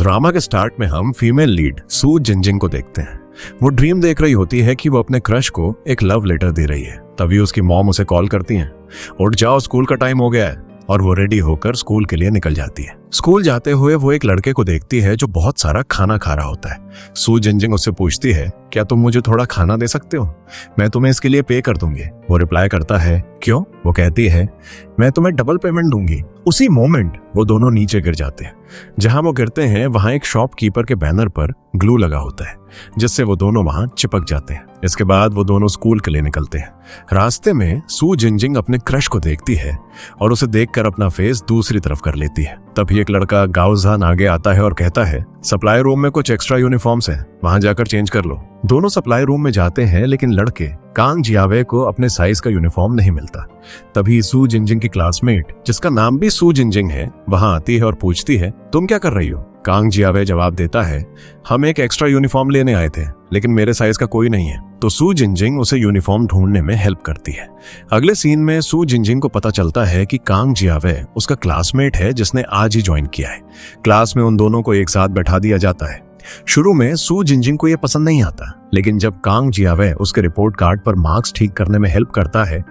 Drama के start में हम फीमेल लीड सू जिनजिंग को देखते हैं। वो ड्रीम देख रही होती है कि वो अपने क्रश को एक लव लेटर दे रही है। तभी उसकी मॉम उसे कॉल करती है, उठ जाओ स्कूल का टाइम हो गया है। और वो रेडी होकर स्कूल के लिए निकल जाती है। स्कूल जाते हुए वो एक लड़के को देखती है जो बहुत सारा खाना खा रहा होता है। सू जिनजिंग उससे पूछती है, क्या तुम मुझे थोड़ा खाना दे सकते हो? मैं तुम्हें इसके लिए पे कर दूंगी। वो रिप्लाई करता है, क्यों? वो कहती है, मैं तुम्हें डबल पेमेंट दूंगी। उसी मोमेंट वो दोनों नीचे गिर जाते हैं। जहां वो गिरते हैं वहां एक शॉपकीपर के बैनर पर ग्लू लगा होता है, जिससे वो दोनों वहां चिपक जाते हैं। इसके बाद वो दोनों स्कूल के लिए निकलते हैं। रास्ते में सू जिनजिंग अपने क्रश को देखती है और उसे देखकर अपना फेस दूसरी तरफ कर लेती है। तभी एक लड़का गाओजान आगे आता है और कहता है, सप्लाई रूम में कुछ एक्स्ट्रा यूनिफॉर्म्स हैं, वहां जाकर चेंज कर लो। दोनों सप्लाई रूम में जाते हैं, लेकिन लड़के कांग जियावे को अपने साइज का यूनिफॉर्म नहीं मिलता। तभी सू जिनजिंग की क्लासमेट, जिसका नाम भी सू जिनजिंग है, वहां आती है और पूछती है, तुम क्या कर रही हो? कांग जियावे जवाब देता है, हम एक एक्स्ट्रा यूनिफॉर्म लेने आए थे, लेकिन मेरे साइज का कोई नहीं है। तो सू जिनजिंग उसे यूनिफॉर्म ढूंढने में हेल्प करती है। अगले सीन में सू जिनजिंग को पता चलता है कि कांग जियावे उसका क्लासमेट है जिसने आज ही ज्वाइन किया है। क्लास में उन दोनों को एक साथ बैठा दिया जाता है। शुरू में सू जिनजिंग को यह पसंद नहीं आता, लेकिन जब कांग जियावे उसके रिपोर्ट कार्ड पर मार्क्स ठीक करने में हेल्प करता है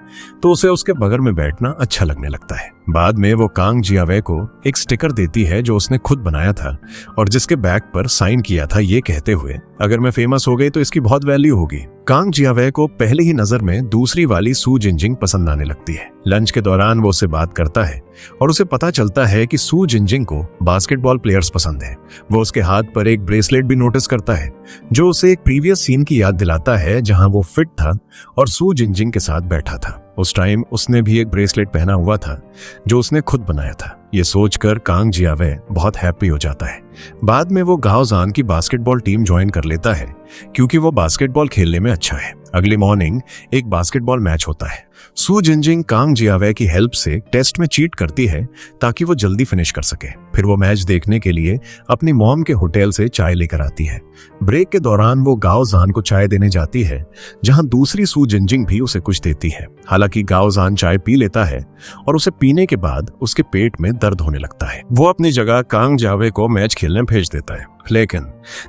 तो उसे उसके बगल में बैठना अच्छा लगने लगता है। बाद में वो कांग जियावे को एक स्टिकर देती है जो उसने खुद बनाया था और जिसके बैक पर साइन किया था, ये कहते हुए, अगर मैं फेमस हो गई तो इसकी बहुत वैल्यू होगी। कांग जियावे को पहली ही नजर में दूसरी वाली सू जिनजिंग पसंद आने लगती है। लंच के दौरान वो उससे बात करता है और उसे पता चलता है कि सू जिनजिंग को बास्केटबॉल प्लेयर्स पसंद है। वो उसके हाथ पर एक ब्रेसलेट भी नोटिस करता है जो उसे एक प्रीवियस सीन की याद दिलाता है जहां वो फिट था और सू जिनजिंग के साथ बैठा था। उस टाइम उसने भी एक ब्रेसलेट पहना हुआ था जो उसने खुद बनाया था। ये सोचकर कांग जियावे बहुत हैप्पी हो जाता है। बाद में वो गाओजान की बास्केटबॉल टीम ज्वाइन कर लेता है क्योंकि वो बास्केटबॉल खेलने में अच्छा है। अगली मॉर्निंग एक बास्केटबॉल मैच होता है। सू जिनजिंग कांग जियावे की हेल्प से टेस्ट में चीट करती है ताकि वो जल्दी फिनिश कर सके। फिर वो मैच देखने के लिए अपनी मॉम के होटल से चाय लेकर आती है। ब्रेक के दौरान वो गाओजान को चाय देने जाती है, जहां दूसरी सू जिनजिंग भी उसे कुछ देती है। हालांकि गाओजान चाय पी लेता है और उसे पीने के बाद उसके पेट में दर्द होने लगता है। वो अपनी जगह कांग जियावे को मैच खेलने भेज देता है, लेकिन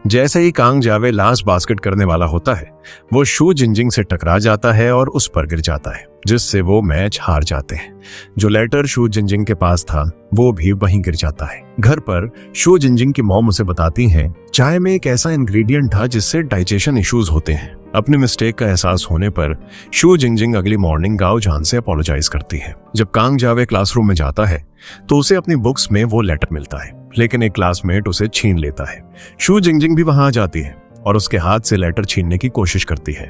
जैसे ही कांग जियावे लास्ट बास्केट करने वाला होता है, वो सू जिनजिंग से टकरा जाता है और उस पर गिर जाता है, जिससे वो मैच हार जाते हैं। जो लेटर सू जिनजिंग के पास था वो भी वहीं गिर जाता है। घर पर सू जिनजिंग की मॉम उसे बताती हैं, चाय में एक ऐसा इंग्रेडिएंट था जिससे डाइजेशन इश्यूज होते हैं। अपने मिस्टेक का एहसास होने पर सू जिनजिंग अगली मॉर्निंग गाओजान से अपोलोजाइज करती है। जब कांग जियावे क्लासरूम में जाता है तो उसे अपनी बुक्स में वो लेटर मिलता है, लेकिन एक क्लासमेट उसे छीन लेता है। सू जिनजिंग भी वहां आ जाती है और उसके हाथ से लेटर छीनने की कोशिश करती है।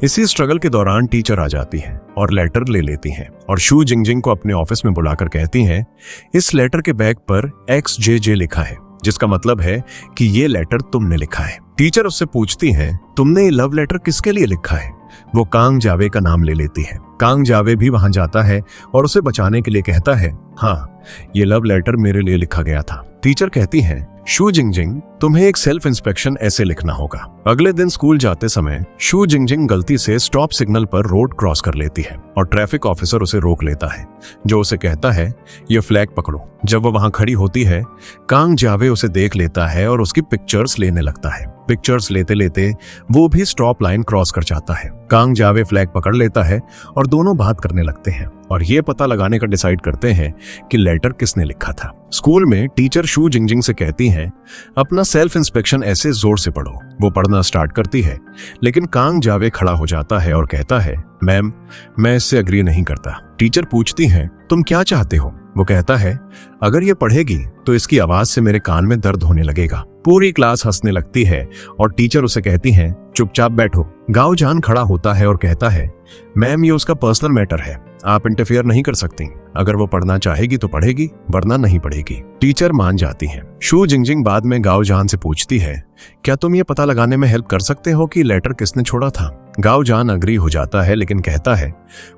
इसी स्ट्रगल के दौरान टीचर आ जाती है और लेटर ले लेती हैं और सू जिनजिंग को अपने ऑफिस में बुलाकर कहती हैं, इस लेटर के बैक पर XJJ लिखा है, जिसका मतलब है कि ये लेटर तुमने लिखा है। टीचर उससे पूछती हैं, तुमने ये लव लेटर किसके लिए लिखा है? वो कांग जियावे का नाम ले लेती है। कांग जियावे भी वहां जाता है और उसे बचाने के लिए कहता है, हाँ, ये लव लेटर मेरे लिए लिखा गया था। टीचर कहती हैं, सू जिनजिंग, तुम्हें एक सेल्फ इंस्पेक्शन ऐसे लिखना होगा। अगले दिन स्कूल जाते समय सू जिनजिंग गलती से स्टॉप सिग्नल पर रोड क्रॉस कर लेती है और ट्रैफिक ऑफिसर उसे रोक लेता है, जो उसे कहता है, ये फ्लैग पकड़ो। जब वो वहां खड़ी होती है, कांग जियावे उसे देख लेता है और उसकी पिक्चर्स लेने लगता है। पिक्चर्स लेते लेते वो भी स्टॉप लाइन क्रॉस कर जाता है। कांग जियावे फ्लैग पकड़ लेता है और दोनों बात करने लगते हैं और ये पता लगाने का डिसाइड करते हैं कि लेटर किसने लिखा था। स्कूल में टीचर सू जिनजिंग से कहती हैं, अपना सेल्फ इंस्पेक्शन ऐसे जोर से पढ़ो। वो पढ़ना स्टार्ट करती है, लेकिन कांग जियावे खड़ा हो जाता है और कहता है, मैम, मैं इससे अग्री नहीं करता। टीचर पूछती हैं, तुम क्या चाहते हो? वो कहता है, अगर ये पढ़ेगी तो इसकी आवाज से मेरे कान में दर्द होने लगेगा। पूरी क्लास हंसने लगती है और टीचर उसे कहती हैं, चुपचाप बैठो। गाओजान खड़ा होता है और कहता है, मैम, ये उसका पर्सनल मैटर है, आप इंटरफेयर नहीं कर सकती। अगर वो पढ़ना चाहेगी तो पढ़ेगी, वरना नहीं पढ़ेगी। टीचर मान जाती हैं। सू जिनजिंग बाद में गाओजान से पूछती है, क्या तुम ये पता लगाने में हेल्प कर सकते हो कि लेटर किसने छोड़ा था? गाओजान अग्री हो जाता है, लेकिन कहता है,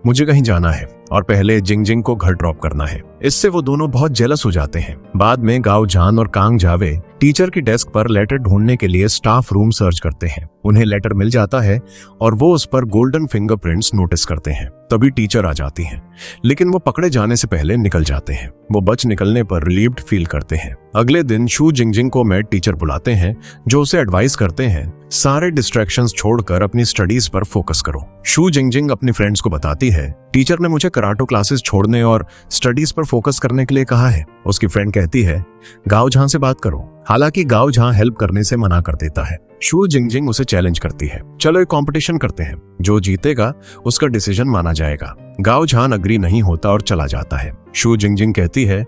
मुझे कहीं जाना है और पहले जिनजिंग को घर ड्रॉप करना है। इससे वो दोनों बहुत जेलस हो जाते हैं। बाद में गाओजान और कांग जियावे टीचर की डेस्क पर लेटर ढूंढने के लिए स्टाफ रूम सर्च करते हैं। उन्हें लेटर मिल जाता है और वो उस पर गोल्डन फिंगरप्रिंट्स नोटिस करते हैं। तभी टीचर आ जाती हैं। लेकिन वो पकड़े जाने से पहले निकल जाते हैं। वो बच निकलने पर रिलीव्ड फील करते हैं। अगले दिन शू जिंगजिंग को मैथ टीचर बुलाते हैं, जो उसे एडवाइस करते हैं सारे डिस्ट्रैक्शंस छोड़कर अपनी स्टडीज पर फोकस करो। शू जिंगजिंग अपनी फ्रेंड्स को बताती है, टीचर ने मुझे कराटे क्लासेस छोड़ने और स्टडीज पर फोकस करने के लिए कहा है। उसकी फ्रेंड कहती है, गाओ झां से बात करो। हालांकि गाओ झां हेल्प करने से मना कर देता है। शू जिंगजिंग उसे चैलेंज करती है, चलो एक कंपटीशन करते हैं, जो जीतेगा उसका डिसीजन माना जाएगा। गाओ झां अग्री नहीं होता और चला जाता है। शू जिंगजिंग कहती है,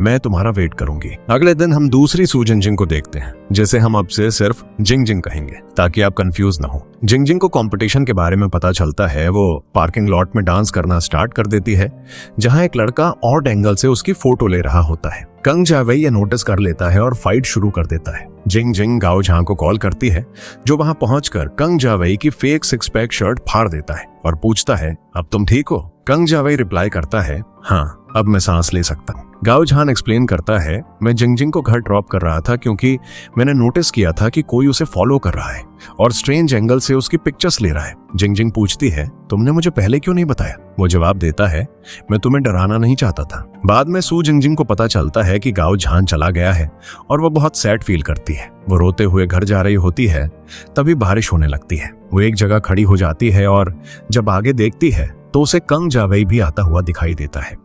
मैं तुम्हारा वेट करूंगी। अगले दिन हम दूसरी शू जिंगजिंग को देखते हैं, जिसे हम अब से सिर्फ जिंगजिंग कहेंगे ताकि आप कंफ्यूज ना हो। जिंगजिंग को कंपटीशन के बारे में पता चलता है। वो पार्किंग लॉट में डांस करना स्टार्ट कर देती है, जहां एक लड़का ऑड एंगल से उसकी फोटो ले रहा होता है। कंग जावेई ये नोटिस कर लेता है और फाइट शुरू कर देता है। जिंगजिंग गाओ झां को कॉल करती है, जो वहां पहुंचकर कंग जावेई की फेक सिक्स पैक शर्ट फाड़ देता है और पूछता है, अब तुम ठीक हो? कंग जावेई रिप्लाई करता है, हाँ, अब मैं सांस ले सकता हूँ। गाओ झां एक्सप्लेन करता है, मैं जिंगजिंग को घर ड्रॉप कर रहा था क्योंकि मैंने नोटिस किया था कि कोई उसे फॉलो कर रहा है और स्ट्रेंज एंगल से उसकी पिक्चर्स ले रहा है। जिंगजिंग पूछती है, तुमने मुझे पहले क्यों नहीं बताया? वो जवाब देता है, मैं तुम्हें डराना नहीं चाहता था। बाद में शू जिंगजिंग को पता चलता है कि गाओ झां चला गया है और वो बहुत सैड फील करती है। वो रोते हुए घर जा रही होती है, तभी बारिश होने लगती है। वो एक जगह खड़ी हो जाती है और जब आगे देखती है तो उसे कंग जावेई भी आता हुआ दिखाई देता है।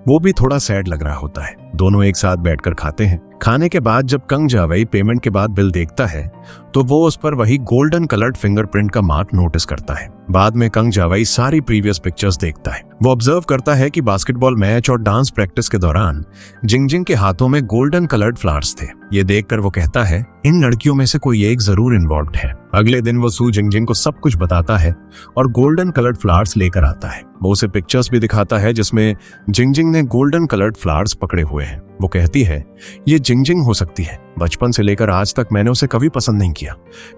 वो भी थोड़ा सैड लग रहा होता है। दोनों एक साथ बैठकर खाते हैं। खाने के बाद जब कंग जावेई पेमेंट के बाद बिल देखता है तो वो उस पर वही गोल्डन कलर्ड फिंगरप्रिंट का मार्क नोटिस करता है। बाद में कंग जावेई सारी प्रीवियस पिक्चर्स देखता है। वो ऑब्जर्व करता है कि बास्केटबॉल मैच और डांस प्रैक्टिस के दौरान जिंगजिंग के हाथों में गोल्डन कलर्ड फ्लावर्स थे। ये देखकर वो कहता है, इन लड़कियों में से कोई एक जरूर इन्वॉल्व्ड है। अगले दिन वो शू जिंगजिंग को सब कुछ बताता है और गोल्डन कलर्ड फ्लावर्स लेकर आता है। वो उसे पिक्चर्स भी दिखाता है जिसमें जिंगजिंग ने गोल्डन कलर्ड फ्लावर्स पकड़े हुए हैं। वो कहती है, ये जिंगजिंग हो सकती है, बचपन से लेकर आज तक मैंने उसे कभी पसंद नहीं किया।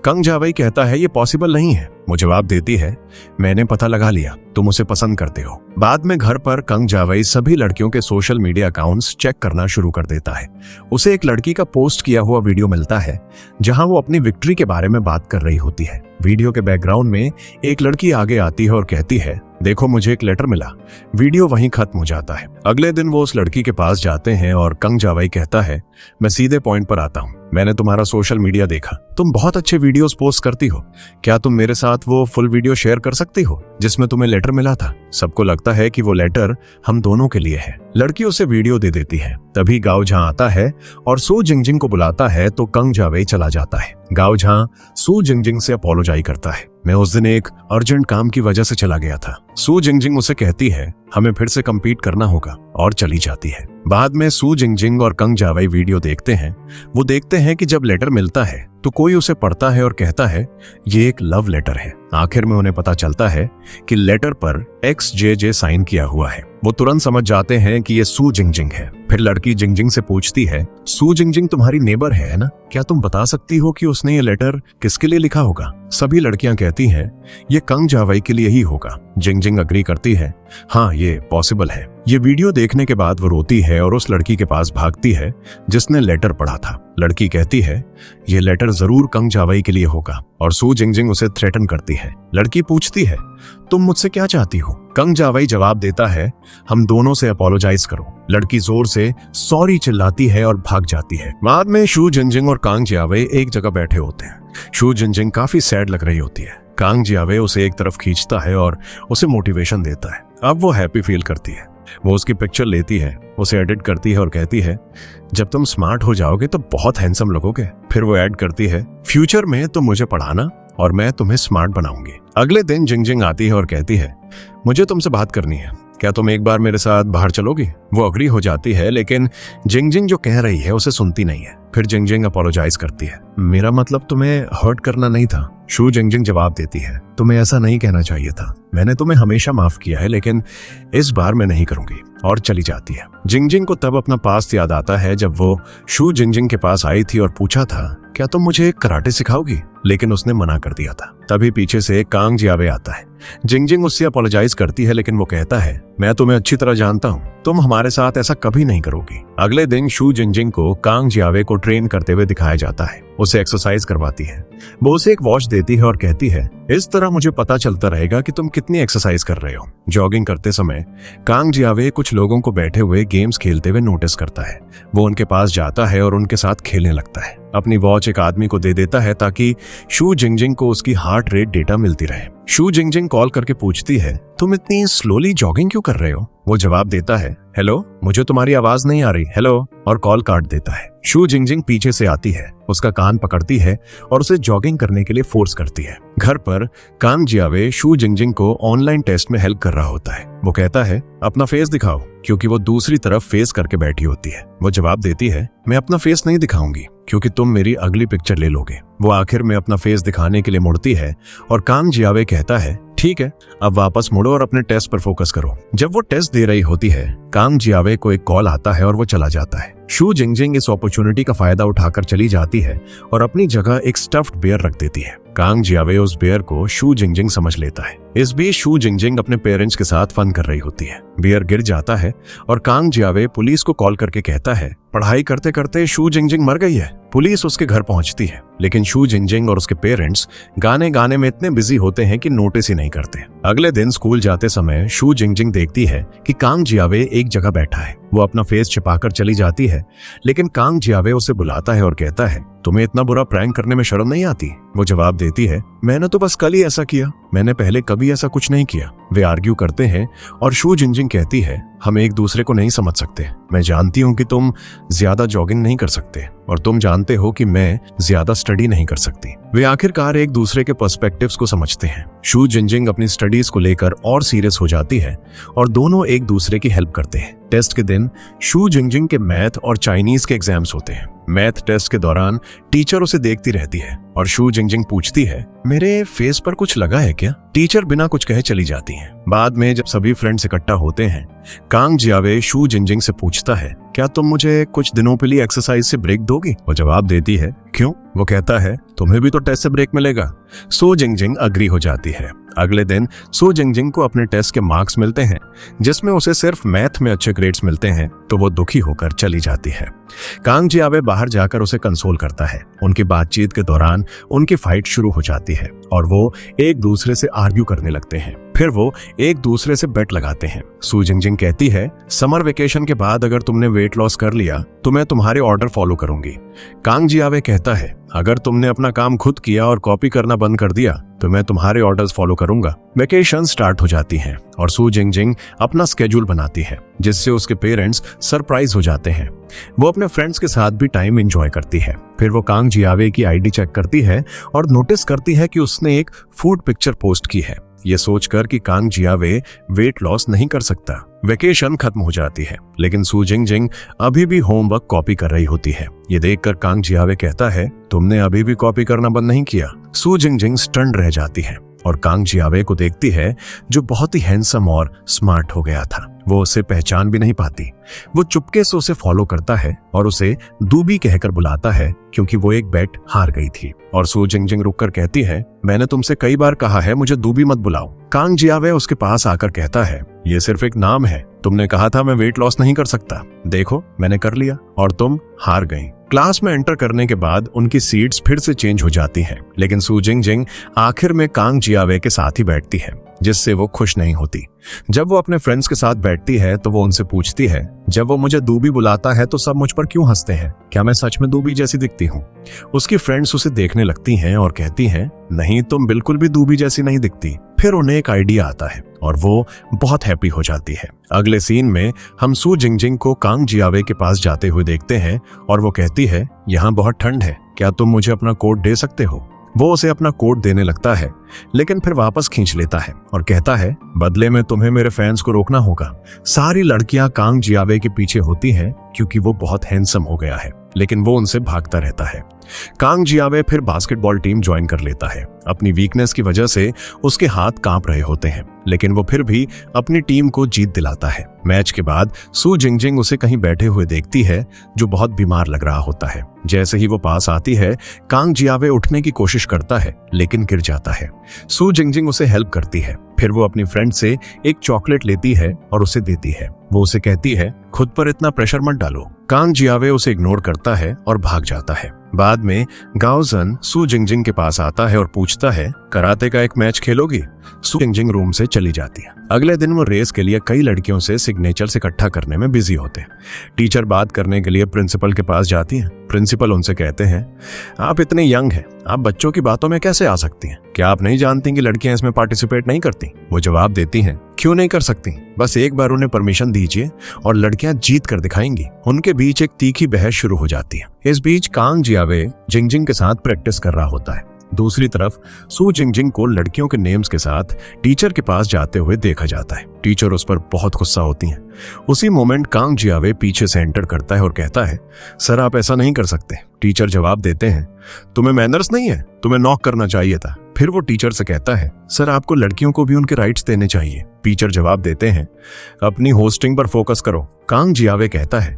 कंग जावेई कहता है, ये पॉसिबल नहीं है। वो जवाब देती है, मैंने पता लगा लिया, तुम उसे पसंद करते हो। बाद में घर पर कंग जावेई सभी लड़कियों के सोशल मीडिया अकाउंट्स चेक करना शुरू कर देता है। उसे एक लड़की का पोस्ट किया हुआ वीडियो मिलता है, जहां वो अपनी विक्ट्री के बारे में बात कर रही होती है। वीडियो के बैकग्राउंड में एक लड़की आगे आती है और कहती है, देखो मुझे एक लेटर मिला। वीडियो वहीं खत्म हो जाता है। अगले दिन वो उस लड़की के पास जाते हैं और कंग जावेई कहता है, मैं सीधे पॉइंट पर आता हूँ। मैंने तुम्हारा सोशल मीडिया देखा, तुम बहुत अच्छे वीडियोस पोस्ट करती हो। क्या तुम मेरे साथ वो फुल वीडियो शेयर कर सकती हो जिसमें तुम्हें लेटर मिला था? सबको लगता है कि वो लेटर हम दोनों के लिए है। लड़की उसे वीडियो दे देती है। तभी गाओ झां आता है और शू जिंगजिंग को बुलाता है तो कंग जावेई चला जाता है। गाओ झां शू जिंगजिंग से अपोलोजाइज करता है, मैं उस दिन एक अर्जेंट काम की वजह से चला गया था। शू जिंगजिंग उसे कहती है, हमें फिर से compete करना होगा, और चली जाती है। बाद में शू जिंगजिंग और कंग जावेई वीडियो देखते हैं। वो देखते हैं कि जब लेटर मिलता है तो कोई उसे पढ़ता है और कहता है, ये एक लव लेटर है। आखिर में उन्हें पता चलता है कि लेटर पर XJJ साइन किया हुआ है। वो तुरंत समझ जाते हैं कि ये शू जिंगजिंग है। फिर लड़की जिंगजिंग से पूछती है, शू जिंगजिंग तुम्हारी नेबर है ना? क्या तुम बता सकती हो कि उसने ये लेटर किसके लिए लिखा होगा? सभी लड़कियां कहती हैं, ये कंग जावेई के लिए ही होगा। जिंगजिंग अग्री करती है, हाँ ये पॉसिबल है। ये वीडियो देखने के बाद वो रोती है और उस लड़की के पास भागती है जिसने लेटर पढ़ा था। लड़की कहती है, ये लेटर जरूर कंग जावेई के लिए होगा, और शू जिंगजिंग उसे थ्रेटन करती है। लड़की पूछती है, तुम मुझसे क्या चाहती हो? कंग जावेई जवाब देता है, हम दोनों से अपोलोजाइज करो। लड़की जोर से सॉरी चिल्लाती है और भाग जाती है। बाद में शू जिंगजिंग और कंग जावेई एक जगह बैठे होते हैं। शू जिंगजिंग काफी सैड लग रही होती है। कंग जावेई उसे एक तरफ खींचता है और उसे मोटिवेशन देता है। अब वो हैप्पी फील करती है। वो उसकी पिक्चर लेती है, उसे एडिट करती है और कहती है, जब तुम स्मार्ट हो जाओगे तो बहुत हैंडसम लगोगे। फिर वो ऐड करती है, फ्यूचर में तुम मुझे पढ़ाना और मैं तुम्हें स्मार्ट बनाऊंगी। अगले दिन जिंगजिंग आती है और कहती है, मुझे तुमसे बात करनी है, क्या तुम एक बार मेरे साथ बाहर चलोगी? वो अग्री हो जाती है, लेकिन जिंगजिंग जो कह रही है उसे सुनती नहीं है। फिर जिंगजिंग अपोलोजाइज करती है, मेरा मतलब तुम्हें हर्ट करना नहीं था। शू जिंगजिंग जवाब देती है, तुम्हें ऐसा नहीं कहना चाहिए था। मैंने तुम्हें हमेशा माफ किया है, लेकिन इस बार मैं नहीं करूंगी, और चली जाती है। जिंगजिंग को तब अपना पास्ट याद आता है जब वो शू जिंगजिंग के पास आई थी और पूछा था क्या तुम मुझे कराटे सिखाओगी? लेकिन उसने मना कर दिया था। तभी पीछे से कांग जियावे आता है। जिंगजिंग उससे अपोलोजाइज करती है, लेकिन वो कहता है, मैं तुम्हें अच्छी तरह जानता हूँ, तुम हमारे साथ ऐसा कभी नहीं करोगी। अगले दिन शू जिंगजिंग को कांग जियावे को ट्रेन करते हुए दिखाया जाता है। उसे एक्सरसाइज करवाती है। वो उसे एक वॉच देती है और कहती है, इस तरह मुझे पता चलता रहेगा कि तुम कितनी एक्सरसाइज कर रहे हो। जॉगिंग करते समय कांग जियावे कुछ लोगों को बैठे हुए गेम्स खेलते हुए नोटिस करता है। वो उनके पास जाता है और उनके साथ खेलने लगता है। अपनी वॉच एक आदमी को दे देता है ताकि शू जिंगजिंग को उसकी हार्ट रेट डेटा मिलती रहे। शू जिंगजिंग कॉल करके पूछती है, तुम इतनी स्लोली जॉगिंग क्यों कर रहे हो? वो जवाब देता है, हेलो, मुझे तुम्हारी आवाज नहीं आ रही, हेलो, और कॉल काट देता है। शू जिंगजिंग पीछे से आती है, उसका कान पकड़ती है और उसे जॉगिंग करने के लिए फोर्स करती है। घर पर कांग जियावे शू जिंगजिंग को ऑनलाइन टेस्ट में हेल्प कर रहा होता है। वो कहता है, अपना फेस दिखाओ, क्योंकि वो दूसरी तरफ फेस करके बैठी होती है। वो जवाब देती है, मैं अपना फेस नहीं दिखाऊंगी, क्योंकि तुम मेरी अगली पिक्चर ले लोगे। वो आखिर में अपना फेस दिखाने के लिए मुड़ती है और कांग जियावे कहता है, ठीक है, अब वापस मुड़ो और अपने टेस्ट पर फोकस करो। जब वो टेस्ट दे रही होती है, कांग जियावे को एक कॉल आता है और वो चला जाता है। शू जिंगजिंग इस अपॉर्चुनिटी का फायदा उठाकर चली जाती है और अपनी जगह एक स्टफ्ड बेयर रख देती है। कांग जियावे उस बेयर को शू जिंगजिंग समझ लेता है। इस बीच शू जिंगजिंग अपने पेरेंट्स के साथ फन कर रही होती है। बेयर गिर जाता है और कांग जियावे पुलिस को कॉल करके कहता है, पढ़ाई करते करते शू जिंगजिंग मर गई है। पुलिस उसके घर पहुंचती है, लेकिन शू जिंगजिंग और उसके पेरेंट्स गाने में इतने बिजी होते हैं कि नोटिस ही नहीं करते। अगले दिन स्कूल जाते समय शू जिंगजिंग देखती है कि कांग जियावे एक जगह बैठा है। वो अपना फेस छिपाकर चली जाती है, लेकिन कांग जियावे उसे बुलाता है और कहता है, तुम्हें इतना बुरा प्रैंक करने में शर्म नहीं आती? वो जवाब देती है, मैंने तो बस कल ही ऐसा किया, मैंने पहले कभी ऐसा कुछ नहीं किया। वे आर्ग्यू करते हैं और शू जिंगजिंग कहती है, हम एक दूसरे को नहीं समझ सकते। मैं जानती हूँ कि तुम ज्यादा जॉगिंग नहीं कर सकते और तुम जानते हो कि मैं ज्यादा स्टडी नहीं कर सकती। वे आखिरकार एक दूसरे के पर्सपेक्टिव्स को समझते हैं। शू जिंगजिंग अपनी स्टडीज को लेकर और सीरियस हो जाती है और दोनों एक दूसरे की हेल्प करते हैं। टेस्ट के दिन शू जिंगजिंग के मैथ और चाइनीज के एग्जाम्स होते हैं। मैथ टेस्ट के दौरान टीचर उसे देखती रहती है और शू जिंगजिंग पूछती है, मेरे फेस पर कुछ लगा है क्या? टीचर बिना कुछ कहे चली जाती हैं। बाद में जब सभी फ्रेंड्स इकट्ठा होते हैं, कांग जियावे शू जिंगजिंग से पूछता है, क्या तुम मुझे कुछ दिनों के लिए एक्सरसाइज से ब्रेक दोगी? वो जवाब देती है, क्यों? वो कहता है, तुम्हें भी तो टेस्ट से ब्रेक मिलेगा। शू जिंगजिंग अग्री हो जाती है। अगले दिन शू जिंगजिंग को अपने टेस्ट के मार्क्स मिलते हैं, जिसमें उसे सिर्फ मैथ में अच्छे ग्रेड्स मिलते हैं, तो वो दुखी होकर चली जाती है। कांग जियावे बाहर जाकर उसे कंसोल करता है। उनकी बातचीत के दौरान उनकी फाइट शुरू हो जाती है और वो एक दूसरे से आर्ग्यू करने लगते हैं। फिर वो एक दूसरे से बेट लगाते हैं। शू जिंगजिंग कहती है, समर वेकेशन के बाद अगर तुमने वेट लॉस कर लिया तो मैं तुम्हारे ऑर्डर फॉलो करूंगी। कांग जियावे कहता है, अगर तुमने अपना काम खुद किया और कॉपी करना बंद कर दिया तो मैं तुम्हारे ऑर्डर्स फॉलो करूंगा। वेकेशन स्टार्ट हो जाती है और शू जिंगजिंग अपना स्केड्यूल बनाती है, जिससे उसके पेरेंट्स सरप्राइज हो जाते हैं। वो अपने फ्रेंड्स के साथ भी टाइम एंजॉय करती है। फिर वो कांग जियावे की आईडी चेक करती है और नोटिस करती है कि उसने एक फूड पिक्चर पोस्ट की है, ये सोचकर कि कांग जियावे वेट लॉस नहीं कर सकता। वेकेशन खत्म हो जाती है, लेकिन शू जिंगजिंग अभी भी होमवर्क कॉपी कर रही होती है। ये देखकर कांग जियावे कहता है, तुमने अभी भी कॉपी करना बंद नहीं किया। शू जिंगजिंग स्टन्ड रह जाती है और कांग जियावे को देखती है, जो बहुत ही हैंडसम और स्मार्ट हो गया था। वो उसे पहचान भी नहीं पाती। वो चुपके से उसे फॉलो करता है और उसे दूबी कहकर बुलाता है, क्योंकि वो एक बेट हार गई थी। और शू जिंगजिंग रुककर कहती है, मैंने तुमसे कई बार कहा है मुझे दूबी मत बुलाओ। कांग जियावे उसके पास आकर कहता है, ये सिर्फ एक नाम है, तुमने कहा था मैं वेट लॉस नहीं कर सकता, देखो मैंने कर लिया और तुम हार गई। क्लास में एंटर करने के बाद उनकी सीट्स फिर से चेंज हो जाती हैं, लेकिन शू जिंगजिंग आखिर में कांग जियावे के साथ ही बैठती है, जिससे वो खुश नहीं होती। जब वो अपने फ्रेंड्स के साथ बैठती है तो वो उनसे पूछती है, जब वो मुझे दूबी बुलाता है तो सब मुझ पर क्यों हंसते हैं? क्या मैं सच में दूबी जैसी दिखती हूँ? उसकी फ्रेंड्स उसे देखने लगती हैं और कहती हैं, नहीं, तुम बिल्कुल भी दूबी जैसी नहीं दिखती। फिर उन्हें एक आइडिया आता है और वो बहुत हैप्पी हो जाती है। अगले सीन में हम शू जिंगजिंग को कांग जियावे के पास जाते हुए देखते हैं और वो कहती है, यहाँ बहुत ठंड है, क्या तुम मुझे अपना कोट दे सकते हो? वो उसे अपना कोट देने लगता है, लेकिन फिर वापस खींच लेता है और कहता है, बदले में तुम्हें मेरे फैंस को रोकना होगा। सारी लड़कियां कांग जियावे के पीछे होती हैं क्योंकि वो बहुत हैंडसम हो गया है, लेकिन वो उनसे भागता रहता है। कांग जियावे फिर बास्केटबॉल टीम ज्वाइन कर लेता है अपनी वीकनेस की वजह से उसके हाथ कांप रहे होते हैं, लेकिन वो फिर भी अपनी टीम को जीत दिलाता है। मैच के बाद सू जिंगजिंग उसे कहीं बैठे हुए देखती है जो बहुत बीमार लग रहा होता है। जैसे ही वो पास आती है, कांग जियावे उठने की कोशिश करता है लेकिन गिर जाता है। सू जिंगजिंग उसे हेल्प करती है। फिर वो अपनी फ्रेंड से एक चॉकलेट लेती है और उसे देती है। वो उसे कहती है, खुद पर इतना प्रेशर मत डालो। कांग जियावे उसे इग्नोर करता है और भाग जाता है। बाद में गाओजन सू जिंगजिंग के पास आता है और पूछता है, कराटे का एक मैच खेलोगी? सू जिंगजिंग रूम से चली जाती है। अगले दिन वो रेस के लिए कई लड़कियों से सिग्नेचर्स इकट्ठा करने में बिजी होते हैं। टीचर बात करने के लिए प्रिंसिपल के पास जाती है। प्रिंसिपल उनसे कहते हैं, आप इतने यंग हैं, आप बच्चों की बातों में कैसे आ सकती हैं? क्या आप नहीं जानती कि लड़कियां इसमें पार्टिसिपेट नहीं करती? वो जवाब देती हैं, क्यों नहीं कर सकती? बस एक बार उन्हें परमिशन दीजिए और लड़कियां जीत कर दिखाएंगी। उनके बीच एक तीखी बहस शुरू हो जाती है। इस बीच कांग जियावे जिंगजिंग के साथ प्रैक्टिस कर रहा होता है। दूसरी तरफ सू जिंगजिंग को लड़कियों के नेम्स के साथ टीचर के पास जाते हुए देखा जाता है। टीचर उस पर बहुत गुस्सा होती हैं। उसी मोमेंट कांग जियावे पीछे से एंटर करता है और कहता है, सर आप ऐसा नहीं कर सकते। टीचर जवाब देते हैं, तुम्हें मैनर्स नहीं है, तुम्हें नॉक करना चाहिए था। फिर वो टीचर से कहता है, सर आपको लड़कियों को भी उनके राइट्स देने चाहिए। टीचर जवाब देते हैं, अपनी होस्टिंग पर फोकस करो। कांग जियावे कहता है,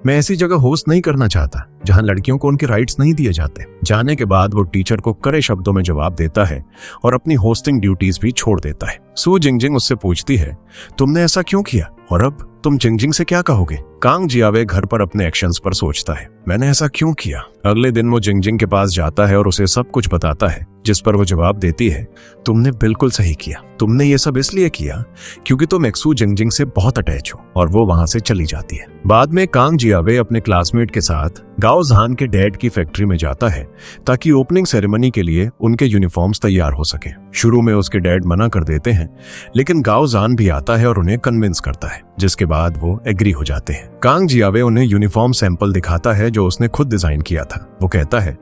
मैं ऐसी जगह होस्ट नहीं करना चाहता जहां लड़कियों को उनके राइट्स नहीं दिए जाते। जाने के बाद वो टीचर को कड़े शब्दों में जवाब देता है और अपनी होस्टिंग ड्यूटीज भी छोड़ देता है। सू जिंगजिंग उससे पूछती है, तुमने ऐसा क्यों किया और अब तुम जिंगजिंग से क्या कहोगे? कांग जियावे घर पर अपने एक्शंस पर सोचता है, मैंने ऐसा क्यों किया? अगले दिन वो जिंगजिंग के पास जाता है और उसे सब कुछ बताता है, जिस पर वो जवाब देती है, तुमने बिल्कुल सही किया। तुमने ये सब इसलिए किया क्योंकि तुम एक्सू जिंगजिंग से बहुत अटैच हो। और वो वहां से चली जाती है। बाद में कांग जियावे अपने क्लासमेट के साथ गाओ झान के डैड की फैक्ट्री में जाता है ताकि ओपनिंग सेरेमनी के लिए उनके यूनिफॉर्म्स तैयार हो सके। शुरू में उसके डैड मना कर देते हैं, लेकिन गाओ झान भी आता है और उन्हें कन्विंस करता है, जिसके बाद वो एग्री हो जाते हैं। कांग जियावे उन्हें यूनिफॉर्म सैंपल दिखाता है जो उसने खुद डिजाइन किया था। वो कहता है,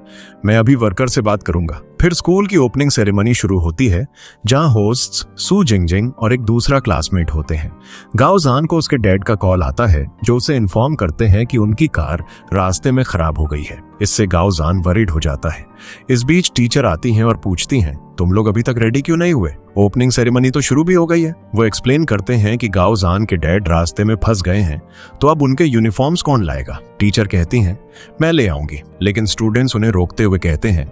मैं अभी वर्कर से बात करूंगा। फिर स्कूल की ओपनिंग सेरेमनी शुरू होती है, जहां होस्ट्स सू जिंगजिंग और एक दूसरा क्लासमेट होते हैं। गाओ झान को उसके डैड का कॉल आता है, जो उसे इन्फॉर्म करते हैं कि उनकी कार रास्ते में खराब हो गई है। इससे गाओ झान वरीड हो जाता है। इस बीच टीचर आती हैं और पूछती हैं, तुम लोग अभी तक रेडी क्यों नहीं हुए? ओपनिंग सेरेमनी तो शुरू भी हो गई है। वो एक्सप्लेन करते हैं कि गाओ झान के डैड रास्ते में फंस गए हैं, तो अब उनके यूनिफॉर्म्स कौन लाएगा? टीचर कहती हैं, मैं ले आऊंगी। लेकिन स्टूडेंट्स उन्हें रोकते हुए कहते हैं,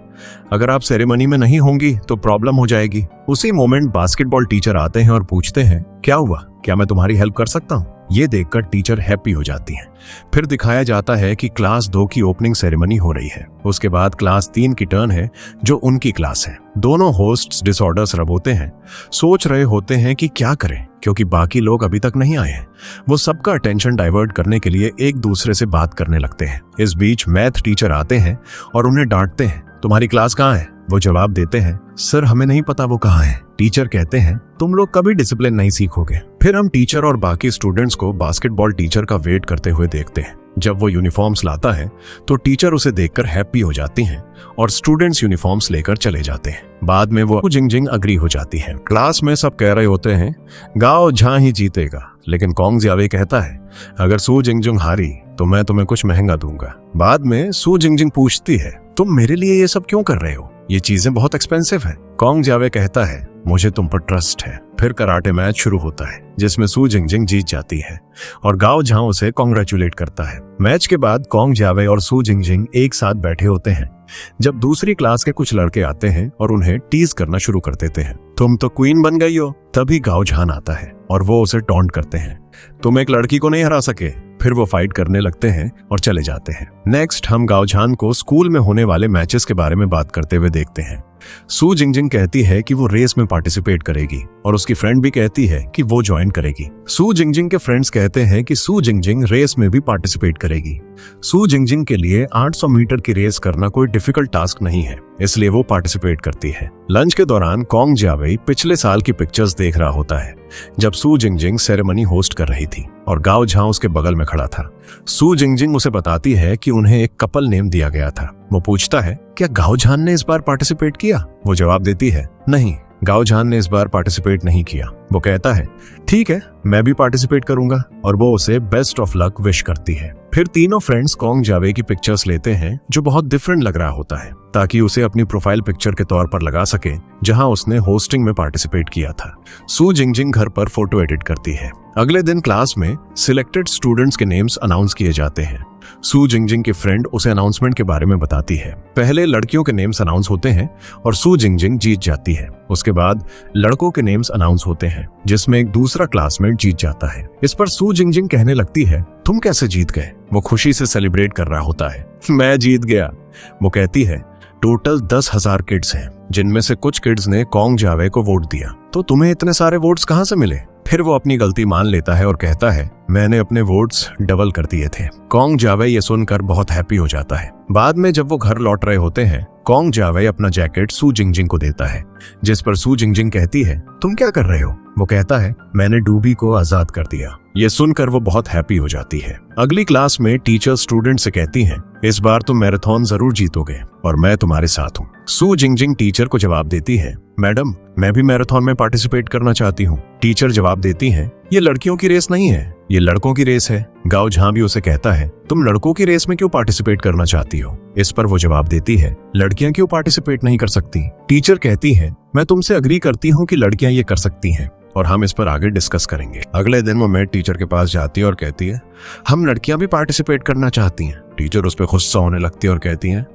अगर आप सेरेमनी में नहीं होंगी तो प्रॉब्लम हो जाएगी। उसी मोमेंट बास्केटबॉल टीचर आते हैं और पूछते हैं, क्या हुआ, क्या मैं तुम्हारी हेल्प कर सकता हूँ? ये देखकर टीचर हैप्पी हो जाती हैं। फिर दिखाया जाता है कि क्लास 2 की ओपनिंग सेरेमनी हो रही है। उसके बाद क्लास 3 की टर्न है, जो उनकी क्लास है। दोनों होस्ट्स डिसऑर्डर्स रब होते हैं, सोच रहे होते हैं कि क्या करें, क्योंकि बाकी लोग अभी तक नहीं आए हैं। वो सबका अटेंशन डाइवर्ट करने के लिए एक दूसरे से बात करने लगते हैं। इस बीच मैथ टीचर आते हैं और उन्हें डांटते हैं, तुम्हारी क्लास कहाँ है? वो जवाब देते हैं, सर हमें नहीं पता वो कहाँ है। टीचर कहते हैं, तुम लोग कभी डिसिप्लिन नहीं सीखोगे। फिर हम टीचर और बाकी स्टूडेंट्स को बास्केटबॉल टीचर का वेट करते हुए देखते हैं। जब वो यूनिफॉर्म्स लाता है तो टीचर उसे देखकर हैप्पी हो जाती हैं और स्टूडेंट्स यूनिफॉर्म्स लेकर चले जाते हैं। बाद में वो जिंगजिंग अग्री हो जाती है। क्लास में सब कह रहे होते हैं, गाओ झान ही जीतेगा, लेकिन कांग जियावे कहता है, अगर सू जिंगजिंग हारी तो मैं तुम्हें कुछ महंगा दूंगा। बाद में सू जिंगजिंग पूछती है, तुम मेरे लिए ये सब क्यों कर रहे हो? ये चीजें बहुत एक्सपेंसिव है। कांग जियावे कहता है, मुझे तुम पर ट्रस्ट है। फिर कराटे मैच शुरू होता है, जिसमें सू जिंगजिंग जीत जाती है और गाओ झान उसे कॉन्ग्रेचुलेट करता है। मैच के बाद कांग जियावे और सू जिंगजिंग एक साथ बैठे होते हैं, जब दूसरी क्लास के कुछ लड़के आते हैं और उन्हें टीज करना शुरू कर देते हैं। तुम तो क्वीन बन गई हो। तभी गाओ झान आता है और वो उसे टॉन्ट करते हैं, तुम एक लड़की को नहीं हरा सके। फिर वो फाइट करने लगते हैं और चले जाते हैं। नेक्स्ट हम गाओ झान को स्कूल में होने वाले मैचेस के बारे में बात करते हुए देखते हैं। सू जिंगजिंग कहती है कि वो रेस में पार्टिसिपेट करेगी और उसकी फ्रेंड भी कहती है कि वो ज्वाइन करेगी। सू जिंगजिंग के फ्रेंड्स कहते हैं कि सू जिंगजिंग रेस में भी पार्टिसिपेट करेगी। सू जिंगजिंग के लिए 800 मीटर की रेस करना कोई डिफिकल्ट टास्क नहीं है, इसलिए वो पार्टिसिपेट करती है। लंच के दौरान कांग जियावे पिछले साल की पिक्चर्स देख रहा होता है, जब सू जिंगजिंग सेरेमनी होस्ट कर रही थी और गाओ झान उसके बगल में खड़ा था। सू जिंगजिंग उसे बताती है कि उन्हें एक कपल नेम दिया गया था। वो पूछता है, क्या गाओ झान ने इस बार पार्टिसिपेट किया? वो जवाब देती है, नहीं, गाओ झान ने इस बार पार्टिसिपेट नहीं किया। वो कहता है ठीक है, मैं भी पार्टिसिपेट करूंगा, और वो उसे बेस्ट ऑफ लक विश करती है। फिर तीनों फ्रेंड्स कॉन्ग जावे की पिक्चर्स लेते हैं जो बहुत डिफरेंट लग रहा होता है, ताकि उसे अपनी प्रोफाइल पिक्चर के तौर पर लगा सके जहां उसने होस्टिंग में पार्टिसिपेट किया था। सू जिंगजिंग घर पर फोटो एडिट करती है। अगले दिन क्लास में सिलेक्टेड स्टूडेंट्स के नेम्स अनाउंस किए जाते हैं। सू जिंगजिंग की फ्रेंड उसे अनाउंसमेंट के बारे में बताती है। पहले लड़कियों के नेम्स अनाउंस होते हैं और सू जिंगजिंग जीत जाती है। उसके बाद लड़कों के नेम्स अनाउंस होते हैं, जिसमें एक दूसरा क्लासमेट जीत जाता है। इस पर सू जिंगजिंग कहने लगती है तुम कैसे जीत गए? वो खुशी से सेलिब्रेट कर रहा होता है। मैं जीत गया। वो कहती है टोटल 10,000 किड्स हैं, जिनमें से कुछ किड्स ने कॉन्ग जावे को वोट दिया, तो तुम्हें इतने सारे वोट्स कहां से मिले? फिर वो अपनी गलती मान लेता है और कहता है मैंने अपने वोट्स डबल कर दिए थे। कॉन्ग जावे ये सुनकर बहुत हैप्पी हो जाता है। बाद में जब वो घर लौट रहे होते हैं, कॉन्ग जावे अपना जैकेट सू जिंगजिंग को देता है, जिस पर सू जिंगजिंग कहती है तुम क्या कर रहे हो? वो कहता है मैंने डूबी को आजाद कर दिया। ये सुनकर वो बहुत हैप्पी हो जाती है। अगली क्लास में टीचर स्टूडेंट से कहती हैं इस बार तुम मैराथन जरूर जीतोगे और मैं तुम्हारे साथ हूँ। सू जिंगजिंग टीचर को जवाब देती है मैडम, मैं भी मैराथन में पार्टिसिपेट करना चाहती हूँ। टीचर जवाब देती है ये लड़कियों की रेस नहीं है, ये लड़कों की रेस है। गाओ झान भी उसे कहता है तुम लड़कों की रेस में क्यों पार्टिसिपेट करना चाहती हो? इस पर वो जवाब देती है लड़कियां क्यों पार्टिसिपेट नहीं कर सकती? टीचर कहती है मैं तुमसे अग्री करती हूँ कि लड़कियां ये कर सकती हैं और हम इस पर आगे डिस्कस करेंगे। अगले दिन वो मैथ टीचर के पास जाती है और कहती है हम लड़कियां भी पार्टिसिपेट करना चाहती हैं। टीचर उस पर गुस्सा होने लगती है और कहती हैं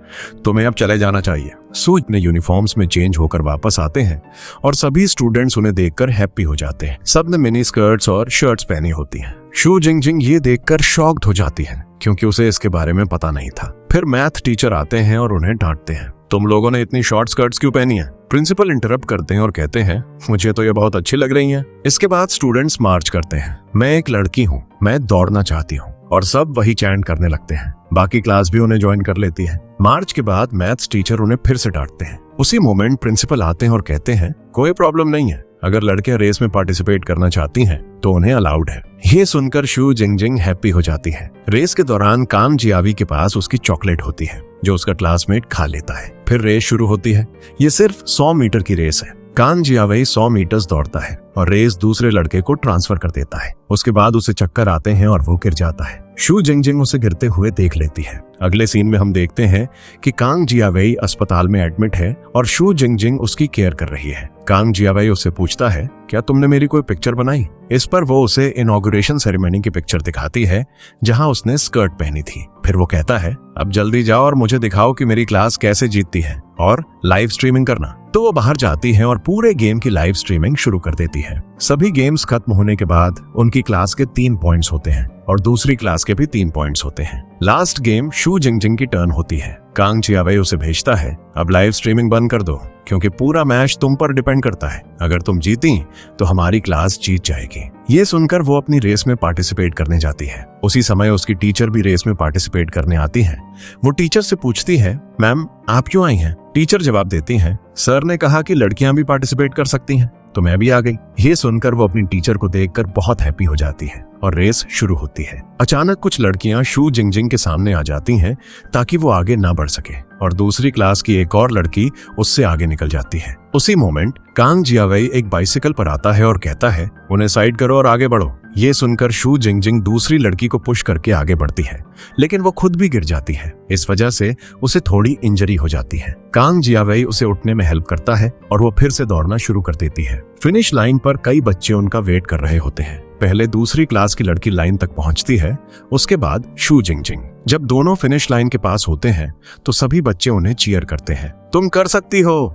तुम्हें अब चले जाना चाहिए। सू अपने यूनिफॉर्म्स में चेंज होकर वापस आते हैं और सभी स्टूडेंट्स उन्हें देखकर हैप्पी हो जाते हैं। सबने मिनी स्कर्ट्स और शर्ट्स पहनी होती हैं। सू जिंगजिंग ये देखकर शॉक्ड हो जाती है क्योंकि उसे इसके बारे में पता नहीं था। फिर मैथ टीचर आते हैं और उन्हें डांटते हैं तुम लोगों ने इतनी शॉर्ट स्कर्ट्स क्यों पहनी है? प्रिंसिपल इंटरप्ट करते हैं और कहते हैं मुझे तो ये बहुत अच्छी लग रही हैं। इसके बाद स्टूडेंट्स मार्च करते हैं। मैं एक लड़की हूँ, मैं दौड़ना चाहती हूँ, और सब वही चैंट करने लगते हैं। बाकी क्लास भी उन्हें ज्वाइन कर लेती है। मार्च के बाद मैथ्स टीचर उन्हें फिर से डांटते हैं। उसी मोमेंट प्रिंसिपल आते हैं और कहते हैं कोई प्रॉब्लम नहीं है, अगर लड़कियां रेस में पार्टिसिपेट करना चाहती हैं तो उन्हें अलाउड है। ये सुनकर सू जिंगजिंग हैप्पी हो जाती है। रेस के दौरान कांग जियावी के पास उसकी चॉकलेट होती है जो उसका क्लासमेट खा लेता है। फिर रेस शुरू होती है। ये सिर्फ 100 मीटर की रेस है। कांग जियावे 100 मीटर्स दौड़ता है और रेस दूसरे लड़के को ट्रांसफर कर देता है। उसके बाद उसे चक्कर आते हैं और वो गिर जाता है। सू जिंगजिंग उसे गिरते हुए देख लेती है। अगले सीन में हम देखते हैं कि कांग जियावे अस्पताल में एडमिट है और सू जिंगजिंग उसकी केयर कर रही है। कांग जियावे उससे पूछता है क्या तुमने मेरी कोई पिक्चर बनाई? इस पर वो उसे इनॉग्रेशन सेरेमनी की पिक्चर दिखाती है जहां उसने स्कर्ट पहनी थी। फिर वो कहता है अब जल्दी जाओ और मुझे दिखाओ कि मेरी क्लास कैसे जीतती है और लाइव स्ट्रीमिंग करना। तो वो बाहर जाती है और पूरे गेम की लाइव स्ट्रीमिंग शुरू कर देती है। सभी गेम्स खत्म होने के बाद उनकी क्लास के 3 पॉइंट्स होते हैं और दूसरी क्लास के भी 3 पॉइंट्स होते हैं। लास्ट गेम सू जिंगजिंग की टर्न होती है। कांग जियावे उसे भेजता है अब लाइव स्ट्रीमिंग बंद कर दो क्योंकि पूरा मैच तुम पर डिपेंड करता है। अगर तुम जीती तो हमारी क्लास जीत जाएगी। ये सुनकर वो अपनी रेस में पार्टिसिपेट करने जाती है। उसी समय उसकी टीचर भी रेस में पार्टिसिपेट करने आती है। वो टीचर से पूछती है मैम आप क्यों आई हैं? टीचर जवाब देती हैं सर ने कहा कि लड़कियां भी पार्टिसिपेट कर सकती हैं तो मैं भी आ गई। ये सुनकर वो अपनी टीचर को देखकर बहुत हैप्पी हो जाती है और रेस शुरू होती है। अचानक कुछ लड़कियां सू जिंगजिंग के सामने आ जाती हैं ताकि वो आगे ना बढ़ सके और दूसरी क्लास की एक और लड़की उससे आगे निकल जाती है। उसी मोमेंट कांग जियावे एक बाइसिकल पर आता है और कहता है उन्हें साइड करो और आगे बढ़ो। ये सुनकर सू जिंगजिंग दूसरी लड़की को पुश करके आगे बढ़ती है, लेकिन वो खुद भी गिर जाती है। इस वजह से उसे थोड़ी इंजरी हो जाती है। कांग जियावे उसे उठने में हेल्प करता है और वो फिर से दौड़ना शुरू कर देती है। फिनिश लाइन पर कई बच्चे उनका वेट कर रहे होते हैं। पहले दूसरी क्लास की लड़की लाइन तक पहुंचती है, उसके बाद सू जिंगजिंग। जब दोनों फिनिश लाइन के पास होते हैं तो सभी बच्चे उन्हें चीयर करते हैं, तुम कर सकती हो।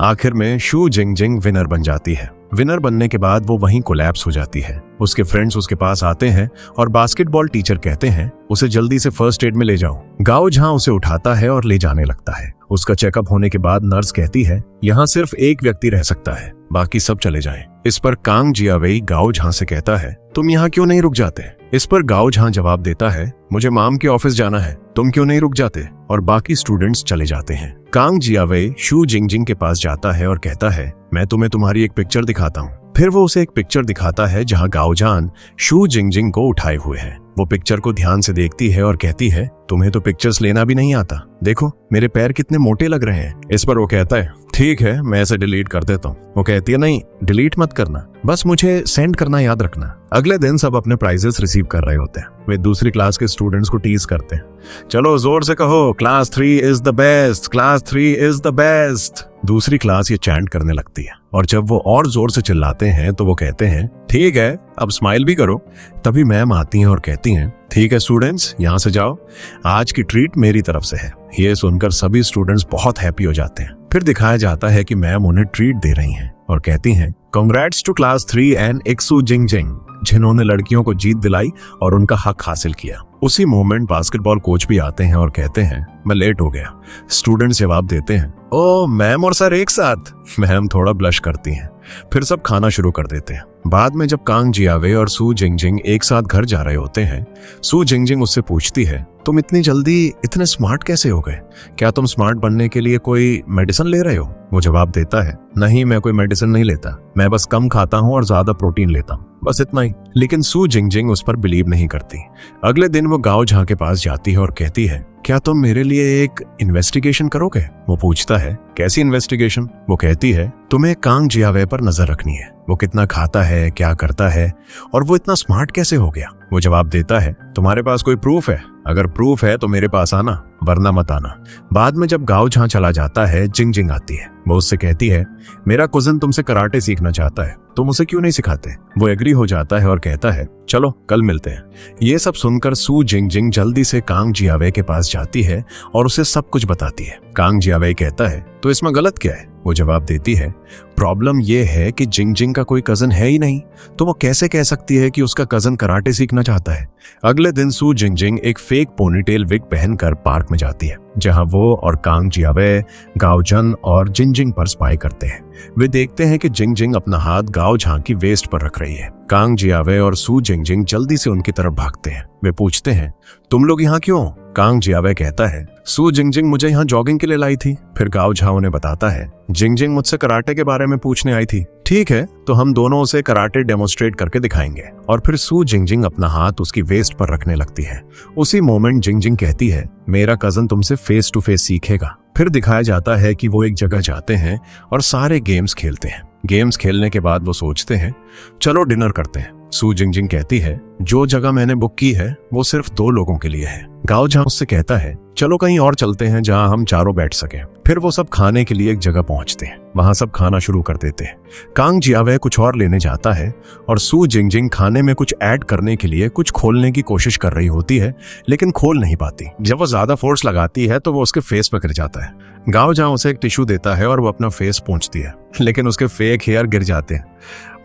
आखिर में सू जिंगजिंग विनर बन जाती है। विनर बनने के बाद वो वहीं कोलैप्स हो जाती है। उसके फ्रेंड्स उसके पास आते हैं और बास्केटबॉल टीचर कहते हैं उसे जल्दी से फर्स्ट एड में ले जाओ। गाओ झान उसे उठाता है और ले जाने लगता है। उसका चेकअप होने के बाद नर्स कहती है यहाँ सिर्फ एक व्यक्ति रह सकता है, बाकी सब चले जाएं। इस पर कांग जियावे गाओ झान से कहता है तुम यहाँ क्यों नहीं रुक जाते? इस पर गाओ झान जवाब देता है मुझे माम के ऑफिस जाना है, तुम क्यों नहीं रुक जाते? और बाकी स्टूडेंट्स चले जाते हैं। कांग जियावे सू जिंगजिंग के पास जाता है और कहता है मैं तुम्हें तुम्हारी एक पिक्चर दिखाता हूँ। फिर वो उसे एक पिक्चर दिखाता है जहाँ गाओ झान सू जिंगजिंग को उठाए हुए है। वो पिक्चर को ध्यान से देखती है और कहती है, तुम्हें तो पिक्चर्स लेना भी नहीं आता, देखो मेरे पैर कितने मोटे लग रहे हैं। इस पर वो कहता है, ठीक है मैं इसे डिलीट कर देता हूँ। वो कहती है, नहीं डिलीट मत करना, बस मुझे सेंड करना याद रखना। अगले दिन सब अपने प्राइजेस रिसीव कर रहे होते हैं। वे दूसरी क्लास के स्टूडेंट्स को टीज करते हैं, चलो जोर से कहो class 3 is the best, class 3 is the best. दूसरी क्लास ये चैंट करने लगती है और जब वो और जोर से चिल्लाते हैं तो वो कहते हैं, ठीक है अब स्माइल भी करो। तभी मैम आती हैं और कहती हैं, ठीक है स्टूडेंट्स यहाँ से जाओ, आज की ट्रीट मेरी तरफ से है। ये सुनकर सभी स्टूडेंट्स बहुत हैप्पी हो जाते हैं। फिर दिखाया जाता है कि मैम उन्हें ट्रीट दे रही हैं और कहती हैं, कांग्रेट्स टू क्लास 3 एंड एक्सू जिंगजिंग, जिन्होंने लड़कियों को जीत दिलाई और उनका हक हासिल किया। उसी मोमेंट बास्केटबॉल कोच भी आते हैं और कहते हैं, मैं लेट हो गया। स्टूडेंट्स जवाब देते हैं, ओ मैम और सर एक साथ। मैम थोड़ा ब्लश करती हैं। फिर सब खाना शुरू कर देते हैं। बाद में जब कांग जियावे और सू जिंगजिंग एक साथ घर जा रहे होते हैं, सू जिंगजिंग उससे पूछती है, तुम इतनी जल्दी इतने स्मार्ट कैसे हो गए? क्या तुम स्मार्ट बनने के लिए कोई मेडिसिन ले रहे हो? वो जवाब देता है, नहीं मैं कोई मेडिसिन नहीं लेता, मैं बस कम खाता हूँ और ज्यादा प्रोटीन लेता हूँ, बस इतना ही। लेकिन सू जिंगजिंग उस पर बिलीव नहीं करती। अगले दिन वो गाओ झां के पास जाती है और कहती है, क्या तुम मेरे लिए एक इन्वेस्टिगेशन करोगे? वो पूछता है, कैसी इन्वेस्टिगेशन? वो कहती है, तुम्हें कांग जियावे पर नजर रखनी है, वो कितना खाता है, क्या करता है और वो इतना स्मार्ट कैसे हो गया। वो जवाब देता है, तुम्हारे पास कोई प्रूफ है? अगर प्रूफ है तो मेरे पास आना, वरना मत आना। बाद में जब गाओ झां चला जाता है, जिंगजिंग आती है। वो उससे कहती है, मेरा कजिन तुमसे कराटे सीखना चाहता है, तुम उसे क्यों नहीं सिखाते? वो एग्री हो जाता है और कहता है, चलो कल मिलते हैं। ये सब सुनकर सू जिंगजिंग जल्दी से कांग जियावे के पास जाती है और उसे सब कुछ बताती है। कांग जियावे कहता है, तो इसमें गलत क्या है? वो जवाब देती है, प्रॉब्लम ये है कि जिंगजिंग का कोई कजन है ही नहीं, तो वो कैसे कह सकती है कि उसका कजन कराटे सीखना चाहता है। अगले दिन सू जिंगजिंग एक फेक पोनीटेल विग पहनकर पार्क में जाती है, जहां वो और कांग जियावे गाओ जन और जिंगजिंग पर स्पाई करते हैं। वे देखते हैं कि जिंगजिंग अपना हाथ गाओ झां की वेस्ट पर रख रही है। कांग जियावे और सू जिंगजिंग जल्दी से उनकी तरफ भागते हैं। वे पूछते हैं, तुम लोग यहाँ क्यों? कांग जियावे कहता है, सू जिंगजिंग मुझे यहाँ जॉगिंग के लिए लाई थी। फिर गाओ झां उन्हें बताता है, जिंगजिंग मुझसे कराटे के बारे में पूछने आई थी। ठीक है तो हम दोनों उसे कराटे डेमोन्स्ट्रेट करके दिखाएंगे। और फिर सू जिंगजिंग अपना हाथ उसकी वेस्ट पर रखने लगती है। उसी मोमेंट जिंगजिंग कहती है, मेरा कजन तुमसे फेस टू फेस सीखेगा। फिर दिखाया जाता है कि वो एक जगह जाते हैं और सारे गेम्स खेलते हैं। गेम्स खेलने के बाद वो सोचते हैं, चलो डिनर करते हैं। सू जिंगजिंग कहती है, जो जगह मैंने बुक की है वो सिर्फ 2 लोगों के लिए है। गाओ झां उससे कहता है, चलो कहीं और चलते हैं जहां हम चारों बैठ सकें। फिर वो सब खाने के लिए एक जगह पहुंचते हैं। वहां सब खाना शुरू कर देते हैं। कांग जियावे कुछ और लेने जाता है और सू जिंगजिंग खाने में कुछ ऐड करने के लिए कुछ खोलने की कोशिश कर रही होती है, लेकिन खोल नहीं पाती। जब वो ज्यादा फोर्स लगाती है तो वो उसके फेस पर गिर जाता है। गाओ झां उसे एक टिश्यू देता है और वो अपना फेस पोंछती है, लेकिन उसके फेक हेयर गिर जाते हैं।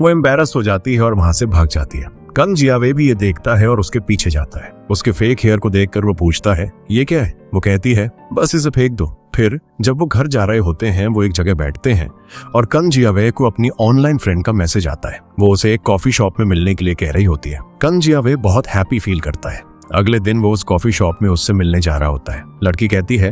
वो एम्बैरस हो जाती है और वहां से भाग जाती है। कांग जियावे भी ये देखता है और उसके पीछे जाता है। उसके फेक हेयर को देखकर वो पूछता है, ये क्या है? वो कहती है, बस इसे फेंक दो। फिर जब वो घर जा रहे होते हैं, वो एक जगह बैठते हैं और कांग जियावे को अपनी ऑनलाइन फ्रेंड का मैसेज आता है। वो उसे एक कॉफी शॉप में मिलने के लिए कह रही होती है। कांग जियावे बहुत हैप्पी फील करता है। अगले दिन वो उस कॉफी शॉप में उससे मिलने जा रहा होता है। लड़की कहती है,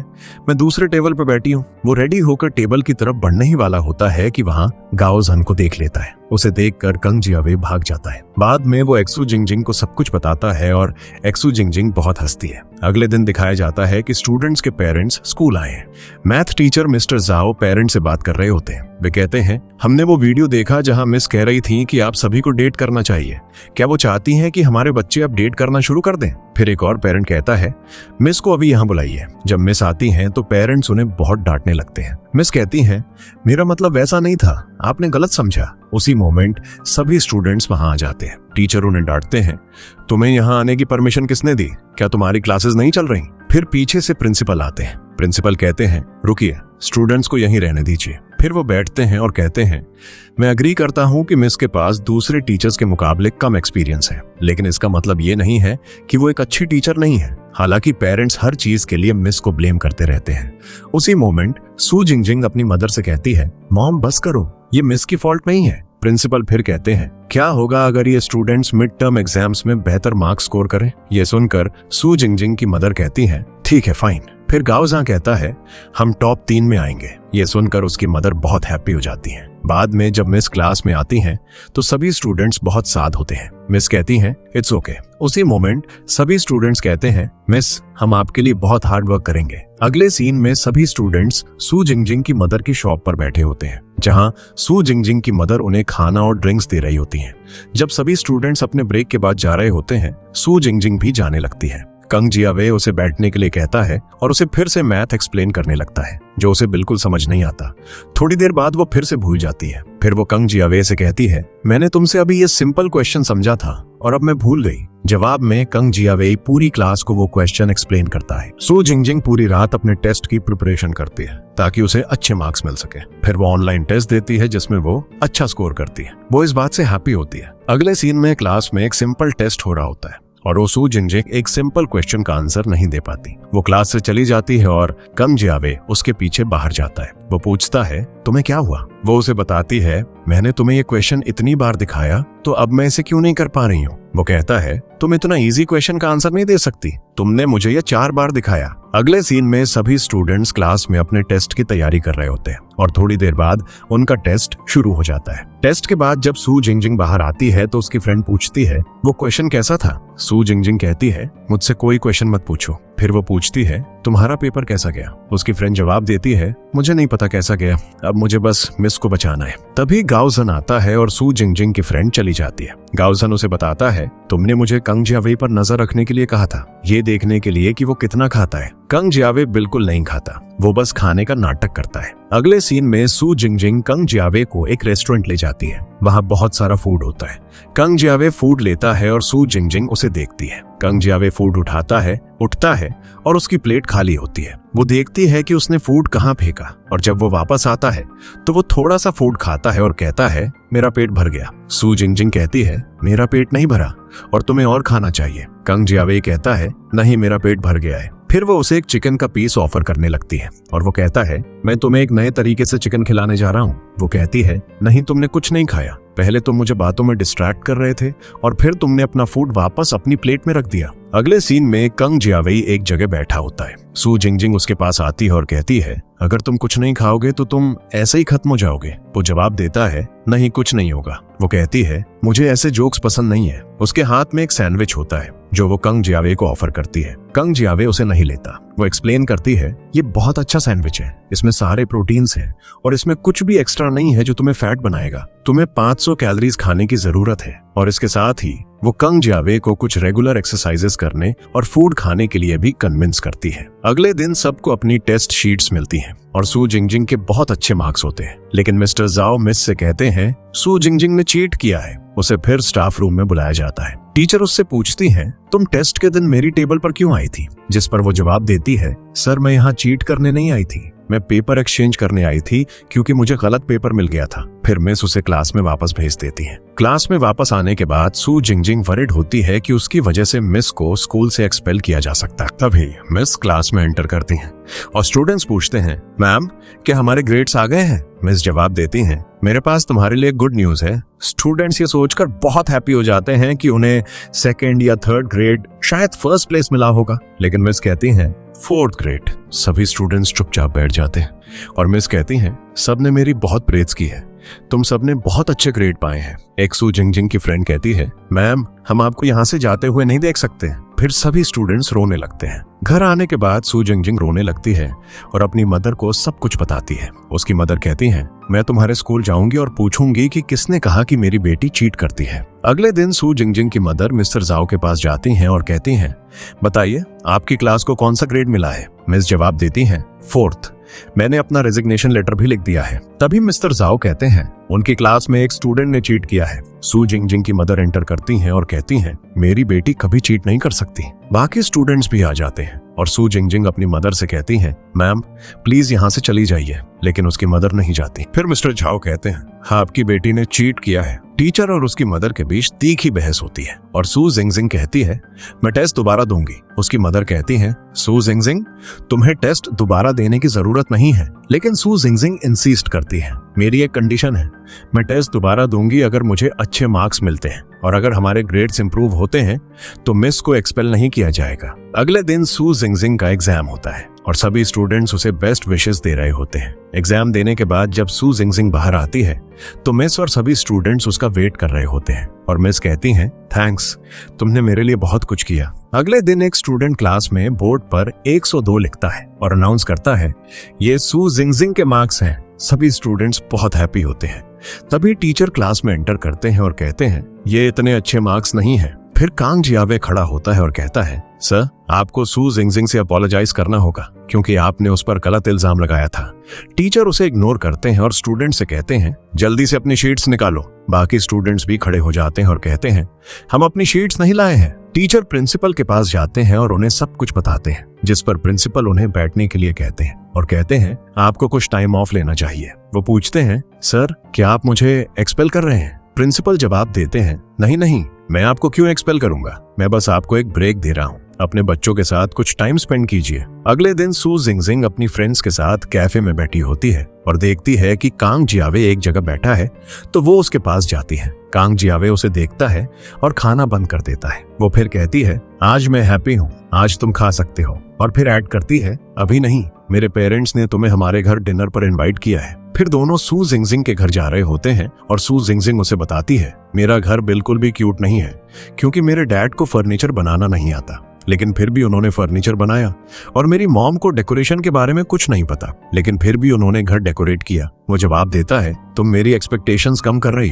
मैं दूसरे टेबल पर बैठी हूँ। वो रेडी होकर टेबल की तरफ बढ़ने ही वाला होता है कि वहाँ गाओ झां को देख लेता है। उसे देखकर कांग जियावे भाग जाता है। बाद में वो एक्सू जिंगजिंग को सब कुछ बताता है और एक्सू जिंगजिंग बहुत हंसती है। अगले दिन दिखाया जाता है कि स्टूडेंट्स के पेरेंट्स स्कूल आए हैं। मैथ टीचर मिस्टर जाओ पेरेंट्स से बात कर रहे होते हैं। वे कहते हैं, हमने वो वीडियो देखा जहां मिस कह रही थी कि आप सभी को डेट करना चाहिए। क्या वो चाहती हैं कि हमारे बच्चे अब डेट करना शुरू कर दें? फिर एक और पेरेंट कहता है, मिस को अभी यहाँ बुलाइए। जब मिस आती हैं तो पेरेंट्स उन्हें बहुत डांटने लगते हैं। मिस कहती हैं, मेरा मतलब वैसा नहीं था, आपने गलत समझा। उसी मोमेंट सभी स्टूडेंट्स वहां आ जाते हैं। टीचर उन्हें डांटते हैं, तुम्हें यहाँ आने की परमिशन किसने दी? क्या तुम्हारी क्लासेस नहीं चल रही? फिर पीछे से प्रिंसिपल आते हैं। प्रिंसिपल कहते हैं, रुकिए, स्टूडेंट्स को यहीं रहने दीजिए। फिर वो बैठते हैं और कहते हैं, मैं अग्री करता हूं कि मिस के पास दूसरे टीचर्स के मुकाबले कम एक्सपीरियंस है, लेकिन इसका मतलब ये नहीं है कि वो एक अच्छी टीचर नहीं है। हालांकि पेरेंट्स हर चीज के लिए मिस को ब्लेम करते रहते हैं। उसी मोमेंट सू जिंगजिंग अपनी मदर से कहती है, मॉम बस करो, ये मिस की फॉल्ट नहीं है। प्रिंसिपल फिर कहते हैं, क्या होगा अगर ये स्टूडेंट्स मिड टर्म एग्जाम्स में बेहतर मार्क्स स्कोर करें? ये सुनकर सू जिंगजिंग की मदर कहती है, ठीक है फाइन, फिर गाओ कहता है हम टॉप 3 में आएंगे। ये सुनकर उसकी मदर बहुत हैप्पी हो जाती है। बाद में जब मिस क्लास में आती हैं तो सभी स्टूडेंट्स बहुत साथ होते हैं। मिस कहती हैं इट्स ओके। उसी मोमेंट सभी स्टूडेंट्स कहते हैं मिस हम आपके लिए बहुत हार्ड वर्क करेंगे। अगले सीन में सभी स्टूडेंट्स सू जिंगजिंग की मदर की शॉप पर बैठे होते हैं, जहां सू जिंगजिंग की मदर उन्हें खाना और ड्रिंक्स दे रही होती हैं। जब सभी स्टूडेंट्स अपने ब्रेक के बाद जा रहे होते हैं, सू जिंगजिंग भी जाने लगती है। कंग जियावे उसे बैठने के लिए कहता है और उसे फिर से मैथ एक्सप्लेन करने लगता है, जो उसे बिल्कुल समझ नहीं आता। थोड़ी देर बाद वो फिर से भूल जाती है। फिर वो कंग जियावे से कहती है मैंने तुमसे अभी ये सिंपल क्वेश्चन समझा था और अब मैं भूल गई। जवाब में कंग जियावे पूरी क्लास को वो क्वेश्चन एक्सप्लेन करता है। सू जिंगजिंग पूरी रात अपने टेस्ट की प्रिपरेशन करती है ताकि उसे अच्छे मार्क्स मिल सके। फिर वो ऑनलाइन टेस्ट देती है जिसमें वो अच्छा स्कोर करती है। वो इस बात से हैप्पी होती है। अगले सीन में क्लास में एक सिंपल टेस्ट हो रहा होता है और वो सू जिंगजिंग एक सिंपल क्वेश्चन का आंसर नहीं दे पाती। वो क्लास से चली जाती है और कंग जियावे उसके पीछे बाहर जाता है। वो पूछता है तुम्हें क्या हुआ? वो उसे बताती है मैंने तुम्हें ये क्वेश्चन इतनी बार दिखाया तो अब मैं इसे क्यों नहीं कर पा रही हूँ? वो कहता है तुम इतना इजी क्वेश्चन का आंसर नहीं दे सकती, तुमने मुझे ये 4 बार दिखाया। अगले सीन में सभी स्टूडेंट्स क्लास में अपने टेस्ट की तैयारी कर रहे होते हैं और थोड़ी देर बाद उनका टेस्ट शुरू हो जाता है। टेस्ट के बाद जब सू जिंगजिंग बाहर आती है तो उसकी फ्रेंड पूछती है वो क्वेश्चन कैसा था? सू जिंगजिंग कहती है मुझसे कोई क्वेश्चन मत पूछो। फिर वो पूछती है तुम्हारा पेपर कैसा गया? उसकी फ्रेंड जवाब देती है मुझे नहीं पता कैसा गया, अब मुझे बस मिस को बचाना है। तभी गाओजन आता है और सू जिंगजिंग की फ्रेंड चली जाती है। गाओजन उसे बताता है तुमने मुझे कंग जियावे पर नजर रखने के लिए कहा था, ये देखने के लिए कि वो कितना खाता है। कंग जियावे बिल्कुल नहीं खाता, वो बस खाने का नाटक करता है। अगले सीन में सू जिंगजिंग कंग जियावे को एक रेस्टोरेंट ले जाती है। वहाँ बहुत सारा फूड होता है। कंग जियावे फूड लेता है और सू जिंगजिंग उसे देखती है। कंग जियावे फूड उठता है और उसकी प्लेट खाली होती है। वो देखती है कि उसने फूड कहाँ फेंका और जब वो वापस आता है तो वो थोड़ा सा फूड खाता है और कहता है मेरा पेट भर गया। सू जिंगजिंग कहती है मेरा पेट नहीं भरा और तुम्हें और खाना चाहिए। कंग जियावे कहता है नहीं मेरा पेट भर गया है। फिर वो उसे एक चिकन का पीस ऑफर करने लगती है और वो कहता है मैं तुम्हें एक नए तरीके से चिकन खिलाने जा रहा हूँ। वो कहती है नहीं तुमने कुछ नहीं खाया, पहले तुम मुझे बातों में डिस्ट्रैक्ट कर रहे थे और फिर तुमने अपना फूड वापस अपनी प्लेट में रख दिया। अगले सीन में कंग जियावे एक जगह बैठा होता है। सू जिंगजिंग उसके पास आती है और कहती है अगर तुम कुछ नहीं खाओगे तो तुम ऐसे ही खत्म हो जाओगे। वो जवाब देता है नहीं कुछ नहीं होगा। वो कहती है मुझे ऐसे जोक्स पसंद नहीं है। उसके हाथ में एक सैंडविच होता है जो वो कंग जियावे को ऑफर करती है। कंग जियावे उसे नहीं लेता। वो एक्सप्लेन करती है ये बहुत अच्छा सैंडविच है, इसमें सारे प्रोटीन्स हैं और इसमें कुछ भी एक्स्ट्रा नहीं है जो तुम्हें फैट बनाएगा। तुम्हें 500 कैलोरीज खाने की जरूरत है। और इसके साथ ही वो कंग जियावे को कुछ रेगुलर एक्सरसाइजेस करने और फूड खाने के लिए भी कन्विंस करती है। अगले दिन सबको अपनी टेस्ट शीट्स मिलती हैं और सू जिंगजिंग के बहुत अच्छे मार्क्स होते हैं, लेकिन मिस्टर जाओ मिस से कहते हैं सू जिंगजिंग ने चीट किया है। उसे फिर स्टाफ रूम में बुलाया जाता है। टीचर उससे पूछती है तुम टेस्ट के दिन मेरी टेबल पर क्यों आई थी? जिस पर वो जवाब देती है सर मैं यहाँ चीट करने नहीं आई थी, मैं पेपर एक्सचेंज करने आई थी क्योंकि मुझे गलत पेपर मिल गया था। फिर मिस उसे क्लास में वापस भेज देती है। क्लास में वापस आने के बाद सू जिंगजिंग वरिड होती है कि उसकी वजह से मिस को स्कूल से एक्सपेल किया जा सकता है। तभी मिस क्लास में एंटर करती हैं और स्टूडेंट्स पूछते हैं मैम क्या हमारे ग्रेड्स आ गए हैं? मिस जवाब देती हैं मेरे पास तुम्हारे लिए गुड न्यूज है। स्टूडेंट्स ये सोचकर बहुत हैप्पी हो जाते हैं कि उन्हें 2nd या 3rd ग्रेड शायद 1st प्लेस मिला होगा, लेकिन मिस कहती हैं 4th ग्रेड। सभी स्टूडेंट्स चुपचाप बैठ जाते हैं और मिस कहती हैं सबने मेरी बहुत प्रेज की है, तुम सबने बहुत अच्छे ग्रेड पाए हैं। एक सू जिंगजिंग की फ्रेंड कहती है मैम हम आपको यहाँ से जाते हुए नहीं देख सकते। फिर सभी स्टूडेंट्स रोने लगते हैं। घर आने के बाद सू जिंगजिंग रोने लगती है और अपनी मदर को सब कुछ बताती है। उसकी मदर कहती हैं मैं तुम्हारे स्कूल जाऊंगी और पूछूंगी कि किसने कहा कि मेरी बेटी चीट करती है। अगले दिन सू जिंगजिंग की मदर मिस्टर जाओ के पास जाती हैं और कहती हैं बताइए आपकी क्लास को कौन सा ग्रेड मिला है? मिस जवाब देती हैं 4th। मैंने अपना रेजिग्नेशन लेटर भी लिख दिया है। तभी मिस्टर जाओ कहते हैं उनकी क्लास में एक स्टूडेंट ने चीट किया है। सू जिंगजिंग की मदर एंटर करती हैं और कहती हैं मेरी बेटी कभी चीट नहीं कर सकती। बाकी स्टूडेंट्स भी आ जाते हैं और सू जिंगजिंग अपनी मदर से कहती हैं मैम प्लीज यहाँ से चली जाइए, लेकिन उसकी मदर नहीं जाती। फिर मिस्टर झाओ कहते हैं हाँ आपकी बेटी ने चीट किया है। टीचर और उसकी मदर के बीच तीखी बहस होती है और सू जिंगजिंग कहती है मैं टेस्ट दोबारा दूंगी। उसकी मदर कहती है सू जिंगजिंग तुम्हें टेस्ट दोबारा देने की जरूरत नहीं है, लेकिन सू जिंगजिंग इंसिस्ट करती है मेरी एक कंडीशन है, मैं टेस्ट दोबारा दूंगी अगर मुझे अच्छे मार्क्स मिलते हैं और अगर हमारे ग्रेड्स इंप्रूव होते हैं तो मिस को एक्सपेल नहीं किया जाएगा। अगले दिन सू जिंगजिंग का एग्जाम होता है और सभी स्टूडेंट्स उसे बेस्ट विशेस दे रहे होते हैं। एग्जाम देने के बाद जब सू जिंगजिंग बाहर आती है तो मिस और सभी स्टूडेंट्स उसका वेट कर रहे होते हैं और मिस कहती हैं, थैंक्स, तुमने मेरे लिए बहुत कुछ किया। अगले दिन एक स्टूडेंट क्लास में बोर्ड पर 102 लिखता है और अनाउंस करता है, ये सू जिंगजिंग के मार्क्स हैं। सभी स्टूडेंट्स बहुत हैप्पी होते हैं। तभी टीचर क्लास में एंटर करते हैं और कहते हैं, ये इतने अच्छे मार्क्स नहीं है। फिर कांग जियावे खड़ा होता है और कहता है, सर, आपको सू जिंगजिंग से अपोलोजाइज करना होगा क्योंकि आपने उस पर गलत इल्जाम लगाया था। टीचर उसे इग्नोर करते हैं और स्टूडेंट से कहते हैं, जल्दी से अपनी शीट्स निकालो। बाकी स्टूडेंट्स भी खड़े हो जाते हैं और कहते हैं, हम अपनी शीट्स नहीं लाए हैं। टीचर प्रिंसिपल के पास जाते हैं और उन्हें सब कुछ बताते हैं, जिस पर प्रिंसिपल उन्हें बैठने के लिए कहते हैं और कहते हैं, आपको कुछ टाइम ऑफ लेना चाहिए। वो पूछते हैं, सर, क्या आप मुझे एक्सपेल कर रहे हैं? प्रिंसिपल जवाब देते हैं, नहीं नहीं, मैं आपको क्यों एक्सपेल करूंगा, मैं बस आपको एक ब्रेक दे रहा हूँ। अपने बच्चों के साथ कुछ टाइम स्पेंड कीजिए। अगले दिन सू जिंगजिंग अपनी फ्रेंड्स के साथ कैफे में बैठी होती है और देखती है कि कांग जियावे एक जगह बैठा है तो वो उसके पास जाती है। कांग जियावे उसे देखता है और खाना बंद कर देता है। वो फिर कहती है, आज मैं हैप्पी हूँ, आज तुम खा सकते हो। और फिर ऐड करती है, अभी नहीं, मेरे पेरेंट्स ने तुम्हें हमारे घर डिनर पर इनवाइट किया है। फिर दोनों सू जिंगजिंग के घर जा रहे होते हैं और सू जिंगजिंग उसे बताती है, मेरा घर बिल्कुल भी क्यूट नहीं है क्योंकि मेरे डैड को फर्नीचर बनाना नहीं आता, लेकिन फिर भी उन्होंने फर्नीचर बनाया। और मेरी मॉम को डेकोरेशन के बारे में कुछ नहीं पता, लेकिन फिर भी उन्होंने घर डेकोरेट किया। वो जवाब देता है, तुम मेरी एक्सपेक्टेशंस कम कर रही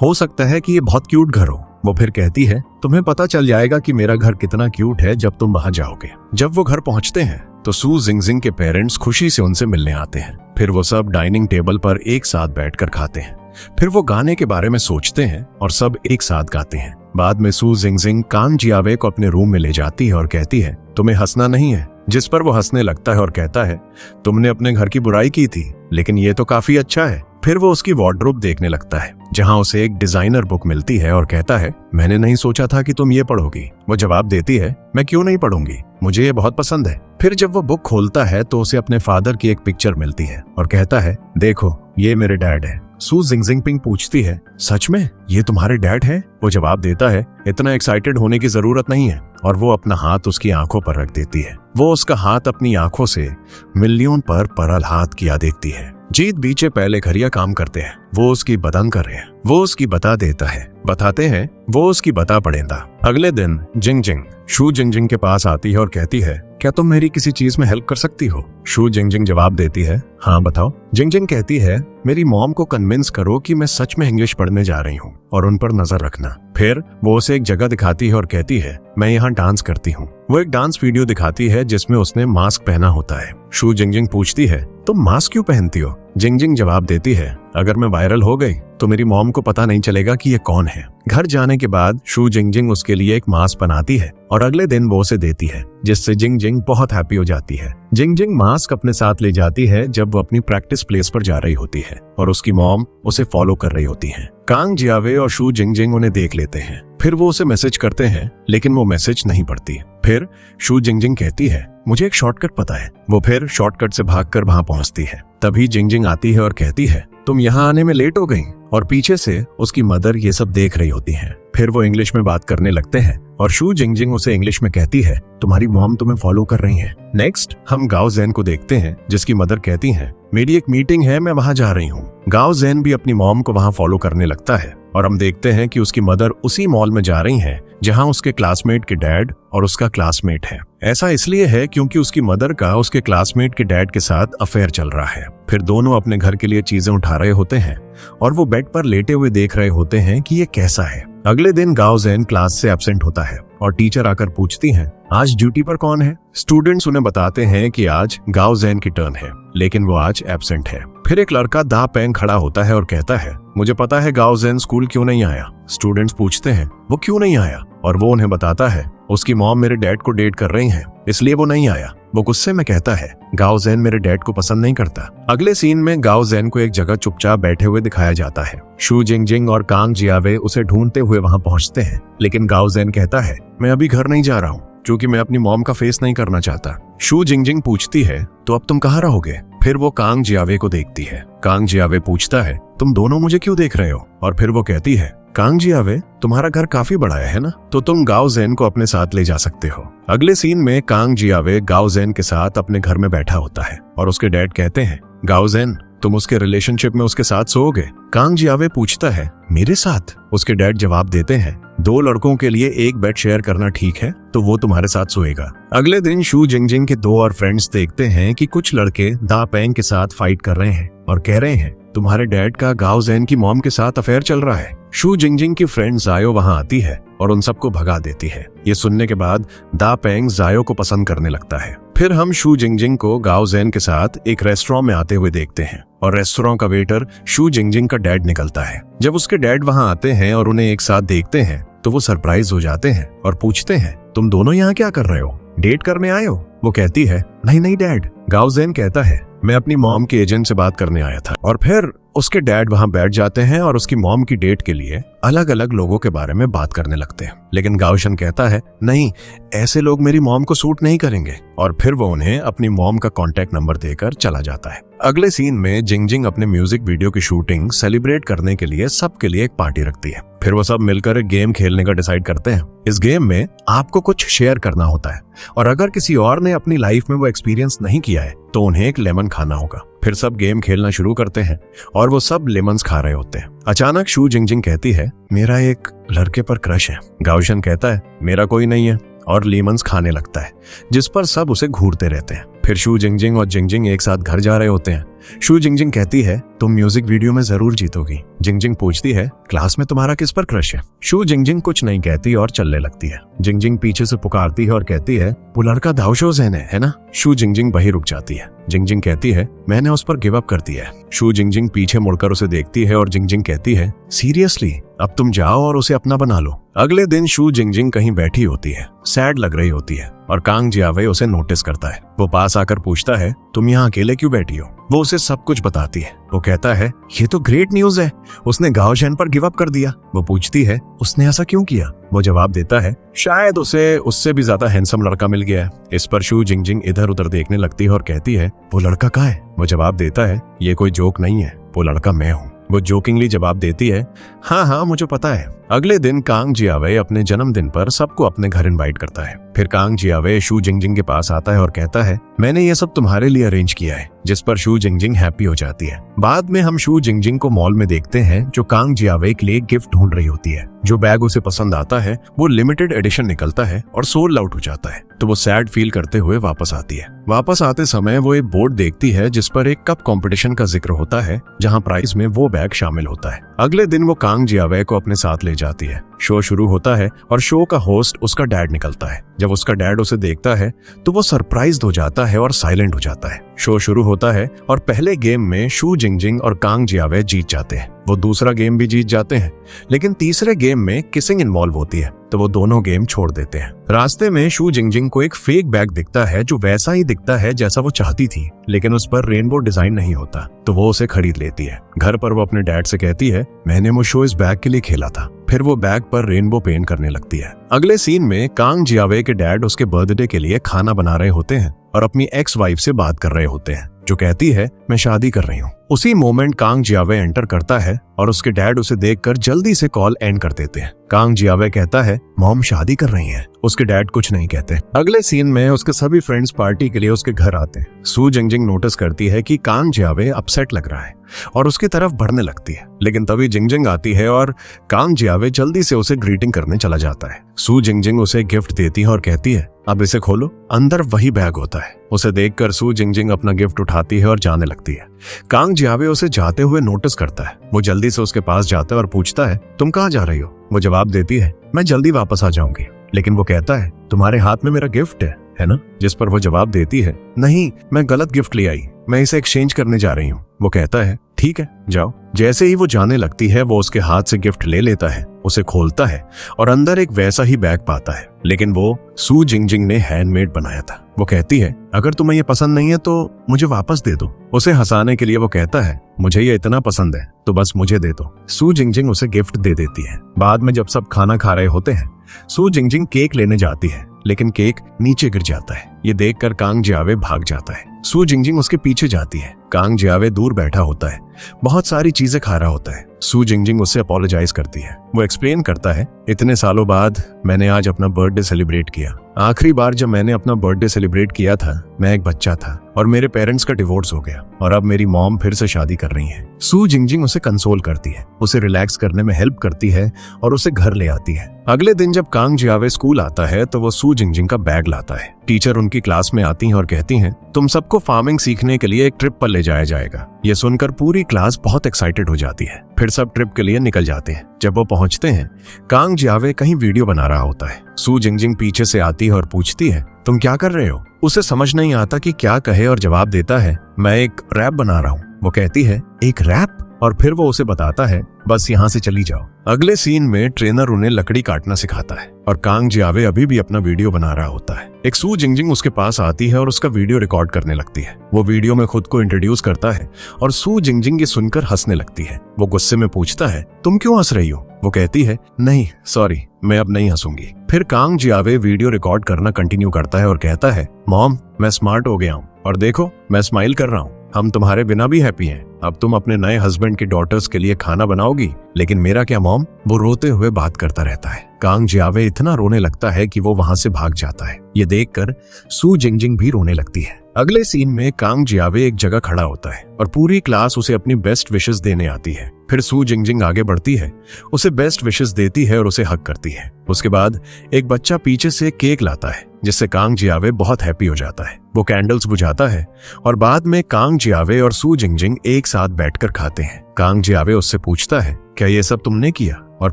हो सकता है कि ये बहुत क्यूट घर हो। वो फिर कहती है, तुम्हें पता चल जाएगा कि मेरा घर कितना क्यूट है जब तुम वहां जाओगे। जब वो घर पहुंचते हैं तो सू जिंगजिंग के पेरेंट्स खुशी से उनसे मिलने आते हैं। फिर वो सब डाइनिंग टेबल पर एक साथ बैठकर खाते हैं। फिर वो गाने के बारे में सोचते हैं और सब एक साथ गाते हैं। बाद में सू जिंगजिंग कांग जियावे को अपने रूम में ले जाती है और कहती है, तुम्हें हंसना नहीं है? जिस पर वो हंसने लगता है और कहता है, तुमने अपने घर की बुराई की थी, लेकिन ये तो काफी अच्छा है। फिर वो उसकी वार्डरोब देखने लगता है जहां उसे एक डिजाइनर बुक मिलती है और कहता है, मैंने नहीं सोचा था कि तुम ये पढ़ोगी। वो जवाब देती है, मैं क्यों नहीं पढ़ूंगी, मुझे ये बहुत पसंद है। फिर जब वो बुक खोलता है तो उसे अपने फादर की एक पिक्चर मिलती है और कहता है, देखो, ये मेरे डैड है। सू जिंगजिंग पूछती है, सच में ये तुम्हारे डैड है? वो जवाब देता है, इतना एक्साइटेड होने की जरूरत नहीं है। और वो अपना हाथ उसकी आंखों पर रख देती है। वो उसका हाथ अपनी आंखों से मिलियन पर परल हाथ किया देखती है। जीत बीचे पहले घरिया काम करते हैं, वो उसकी बदन कर रहे हैं, वो उसकी बता देता है, बताते हैं, वो उसकी बता पड़ेंदा। अगले दिन जिंगजिंग शू जिंगजिंग के पास आती है और कहती है, क्या तुम मेरी किसी चीज में हेल्प कर सकती हो? शू जिंगजिंग जवाब देती है, हाँ बताओ। जिंगजिंग कहती है, मेरी मॉम को कन्विंस करो कि मैं सच में इंग्लिश पढ़ने जा रही हूँ और उन पर नजर रखना। फिर वो उसे एक जगह दिखाती है और कहती है, मैं यहाँ डांस करती हूँ। वो एक डांस वीडियो दिखाती है जिसमें उसने मास्क पहना होता है। शू जिंगजिंग पूछती है, तुम मास्क क्यों पहनती हो? जिंगजिंग जवाब देती है, अगर मैं वायरल हो गई तो मेरी मॉम को पता नहीं चलेगा कि ये कौन है। घर जाने के बाद शू जिंगजिंग उसके लिए एक मास्क बनाती है और अगले दिन वो उसे देती है, जिससे जिंगजिंग बहुत हैप्पी हो जाती है। जिंगजिंग मास्क अपने साथ ले जाती है जब वो अपनी प्रैक्टिस प्लेस पर जा रही होती है और उसकी मॉम उसे फॉलो कर रही होती है। कांग जियावे और शू जिंगजिंग उन्हें देख लेते हैं। फिर वो उसे मैसेज करते हैं, लेकिन वो मैसेज नहीं पढ़ती। फिर शू जिंगजिंग कहती है, मुझे एक शॉर्टकट पता है। वो फिर शॉर्टकट से भागकर वहां पहुंचती है। तभी जिंगजिंग आती है और कहती है, तुम यहाँ आने में लेट हो गई। और पीछे से उसकी मदर ये सब देख रही होती हैं। फिर वो इंग्लिश में बात करने लगते हैं और शू जिंगजिंग उसे इंग्लिश में कहती है, तुम्हारी मॉम तुम्हें फॉलो कर रही है। नेक्स्ट हम गाओ ज़ेन को देखते हैं, जिसकी मदर कहती है, मेरी एक मीटिंग है, मैं वहां जा रही हूँ। गाओ ज़ेन भी अपनी मॉम को वहां फॉलो करने लगता है और हम देखते हैं कि उसकी मदर उसी मॉल में जा रही है जहां उसके क्लासमेट के डैड और उसका क्लासमेट है। ऐसा इसलिए है क्योंकि उसकी मदर का उसके क्लासमेट के डैड के साथ अफेयर चल रहा है। फिर दोनों अपने घर के लिए चीजें उठा रहे होते हैं और वो बेड पर लेटे हुए देख रहे होते हैं कि ये कैसा है। अगले दिन गाओ ज़ेन क्लास से एब्सेंट होता है और टीचर आकर पूछती हैं, आज ड्यूटी पर कौन है? स्टूडेंट्स उन्हें बताते हैं कि आज गाओ ज़ेन की टर्न है, लेकिन वो आज एब्सेंट है। फिर एक लड़का दा पेंग खड़ा होता है और कहता है, मुझे पता है गाओ ज़ेन स्कूल क्यों नहीं आया। स्टूडेंट्स पूछते हैं, वो क्यों नहीं आया? और वो उन्हें बताता है, उसकी मॉम मेरे डैड को डेट कर रही है, इसलिए वो नहीं आया। वो गुस्से में कहता है, गाओ ज़ेन मेरे डैड को पसंद नहीं करता। अगले सीन में गाओ ज़ेन को एक जगह चुपचाप बैठे हुए दिखाया जाता है। शू जिंगजिंग और कांग जियावे उसे ढूंढते हुए वहां पहुंचते हैं, लेकिन गाओ ज़ेन कहता है, मैं अभी घर नहीं जा रहा हूँ क्योंकि मैं अपनी मॉम का फेस नहीं करना चाहता। शू जिंगजिंग पूछती है, तो अब तुम कहाँ रहोगे? फिर वो कांग जियावे को देखती है। कांग जियावे पूछता है, तुम दोनों मुझे क्यों देख रहे हो? और फिर वो कहती है, कांग जियावे, तुम्हारा घर काफी बड़ा है ना, तो तुम गाओ जेन को अपने साथ ले जा सकते हो। अगले सीन में कांग जियावे गाओ जेन के साथ अपने घर में बैठा होता है और उसके डैड कहते हैं, गाओ जेन, तुम उसके रिलेशनशिप में उसके साथ सोओगे? कांग जियावे पूछता है, मेरे साथ? उसके डैड जवाब देते हैं, 2 लड़कों के लिए एक बेड शेयर करना ठीक है, तो वो तुम्हारे साथ सोएगा। अगले दिन शू जिंगजिंग के 2 और फ्रेंड्स देखते हैं कि कुछ लड़के दा पेंग के साथ फाइट कर रहे हैं और कह रहे हैं, तुम्हारे डैड का गाओ जेन की मॉम के साथ अफेयर चल रहा है। शू जिंगजिंग की फ्रेंड जायो वहां आती है और उन सबको भगा देती है। ये सुनने के बाद दा पेंग जायो को पसंद करने लगता है। फिर हम शू जिंगजिंग को गाओ जेन के साथ एक रेस्टोरेंट में आते हुए देखते हैं और रेस्टोरेंट का वेटर शू जिंगजिंग का डैड निकलता है। जब उसके डैड वहां आते हैं और उन्हें एक साथ देखते हैं तो वो सरप्राइज हो जाते हैं और पूछते हैं, तुम दोनों यहाँ क्या कर रहे हो? डेट करने आए हो? वो कहती है, नहीं नहीं डैड। गाओ जेन कहता है, मैं अपनी मॉम के एजेंट से बात करने आया था। और फिर उसके डैड वहां बैठ जाते हैं और उसकी मॉम की डेट के लिए अलग अलग लोगों के बारे में बात करने लगते हैं। लेकिन गाओशन कहता है, नहीं, ऐसे लोग मेरी मॉम को सूट नहीं करेंगे। और फिर वो उन्हें अपनी मॉम का कॉन्टेक्ट नंबर देकर चला जाता है। अगले सीन में जिंगजिंग अपने म्यूजिक वीडियो की शूटिंग सेलिब्रेट करने के लिए सबके लिए एक पार्टी रखती है। फिर वो सब मिलकर एक गेम खेलने का डिसाइड करते हैं। इस गेम में आपको कुछ शेयर करना होता है और अगर किसी और ने अपनी लाइफ में वो एक्सपीरियंस नहीं किया है तो उन्हें एक लेमन खाना होगा। फिर सब गेम खेलना शुरू करते हैं और वो सब लेमन्स खा रहे होते हैं। अचानक शू जिंगजिंग कहती है, मेरा एक लड़के पर क्रश है। गाओशन कहता है, मेरा कोई नहीं है, और लेमन्स खाने लगता है, जिस पर सब उसे घूरते रहते हैं। फिर शू जिंगजिंग और जिंगजिंग एक साथ घर जा रहे होते हैं। शू जिंगजिंग कहती है, तुम म्यूजिक वीडियो में जरूर जीतोगी। जिंगजिंग पूछती है, क्लास में तुम्हारा किस पर क्रश है? शू जिंगजिंग कुछ नहीं कहती और चलने लगती है। जिंगजिंग पीछे से पुकारती है और कहती है, वो लड़का दाओशो ज़ेन है ना? शू जिंगजिंग वहीं रुक जाती है। जिंगजिंग कहती है, मैंने उस पर गिव अप कर दिया है। शू जिंगजिंग पीछे मुड़कर उसे देखती है और जिंगजिंग कहती है, सीरियसली? अब तुम जाओ और उसे अपना बना लो। अगले दिन शू जिंगजिंग कहीं बैठी होती है, सैड लग रही होती है और कांग जियावे उसे नोटिस करता है। वो पास आकर पूछता है, तुम यहाँ अकेले क्यों बैठी हो? वो उसे सब कुछ बताती है। वो कहता है, ये तो ग्रेट न्यूज है, उसने गाओ जेन पर गिव अप कर दिया। वो पूछती है, उसने ऐसा क्यों किया? वो जवाब देता है, शायद उसे उससे भी ज्यादा हैंडसम लड़का मिल गया है। इस पर शू जिंगजिंग इधर उधर देखने लगती है और कहती है, वो लड़का कहाँ है? वो जवाब देता है, ये कोई जोक नहीं है, वो लड़का मैं हूँ। वो जोकिंगली जवाब देती है, हाँ हाँ मुझे पता है। अगले दिन कांग जियावे अपने जन्मदिन पर सबको अपने घर इनवाइट करता है। फिर कांग जियावे शू जिंगजिंग के पास आता है और कहता है, मैंने ये सब तुम्हारे लिए अरेंज किया है, जिस पर शू जिंगजिंग हैप्पी हो जाती है। बाद में हम शू जिंगजिंग को मॉल में देखते हैं, जो कांग जियावे के लिए गिफ्ट ढूंढ रही होती है। जो बैग उसे पसंद आता है वो लिमिटेड एडिशन निकलता है और सोल्ड आउट हो जाता है, तो वो सैड फील करते हुए वापस आती है। वापस आते समय वो एक बोर्ड देखती है जिस पर एक कप कंपटीशन का जिक्र होता है, जहां प्राइज में वो बैग शामिल होता है। अगले दिन वो कांग जियावे को अपने साथ ले जाती है। शो शुरू होता है और शो का होस्ट उसका डैड निकलता है। जब उसका डैड उसे देखता है तो वो सरप्राइज्ड हो जाता है और साइलेंट हो जाता है। शो शुरू होता है और पहले गेम में शू जिंगजिंग और कांग जियावे जीत जाते हैं। वो दूसरा गेम भी जीत जाते हैं, लेकिन तीसरे गेम में किसिंग इन्वॉल्व होती है, तो वो दोनों गेम छोड़ देते हैं। रास्ते में शू जिंगजिंग को एक फेक बैग दिखता है जो वैसा ही दिखता है जैसा वो चाहती थी, लेकिन उस पर रेनबो डिजाइन नहीं होता, तो वो उसे खरीद लेती है। घर पर वो अपने डैड से कहती है, मैंने वो शो इस बैग के लिए खेला था। फिर वो बैग पर रेनबो पेंट करने लगती है। अगले सीन में कांग जियावे के डैड उसके बर्थडे के लिए खाना बना रहे होते हैं और अपनी एक्स वाइफ से बात कर रहे होते हैं, जो कहती है, मैं शादी कर रही हूँ। उसी मोमेंट कांग जियावे एंटर करता है और उसके डैड उसे देखकर जल्दी से कॉल एंड कर देते हैं। कांग जियावे कहता है, मॉम शादी कर रही हैं। उसके डैड कुछ नहीं कहते। अगले सीन में उसके सभी फ्रेंड्स पार्टी के लिए उसके घर आते हैं। शू जिंगजिंग नोटिस करती है कि कांग जियावे अपसेट लग रहा है और उसकी तरफ बढ़ने लगती है, लेकिन तभी जिंगजिंग आती है और कांग जियावे जल्दी से उसे ग्रीटिंग करने चला जाता है। शू जिंगजिंग उसे गिफ्ट देती है और कहती है, अब इसे खोलो, अंदर वही बैग होता है। उसे देखकर शू जिंगजिंग अपना गिफ्ट उठाती है और जाने लगती है। कांग जियावे उसे जाते हुए नोटिस करता है। वो जल्दी से उसके पास जाता है और पूछता है, तुम कहाँ जा रही हो? वो जवाब देती है, मैं जल्दी वापस आ जाऊंगी। लेकिन वो कहता है, तुम्हारे हाथ में मेरा गिफ्ट है ना? जिस पर वो जवाब देती है, नहीं, मैं गलत गिफ्ट ले आई, मैं इसे एक्सचेंज करने जा रही हूँ। वो कहता है, ठीक है जाओ। जैसे ही वो जाने लगती है वो उसके हाथ से गिफ्ट ले लेता है, उसे खोलता है और अंदर एक वैसा ही बैग पाता है, लेकिन वो शू जिंगजिंग ने हैंडमेड बनाया था। वो कहती है, अगर तुम्हें ये पसंद नहीं है तो मुझे वापस दे दो। उसे हंसाने के लिए वो कहता है, मुझे ये इतना पसंद है तो बस मुझे दे दो। शू जिंगजिंग उसे गिफ्ट दे देती है। बाद में जब सब खाना खा रहे होते हैं, शू जिंगजिंग केक लेने जाती है, लेकिन केक नीचे गिर जाता है। ये देखकर कांग जियावे भाग जाता है। शू जिंगजिंग उसके पीछे जाती है कांग जियावे दूर बैठा होता है, बहुत सारी चीजें खा रहा होता है। सू जिंगजिंग उससे अपोलोजाइज करती है। वो एक्सप्लेन करता है, इतने सालों बाद मैंने आज अपना बर्थडे सेलिब्रेट किया। आखिरी बार जब मैंने अपना बर्थडे सेलिब्रेट किया था मैं एक बच्चा था और मेरे पेरेंट्स का डिवोर्स हो गया और अब मेरी मॉम फिर से शादी कर रही है। सू जिंगजिंग उसे कंसोल करती है, उसे रिलैक्स करने में हेल्प करती है और उसे घर ले आती है। अगले दिन जब कांग जियावे स्कूल आता है तो वो सू जिंगजिंग का बैग लाता है। टीचर उनकी क्लास में आती हैं और कहती हैं, तुम सबको फार्मिंग सीखने के लिए एक ट्रिप पर ले जाया जाएगा। ये सुनकर पूरी क्लास बहुत एक्साइटेड हो जाती है। फिर सब ट्रिप के लिए निकल जाते हैं। जब वो पहुंचते हैं कांग जियावे कहीं वीडियो बना रहा होता है। सू जिंगजिंग पीछे से आती है और पूछती है, तुम क्या कर रहे हो? उसे समझ नहीं आता कि क्या कहे और जवाब देता है, मैं एक रैप बना रहा हूँ। वो कहती है, एक रैप? और फिर वो उसे बताता है, बस यहाँ से चली जाओ। अगले सीन में ट्रेनर उन्हें लकड़ी काटना सिखाता है और कांग जियावे अभी भी अपना वीडियो बना रहा होता है। एक सू जिंगजिंग उसके पास आती है और उसका वीडियो रिकॉर्ड करने लगती है। वो वीडियो में खुद को इंट्रोड्यूस करता है और सू जिंगजिंग ये सुनकर हंसने लगती है। वो गुस्से में पूछता है, तुम क्यों हंस रही हो? वो कहती है, नहीं सॉरी, मैं अब नहीं हंसूंगी। फिर कांग जियावे वीडियो रिकॉर्ड करना कंटिन्यू करता है और कहता है, मॉम मैं स्मार्ट हो गया हूँ और देखो मैं स्माइल कर रहा हूँ। हम तुम्हारे बिना भी हैप्पी हैं। अब तुम अपने नए हस्बैंड की डॉटर्स के लिए खाना बनाओगी, लेकिन मेरा क्या मॉम? वो रोते हुए बात करता रहता है। कांग जियावे इतना रोने लगता है कि वो वहां से भाग जाता है। ये देखकर सू जिंगजिंग भी रोने लगती है। अगले सीन में कांग जियावे एक जगह खड़ा होता है और पूरी क्लास उसे अपनी बेस्ट विशेस देने आती है। फिर सू जिंगजिंग आगे बढ़ती है, उसे बेस्ट विशेस देती है और उसे हक करती है। उसके बाद एक बच्चा पीछे से केक लाता है जिससे कांग जियावे बहुत हैप्पी हो जाता है। वो कैंडल्स बुझाता है और बाद में कांग जियावे और सू जिंगजिंग एक साथ बैठकर खाते हैं। कांग जियावे उससे पूछता है, क्या ये सब तुमने किया? और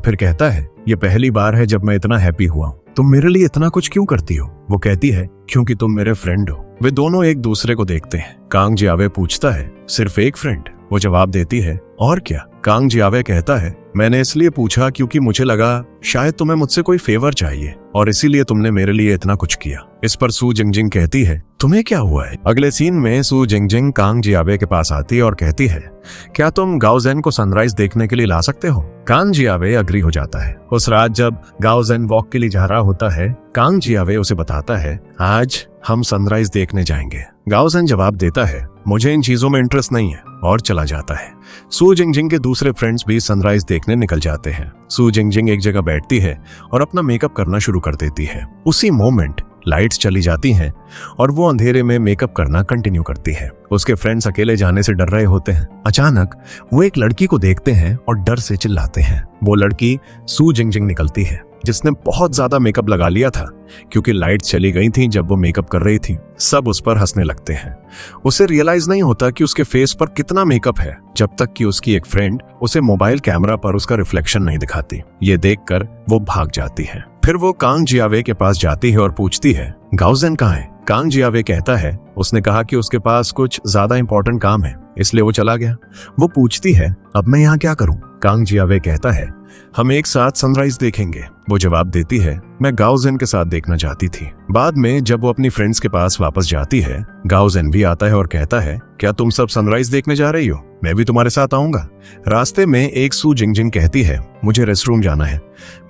फिर कहता है, ये पहली बार है जब मैं इतना हैप्पी हुआ हूँ। तुम मेरे लिए इतना कुछ क्यों करती हो? वो कहती है, क्योंकि तुम मेरे फ्रेंड हो। वे दोनों एक दूसरे को देखते हैं। कांग जियावे पूछता है, सिर्फ एक फ्रेंड? वो जवाब देती है, और क्या? कांग जियावे कहता है, मैंने इसलिए पूछा क्योंकि मुझे लगा शायद तुम्हें मुझसे कोई फेवर चाहिए और इसीलिए तुमने मेरे लिए इतना कुछ किया। इस पर सू जिंगजिंग कहती है, तुम्हें क्या हुआ है? अगले सीन में सू जिंगजिंग कांग जियावे के पास आती है और कहती है, क्या तुम गाओजेन को सनराइज देखने के लिए ला सकते हो? कांग जियावे अग्री हो जाता है। उस रात जब गाओजेन वॉक के लिए जा रहा होता है, कांग जियावे उसे बताता है, आज हम सनराइज देखने जाएंगे। गाओजेन जवाब देता है, मुझे इन चीजों में इंटरेस्ट नहीं है, और चला जाता है। सू जिंगजिंग के दूसरे फ्रेंड्स भी सनराइज देखने निकल जाते हैं। सू जिंगजिंग एक जगह बैठती है और अपना मेकअप करना शुरू कर देती है। उसी मोमेंट लाइट्स चली जाती हैं और वो अंधेरे में मेकअप करना कंटिन्यू करती है। उसके फ्रेंड्स अकेले जाने से डर रहे होते हैं। अचानक वो एक लड़की को देखते हैं और डर से चिल्लाते हैं। वो लड़की सू जिंगजिंग निकलती है जिसने बहुत ज्यादा मेकअप लगा लिया था क्योंकि लाइट्स चली गई थी जब वो मेकअप कर रही थी। सब उस पर हंसने लगते हैं। उसे रियलाइज नहीं होता कि उसके फेस पर कितना मेकअप है जब तक कि उसकी एक फ्रेंड उसे मोबाइल कैमरा पर उसका रिफ्लेक्शन नहीं दिखाती। ये देखकर वो भाग जाती है। फिर वो कांग जियावे के पास जाती है और पूछती है, गाओजेन कहाँ है? कांग जियावे कहता है, उसने कहा कि उसके पास कुछ ज्यादा इंपॉर्टेंट काम है इसलिए वो चला गया। वो पूछती है, अब मैं यहाँ क्या करूँ? कांग जियावे कहता है, हम एक साथ सनराइज देखेंगे। वो जवाब देती है, मैं गाओजेन के साथ देखना चाहती थी। बाद में जब वो अपनी फ्रेंड्स के पास वापस जाती है, गाओजेन भी आता है और कहता है, क्या तुम सब सनराइज देखने जा रही हो? मैं भी तुम्हारे साथ आऊंगा। रास्ते में एक सू जिंगजिंग कहती है, मुझे रेस्टरूम जाना है,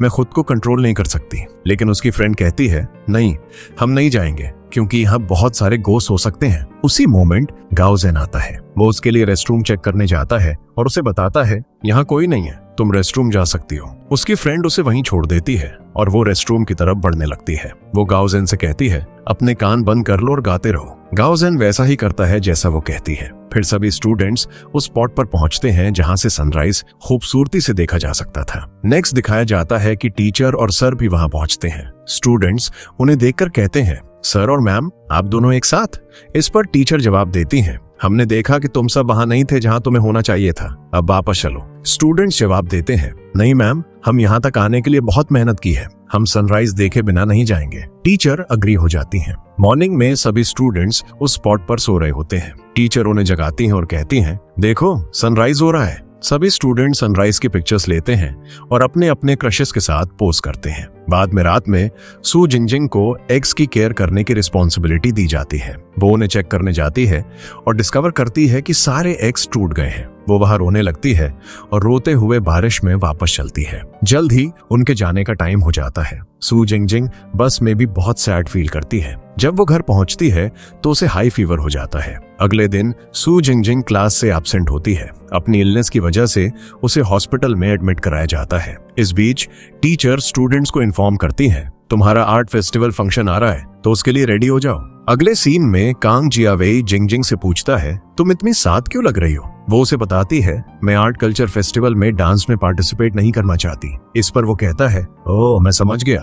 मैं खुद को कंट्रोल नहीं कर सकती। लेकिन उसकी फ्रेंड कहती है, नहीं, हम नहीं जाएंगे क्योंकि यहाँ बहुत सारे गोस्ट हो सकते हैं। उसी मोमेंट गाओजेन आता है। वो उसके लिए रेस्टरूम चेक करने जाता है और उसे बताता है, यहाँ कोई नहीं है, तुम रेस्टरूम जा सकती हो। उसकी फ्रेंड उसे वहीं छोड़ देती है और वो रेस्टरूम की तरफ बढ़ने लगती है। वो गाओजेन से कहती है, अपने कान बंद कर लो और गाते रहो। गाओजेन वैसा ही करता है जैसा वो कहती है। फिर सभी स्टूडेंट्स उस स्पॉट पर पहुंचते हैं जहां से सनराइज खूबसूरती से देखा जा सकता था। नेक्स्ट दिखाया जाता है कि टीचर और सर भी वहां पहुंचते हैं। स्टूडेंट्स उन्हें देखकर कहते हैं, सर और मैम आप दोनों एक साथ? इस पर टीचर जवाब देती हैं, हमने देखा कि तुम सब वहां नहीं थे जहां तुम्हें होना चाहिए था, अब वापस चलो। स्टूडेंट्स जवाब देते हैं, नहीं मैम, हम यहाँ तक आने के लिए बहुत मेहनत की है, हम सनराइज देखे बिना नहीं जाएंगे। टीचर अग्री हो जाती हैं। मॉर्निंग में सभी स्टूडेंट्स उस स्पॉट पर सो रहे होते हैं। टीचर उन्हें जगाती हैं और कहती हैं, देखो सनराइज हो रहा है। सभी स्टूडेंट सनराइज की पिक्चर्स लेते हैं और अपने अपने क्रशेस के साथ पोज करते हैं। बाद में रात में सू जिंगजिंग को एग्स की केयर करने की रिस्पॉन्सिबिलिटी दी जाती है। वो उन्हें चेक करने जाती है और डिस्कवर करती है कि सारे एग्स टूट गए हैं। वो वहां रोने लगती है और रोते हुए बारिश में वापस चलती है। जल्द ही उनके जाने का टाइम हो जाता है। सू जिंगजिंग बस में भी बहुत सैड फील करती है। जब वो घर पहुंचती है तो उसे हाई फीवर हो जाता है। अगले दिन सू जिंगजिंग क्लास से एब्सेंट होती है। अपनी इलनेस की वजह से उसे हॉस्पिटल में एडमिट कराया जाता है। इस बीच टीचर स्टूडेंट्स को इन्फॉर्म करती है, तुम्हारा आर्ट फेस्टिवल फंक्शन आ रहा है तो उसके लिए रेडी हो जाओ। अगले सीन में कांग जियावेई जिंगजिंग से पूछता है, तुम इतनी साथ क्यों लग रही हो? वो उसे बताती है, मैं आर्ट कल्चर फेस्टिवल में डांस में पार्टिसिपेट नहीं करना चाहती। इस पर वो कहता है, ओह मैं समझ गया,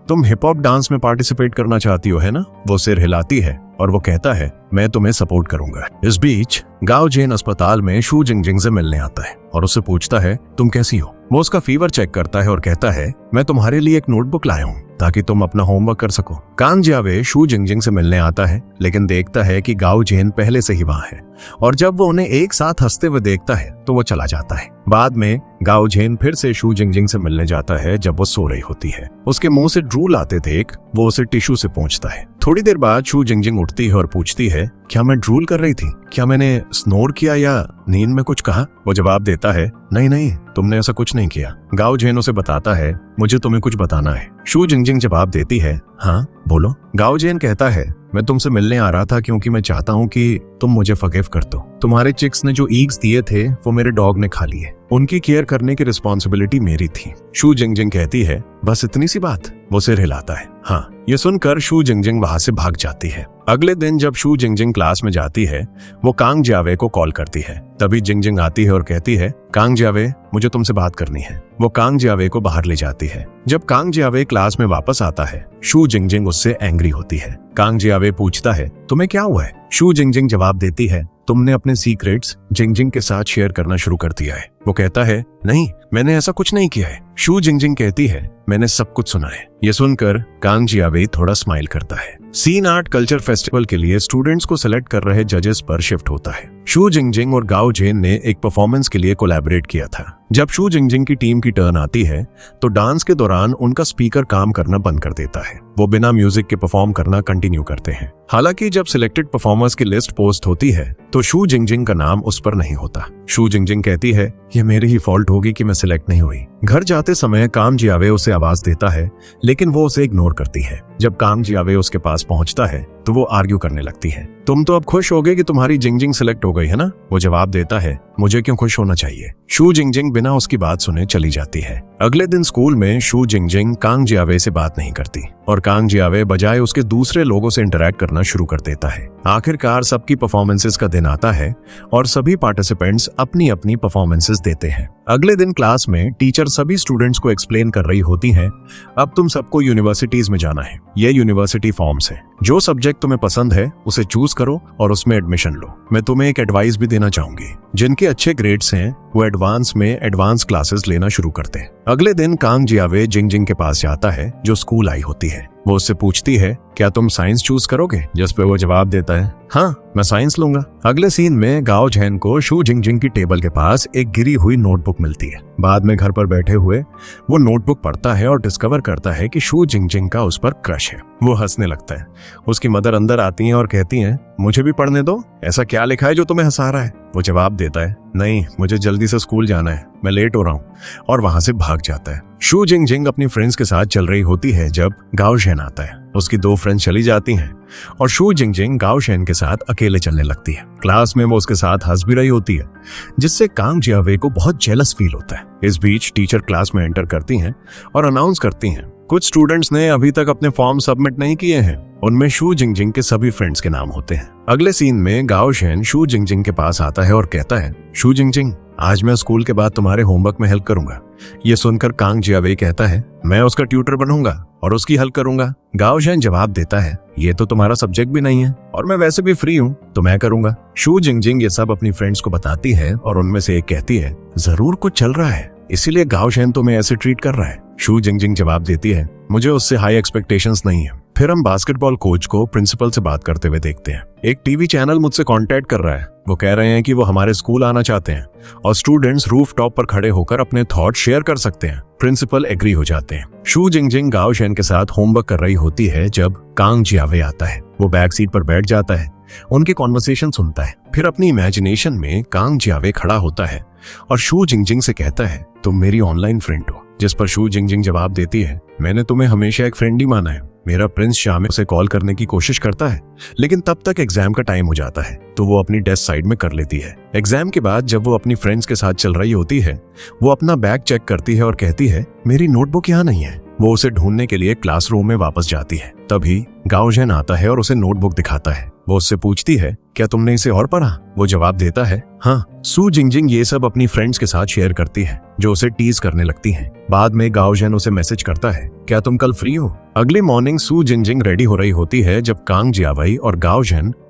तुम हिप हॉप डांस में पार्टिसिपेट करना चाहती हो, है ना? वो सिर हिलाती है और वो कहता है, मैं तुम्हें सपोर्ट करूंगा। इस बीच गाओ जेन अस्पताल में शू जिंगजिंग से मिलने आता है और उससे पूछता है, तुम कैसी हो? वो उसका फीवर चेक करता है और कहता है, मैं तुम्हारे लिए एक नोटबुक लाया हूँ ताकि तुम अपना होमवर्क कर सको। कांग जियावे शू जिंगजिंग से मिलने आता है लेकिन देखता है कि गाओ जेन पहले से ही वहां है और जब वो उन्हें एक साथ हंसते हुए देखता है तो वो चला जाता है। बाद में गाओ जेन फिर से शू जिंगजिंग से मिलने जाता है जब वो सो रही होती है। उसके मुंह से ड्रूल आते देख वो उसे टिश्यू से पोंछता है। थोड़ी देर बाद शू जिंगजिंग उठती है और पूछती है, क्या मैं ड्रूल कर रही थी? क्या मैंने स्नोर किया या नींद में कुछ कहा? वो जवाब देता है, नहीं नहीं, तुमने ऐसा कुछ नहीं किया। गाओ जेन उसे बताता है, मुझे तुम्हें कुछ बताना है। शू जिंगजिंग जवाब देती है, हाँ बोलो। गाओ जेन कहता है, मैं तुमसे मिलने आ रहा था क्योंकि मैं चाहता हूँ कि तुम मुझे फॉरगिव कर दो। तुम्हारे चिक्स ने जो ईग्स दिए थे वो मेरे डॉग ने खा लिए। उनकी केयर करने की रिस्पॉन्सिबिलिटी मेरी थी। शू जिंगजिंग कहती है, बस इतनी सी बात? वो सिर हिलाता है, हाँ। ये सुनकर शू जिंगजिंग वहां से भाग जाती है। अगले दिन जब शू जिंगजिंग क्लास में जाती है वो कांग जियावे को कॉल करती है। तभी जिंगजिंग आती है और कहती है, कांग जियावे मुझे तुमसे बात करनी है। वो कांग जियावे को बाहर ले जाती है। जब कांग जियावे क्लास में वापस आता है शू जिंगजिंग उससे एंग्री होती है। कांग जियावे पूछता है, तुम्हें क्या हुआ है? शू जिंगजिंग जवाब देती है, तुमने अपने सीक्रेट्स जिंगजिंग के साथ शेयर करना शुरू कर दिया है। वो कहता है, नहीं मैंने ऐसा कुछ नहीं किया है। शू जिंगजिंग कहती है, मैंने सब कुछ सुना है। ये सुनकर कांग जियावे थोड़ा स्माइल करता है। सीन आर्ट कल्चर फेस्टिवल के लिए स्टूडेंट्स को सिलेक्ट कर रहे जजेस पर शिफ्ट होता है। शू जिंगजिंग और गाओ जेन ने एक परफॉर्मेंस के लिए कोलैबोरेट किया था। जब शू जिंगजिंग की टीम की टर्न आती है तो डांस के दौरान उनका स्पीकर काम करना बंद कर देता है। वो बिना म्यूजिक के परफॉर्म करना कंटिन्यू करते हैं। हालांकि जब सिलेक्टेड परफॉर्मर्स की लिस्ट पोस्ट होती है तो शू जिंगजिंग का नाम उस पर नहीं होता। शू जिंगजिंग कहती है, ये मेरी ही फॉल्ट होगी कि मैं सिलेक्ट नहीं हुई। घर जाते समय कांग जियावे उसे आवाज देता है लेकिन वो उसे इग्नोर करती है। जब कांग जियावे उसके पास पहुंचता है तो वो आर्ग्यू करने लगती है, तुम तो अब खुश होगे कि तुम्हारी जिंगजिंग सिलेक्ट हो गई है ना? वो जवाब देता है, मुझे क्यों खुश होना चाहिए? शू जिंगजिंग बिना उसकी बात सुने चली जाती है। अगले दिन स्कूल में शू जिंगजिंग कांग जियावे से बात नहीं करती और कांग जियावे बजाय उसके दूसरे लोगों से इंटरैक्ट करना शुरू कर देता है। आखिरकार सबकी परफॉर्मेंसेस का दिन आता है और सभी पार्टिसिपेंट्स अपनी अपनी परफॉर्मेंसेस देते हैं। अगले दिन क्लास में टीचर सभी स्टूडेंट्स को एक्सप्लेन कर रही होती है, अब तुम सबको यूनिवर्सिटीज में जाना है। ये यूनिवर्सिटी फॉर्म्स है। जो सब्जेक्ट तुम्हें पसंद है उसे चूज करो और उसमें एडमिशन लो। मैं तुम्हें एक एडवाइस भी देना चाहूंगी, जिनके अच्छे ग्रेड्स हैं वो एडवांस में एडवांस क्लासेस लेना शुरू करते हैं। अगले दिन कांग जियावे जिंगजिंग के पास जाता है जो स्कूल आई होती है। वो उससे पूछती है, क्या तुम साइंस चूज करोगे? जिस पे वो जवाब देता है, हाँ मैं साइंस लूंगा। अगले सीन में गाओ जेन को शू जिंगजिंग की टेबल के पास एक गिरी हुई नोटबुक मिलती है। बाद में घर पर बैठे हुए वो नोटबुक पढ़ता है और डिस्कवर करता है कि शू जिंगजिंग का उस पर क्रश है। वो हंसने लगता है। उसकी मदर अंदर आती हैं और कहती हैं, मुझे भी पढ़ने दो, ऐसा क्या लिखा है जो तुम्हें हंसा रहा है? वो जवाब देता है, नहीं मुझे जल्दी से स्कूल जाना है, मैं लेट हो रहा हूँ, और वहां से भाग जाता है। शू जिंगजिंग अपनी फ्रेंड्स के साथ चल रही होती है जब गाओ जेन आता है। उसकी दो फ्रेंड्स चली जाती हैं और शू जिंगजिंग गाओ जेन के साथ अकेले चलने लगती है। क्लास में वो उसके साथ हंस भी रही होती है जिससे कांग जियावे को बहुत जेलस फील होता है। इस बीच टीचर क्लास में एंटर करती हैं और अनाउंस करती हैं, कुछ स्टूडेंट्स ने अभी तक अपने फॉर्म सबमिट नहीं किए हैं। उनमें शू जिंगजिंग के सभी फ्रेंड्स के नाम होते हैं। अगले सीन में गाओ जेन शू जिंगजिंग के पास आता है और कहता है, शू जिंगजिंग आज मैं स्कूल के बाद तुम्हारे होमवर्क में हेल्प करूंगा। ये सुनकर कांग जियावे कहता है, मैं उसका ट्यूटर बनूंगा और उसकी हेल्प करूंगा। गाओ जेन जवाब देता है, ये तो तुम्हारा सब्जेक्ट भी नहीं है और मैं वैसे भी फ्री हूँ तो मैं करूंगा। शू जिंगजिंग ये सब अपनी फ्रेंड्स को बताती है और उनमें से एक कहती है, जरूर कुछ चल रहा है इसीलिए गाओ जेन तुम्हें ऐसे ट्रीट कर रहा है। शू जिंगजिंग जवाब देती है, मुझे उससे हाई एक्सपेक्टेशंस नहीं है। फिर हम बास्केटबॉल कोच को प्रिंसिपल से बात करते हुए देखते हैं। एक टीवी चैनल मुझसे कांटेक्ट कर रहा है। वो कह रहे हैं कि वो हमारे स्कूल आना चाहते हैं और स्टूडेंट्स रूफ टॉप पर खड़े होकर अपने थॉट शेयर कर सकते हैं। प्रिंसिपल एग्री हो जाते हैं। शू जिंगजिंग गाओ जेन के साथ होमवर्क कर रही होती है जब कांग जियावे आता है। वो बैक सीट पर बैठ जाता है उनके कॉन्वर्सेशन सुनता है। फिर अपनी इमेजिनेशन में कांग जियावे खड़ा होता है और शू जिंगजिंग से कहता है, तुम मेरी ऑनलाइन फ्रेंड हो। जिस पर शू जिंगजिंग जवाब देती है, मैंने तुम्हें हमेशा एक फ्रेंड ही माना है। मेरा प्रिंस शाम उसे कॉल करने की कोशिश करता है, लेकिन तब तक एग्जाम का टाइम हो जाता है, तो वो अपनी डेस्क साइड में कर लेती है। एग्जाम के बाद जब वो अपनी फ्रेंड्स के साथ चल रही होती है, वो अपना बैग चेक करती है और कहती है, मेरी नोटबुक यहाँ नहीं है। वो उसे ढूंढने के लिए क्लासरूम में वापस जाती है। तभी गाओ आता है और उसे नोटबुक दिखाता है। वो उससे पूछती है, क्या तुमने इसे और पढ़ा? वो जवाब देता है, हाँ। सू जिंगजिंग ये सब अपनी फ्रेंड्स के साथ शेयर करती है, जो उसे टीज करने लगती हैं। बाद में गाओ उसे मैसेज करता है, क्या तुम कल फ्री हो? अगली मॉर्निंग सू जिंगजिंग रेडी हो रही होती है जब कांग जियावे और गाओ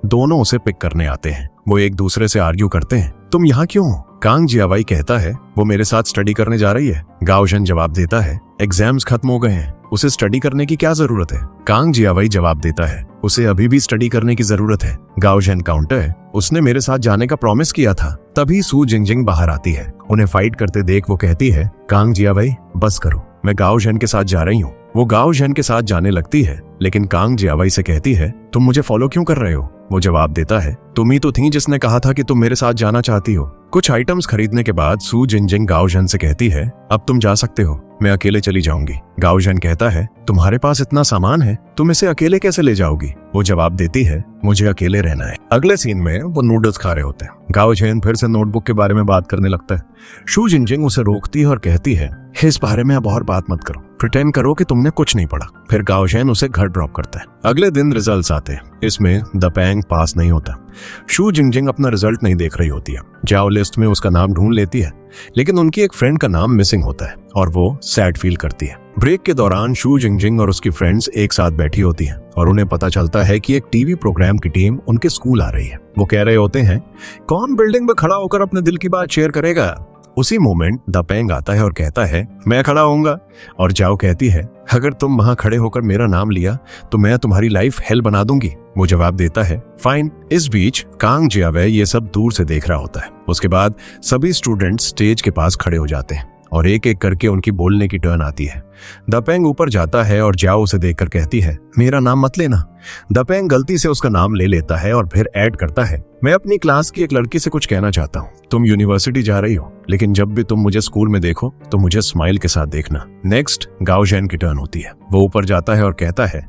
दोनों उसे पिक करने आते हैं। वो एक दूसरे से आर्ग्यू करते हैं, तुम यहाँ क्यों हो? कांग जियावे कहता है, वो मेरे साथ स्टडी करने जा रही है। गाओ जवाब देता है, एग्जाम्स खत्म हो गए हैं, उसे स्टडी करने की क्या जरूरत है? कांग जियावे जवाब देता है, उसे अभी भी स्टडी करने की जरूरत है। गाओ काउंटर, उसने मेरे साथ जाने का प्रॉमिस किया था। तभी सू जिंगजिंग बाहर आती है। उन्हें फाइट करते देख वो कहती है, कांग जियावे बस करो, मैं गाओ के साथ जा रही हूँ। वो गाओ के साथ जाने लगती है, लेकिन कांग जियावे से कहती है, तुम मुझे फॉलो क्यों कर रहे हो? वो जवाब देता है, तुम ही तो थी जिसने कहा था कि तुम मेरे साथ जाना चाहती हो। कुछ आइटम्स खरीदने के बाद सू जिंगजिंग गाओ से कहती है, अब तुम जा सकते हो, मैं अकेले चली जाऊंगी। गाओ कहता है, तुम्हारे पास इतना सामान है, तुम इसे अकेले कैसे ले जाओगी? वो जवाब देती है, मुझे अकेले रहना है। अगले सीन में वो नूडल्स खा रहे होते हैं। गाओ फिर से नोटबुक के बारे में बात करने लगता है। शू जिंगजिंग उसे रोकती है और कहती है, इस बारे में अब और बात मत करो, प्रिटेंड करो कि तुमने कुछ नहीं पढ़ा। फिर गाओ उसे घर ड्रॉप करता है। अगले दिन रिजल्ट्स आते हैं। इसमें दपेंग पास नहीं होता। शू जिंगजिंग अपना रिजल्ट नहीं देख रही होती है। जाओ लिस्ट में उसका नाम ढूंढ लेती है, लेकिन उनकी एक फ्रेंड का नाम मिसिंग होता है और वो सैड फील करती है। ब्रेक के दौरान शू जिंगजिंग और उसकी फ्रेंड्स एक साथ बैठी होती हैं और उन्हें पता चलता है कि एक टीवी प्रोग्राम की टीम उनके स्कूल आ रही है। वो कह रहे होते हैं, कौन बिल्डिंग में खड़ा होकर अपने दिल की बात शेयर करेगा? उसी मोमेंट दपेंग आता है और कहता है, मैं खड़ा होऊंगा। और जाओ कहती है, अगर तुम वहां खड़े होकर मेरा नाम लिया तो मैं तुम्हारी लाइफ हेल बना दूंगी। वो जवाब देता है, फाइन। इस बीच कांग जियावे ये सब दूर से देख रहा होता है। उसके बाद सभी स्टूडेंट्स स्टेज के पास खड़े हो जाते हैं और एक एक करके उनकी बोलने की टर्न आती है। दपेंग ऊपर जाता है और जाओ उसे देखकर कहती है, मेरा नाम मत लेना। दपेंग गलती से उसका नाम ले लेता है और फिर ऐड करता है, मैं अपनी क्लास की एक लड़की से कुछ कहना चाहता हूँ। तुम यूनिवर्सिटी जा रही हो, लेकिन जब भी तुम मुझे स्कूल में देखो तो मुझे स्माइल के साथ देखना। नेक्स्ट गाओ की टर्न होती है। वो ऊपर जाता है और कहता है,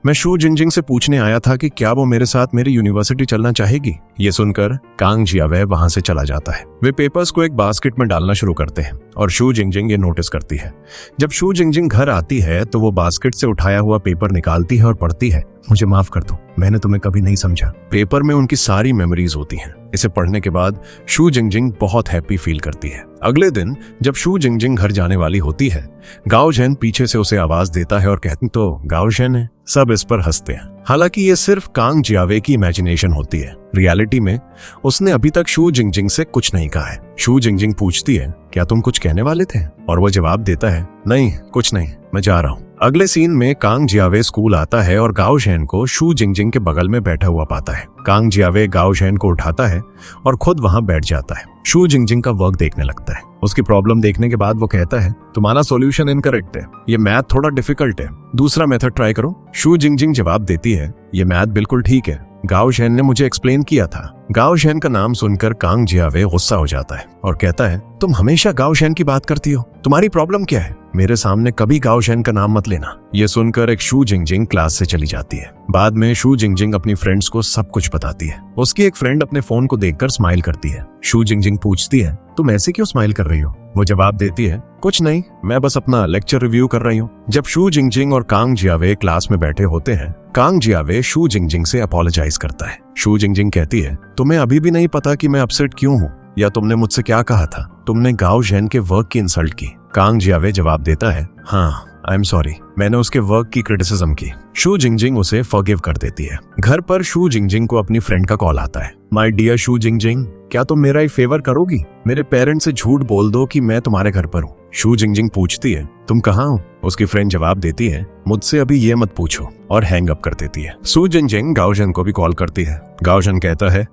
मैं शू जिंगजिंग से पूछने आया था कि क्या वो मेरे साथ मेरी यूनिवर्सिटी चलना चाहेगी। ये सुनकर कांग जियावे वहां से चला जाता है। वे पेपर्स को एक बास्केट में डालना शुरू करते हैं और शू जिंगजिंग ये नोटिस करती है। जब शू जिंगजिंग घर आती है तो वो बास्केट से उठाया हुआ पेपर निकालती है और पढ़ती है, मुझे माफ कर दो, मैंने तुम्हें कभी नहीं समझा। पेपर में उनकी सारी मेमोरीज होती हैं। इसे पढ़ने के बाद शू जिंगजिंग बहुत हैप्पी फील करती है। अगले दिन जब शू जिंगजिंग घर जाने वाली होती है, गाओ पीछे से उसे आवाज देता है और कहती तो गाओ है। सब इस पर हंसते हैं। हालांकि ये सिर्फ कांग जियावे की इमेजिनेशन होती है। रियलिटी में उसने अभी तक शू जिंगजिंग से कुछ नहीं कहा है। शू जिंगजिंग पूछती है, क्या तुम कुछ कहने वाले थे? और वो जवाब देता है, नहीं कुछ नहीं, मैं जा रहा हूँ। अगले सीन में कांग जियावे स्कूल आता है और गाओ को शू जिंगजिंग के बगल में बैठा हुआ पाता है। कांग जियावे गाओ को उठाता है और खुद वहां बैठ जाता है। शू जिंगजिंग का वर्क देखने लगता है। उसकी प्रॉब्लम देखने के बाद वो कहता है, तुम्हारा सॉल्यूशन इनकरेक्ट है, ये मैथ थोड़ा डिफिकल्ट है, दूसरा मेथड ट्राई करो। शू जिंगजिंग जवाब देती है, ये मैथ बिल्कुल ठीक है, गाओ ने मुझे एक्सप्लेन किया था। गाओ का नाम सुनकर कांग जियावे गुस्सा हो जाता है और कहता है, तुम हमेशा गाओ की बात करती हो, तुम्हारी प्रॉब्लम क्या है? मेरे सामने कभी गाओ का नाम मत लेना। ये सुनकर एक शू जिंगजिंग क्लास से चली जाती है। बाद में शू जिंगजिंग अपनी फ्रेंड्स को सब कुछ बताती है। उसकी एक फ्रेंड अपने फोन को देखकर स्माइल करती है। शू जिंगजिंग पूछती है, तुम ऐसे क्यों स्माइल कर रही हो? वो जवाब देती है, कुछ नहीं, मैं बस अपना लेक्चर रिव्यू कर रही हूँ। जब शू जिंगजिंग और कांग जियावे क्लास में बैठे होते हैं, कांग जियावे शू जिंगजिंग से अपोलोजाइज करता है। शू जिंगजिंग कहती है, तुम्हें अभी भी नहीं पता कि मैं अपसेट क्यों हूँ या तुमने मुझसे क्या कहा था? तुमने गाओ के वर्क की इंसल्ट की। कांग जियावे जवाब देता है, हाँ आई एम सॉरी, मैंने उसके वर्क की क्रिटिसिज्म की। शू जिंगजिंग उसे फॉरगिव कर देती है। घर पर शू जिंगजिंग को अपनी फ्रेंड का कॉल आता है। माय डियर शू जिंगजिंग, क्या तुम मेरा एक फेवर करोगी? मेरे पेरेंट्स से झूठ बोल दो कि मैं तुम्हारे घर पर हूँ। शू जिंगजिंग पूछती है, तुम कहाँ हो? उसकी फ्रेंड जवाब देती है, मुझसे अभी ये मत पूछो, और हैंग अप कर देती है। शू जिंगजिंग गाओ को भी कॉल करती है। गाओ कहता है,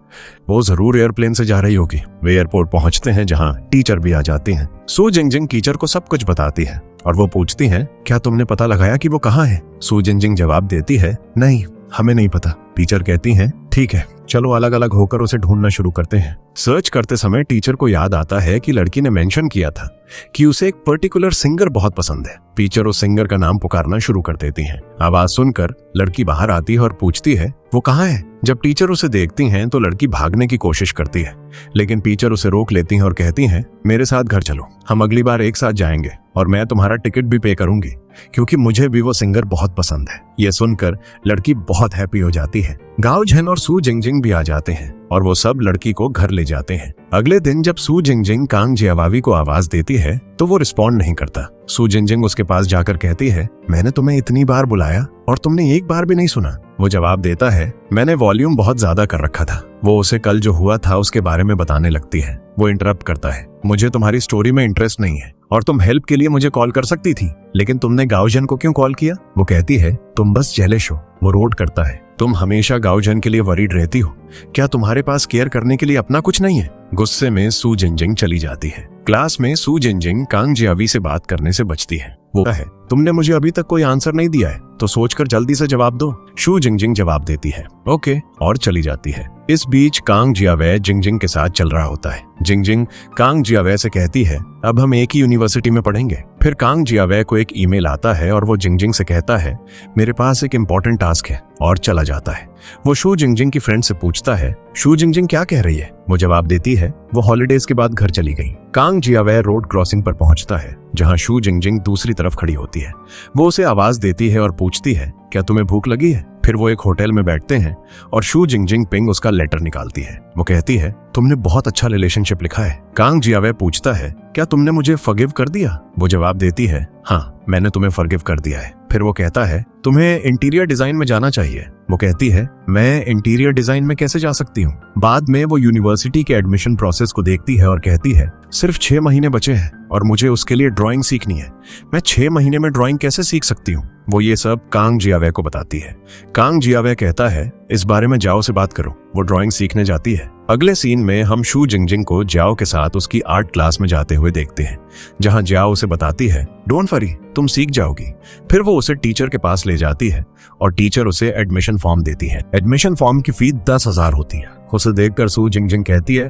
वो जरूर एयरप्लेन से जा रही होगी। वे एयरपोर्ट पहुंचते हैं जहाँ टीचर भी आ जाती हैं। शू जिंगजिंग टीचर को सब कुछ बताती है और वो पूछती है, क्या तुमने पता लगाया कि वो कहाँ है? शू जिंगजिंग जवाब देती है, नहीं, हमें नहीं पता। टीचर कहती हैं ठीक है, चलो अलग अलग होकर उसे ढूंढना शुरू करते हैं। सर्च करते समय टीचर को याद आता है कि लड़की ने मेंशन किया था कि उसे एक पर्टिकुलर सिंगर बहुत पसंद है। टीचर उस सिंगर का नाम पुकारना शुरू कर देती हैं। आवाज सुनकर लड़की बाहर आती है और पूछती है वो कहाँ है। जब टीचर उसे देखती हैं तो लड़की भागने की कोशिश करती है, लेकिन टीचर उसे रोक लेती हैं और कहती हैं मेरे साथ घर चलो, हम अगली बार एक साथ जाएंगे और मैं तुम्हारा टिकट भी पे करूंगी क्योंकि मुझे भी वो सिंगर बहुत पसंद है। ये सुनकर लड़की बहुत हैप्पी हो जाती है। गाओ झेन और सू जिंगजिंग भी आ जाते हैं और वो सब लड़की को घर ले जाते हैं। अगले दिन जब सू जिंगजिंग कांग जियावावी को आवाज देती है तो वो रिस्पॉन्ड नहीं करता। सू जिंगजिंग उसके पास जाकर कहती है मैंने तुम्हें इतनी बार बुलाया और तुमने एक बार भी नहीं सुना। वो जवाब देता है मैंने वॉल्यूम बहुत ज्यादा कर रखा था। वो उसे कल जो हुआ था उसके बारे में बताने लगती है। वो इंटरप्ट करता है मुझे तुम्हारी स्टोरी में इंटरेस्ट नहीं है और तुम हेल्प के लिए मुझे कॉल कर सकती थी, लेकिन तुमने गाओजन को क्यों कॉल किया। वो कहती है तुम बस जेलस हो। वो रोड करता है तुम हमेशा गाओजन के लिए वरीड रहती हो, क्या तुम्हारे पास केयर करने के लिए अपना कुछ नहीं है। गुस्से में सू जिंगजिंग चली जाती है। क्लास में सू जिंगजिंग कांग जियावी से बात करने से बचती है। वो है तुमने मुझे अभी तक कोई आंसर नहीं दिया है तो सोचकर जल्दी से जवाब दो। सू जिंगजिंग जवाब देती है ओके और चली जाती है। इस बीच कांग जियावे जिंगजिंग के साथ चल रहा होता है। जिंगजिंग कांग जियावे से कहती है अब हम एक ही यूनिवर्सिटी में पढ़ेंगे। फिर कांग जियावे को एक ईमेल आता है और वो जिंगजिंग से कहता है मेरे पास एक इम्पोर्टेंट टास्क है और चला जाता है। वो शू जिंगजिंग की फ्रेंड से पूछता है शू जिंगजिंग क्या कह रही है। वो जवाब देती है वो हॉलीडेज के बाद घर चली गई। कांग जियावे रोड क्रॉसिंग पर पहुंचता है जहां शू जिंगजिंग दूसरी तरफ खड़ी होती है। वो उसे आवाज देती है और पूछती है क्या तुम्हें भूख लगी है। फिर वो एक होटल में बैठते हैं और शू जिंगजिंग पिंग उसका लेटर निकालती है। वो कहती है तुमने बहुत अच्छा रिलेशनशिप लिखा है। कांग जियावे पूछता है क्या तुमने मुझे फॉरगिव कर दिया। वो जवाब देती है हाँ मैंने तुम्हें फॉरगिव कर दिया है। फिर वो कहता है तुम्हें इंटीरियर डिजाइन में जाना चाहिए। वो कहती है मैं इंटीरियर डिजाइन में कैसे जा सकती हूँ। बाद में वो यूनिवर्सिटी के एडमिशन प्रोसेस को देखती है और कहती है सिर्फ 6 महीने बचे हैं और मुझे उसके लिए ड्राइंग सीखनी है। मैं 6 महीने में ड्राइंग कैसे सीख सकती हूँ। वो ये सब कांग जियावे को बताती है। कांग जियावे कहता है इस बारे में जाओ से बात करो। वो ड्राइंग सीखने जाती है। अगले सीन में हम शू जिंगजिंग को जाओ के साथ उसकी आर्ट क्लास में जाते हुए देखते हैं जहां जाओ उसे बताती है डोंट वरी तुम सीख जाओगी। फिर वो उसे टीचर के पास ले जाती है और टीचर उसे एडमिशन फॉर्म देती है। एडमिशन फॉर्म की फी 10,000 होती है। उसे देखकर सू जिंगजिंग कहती है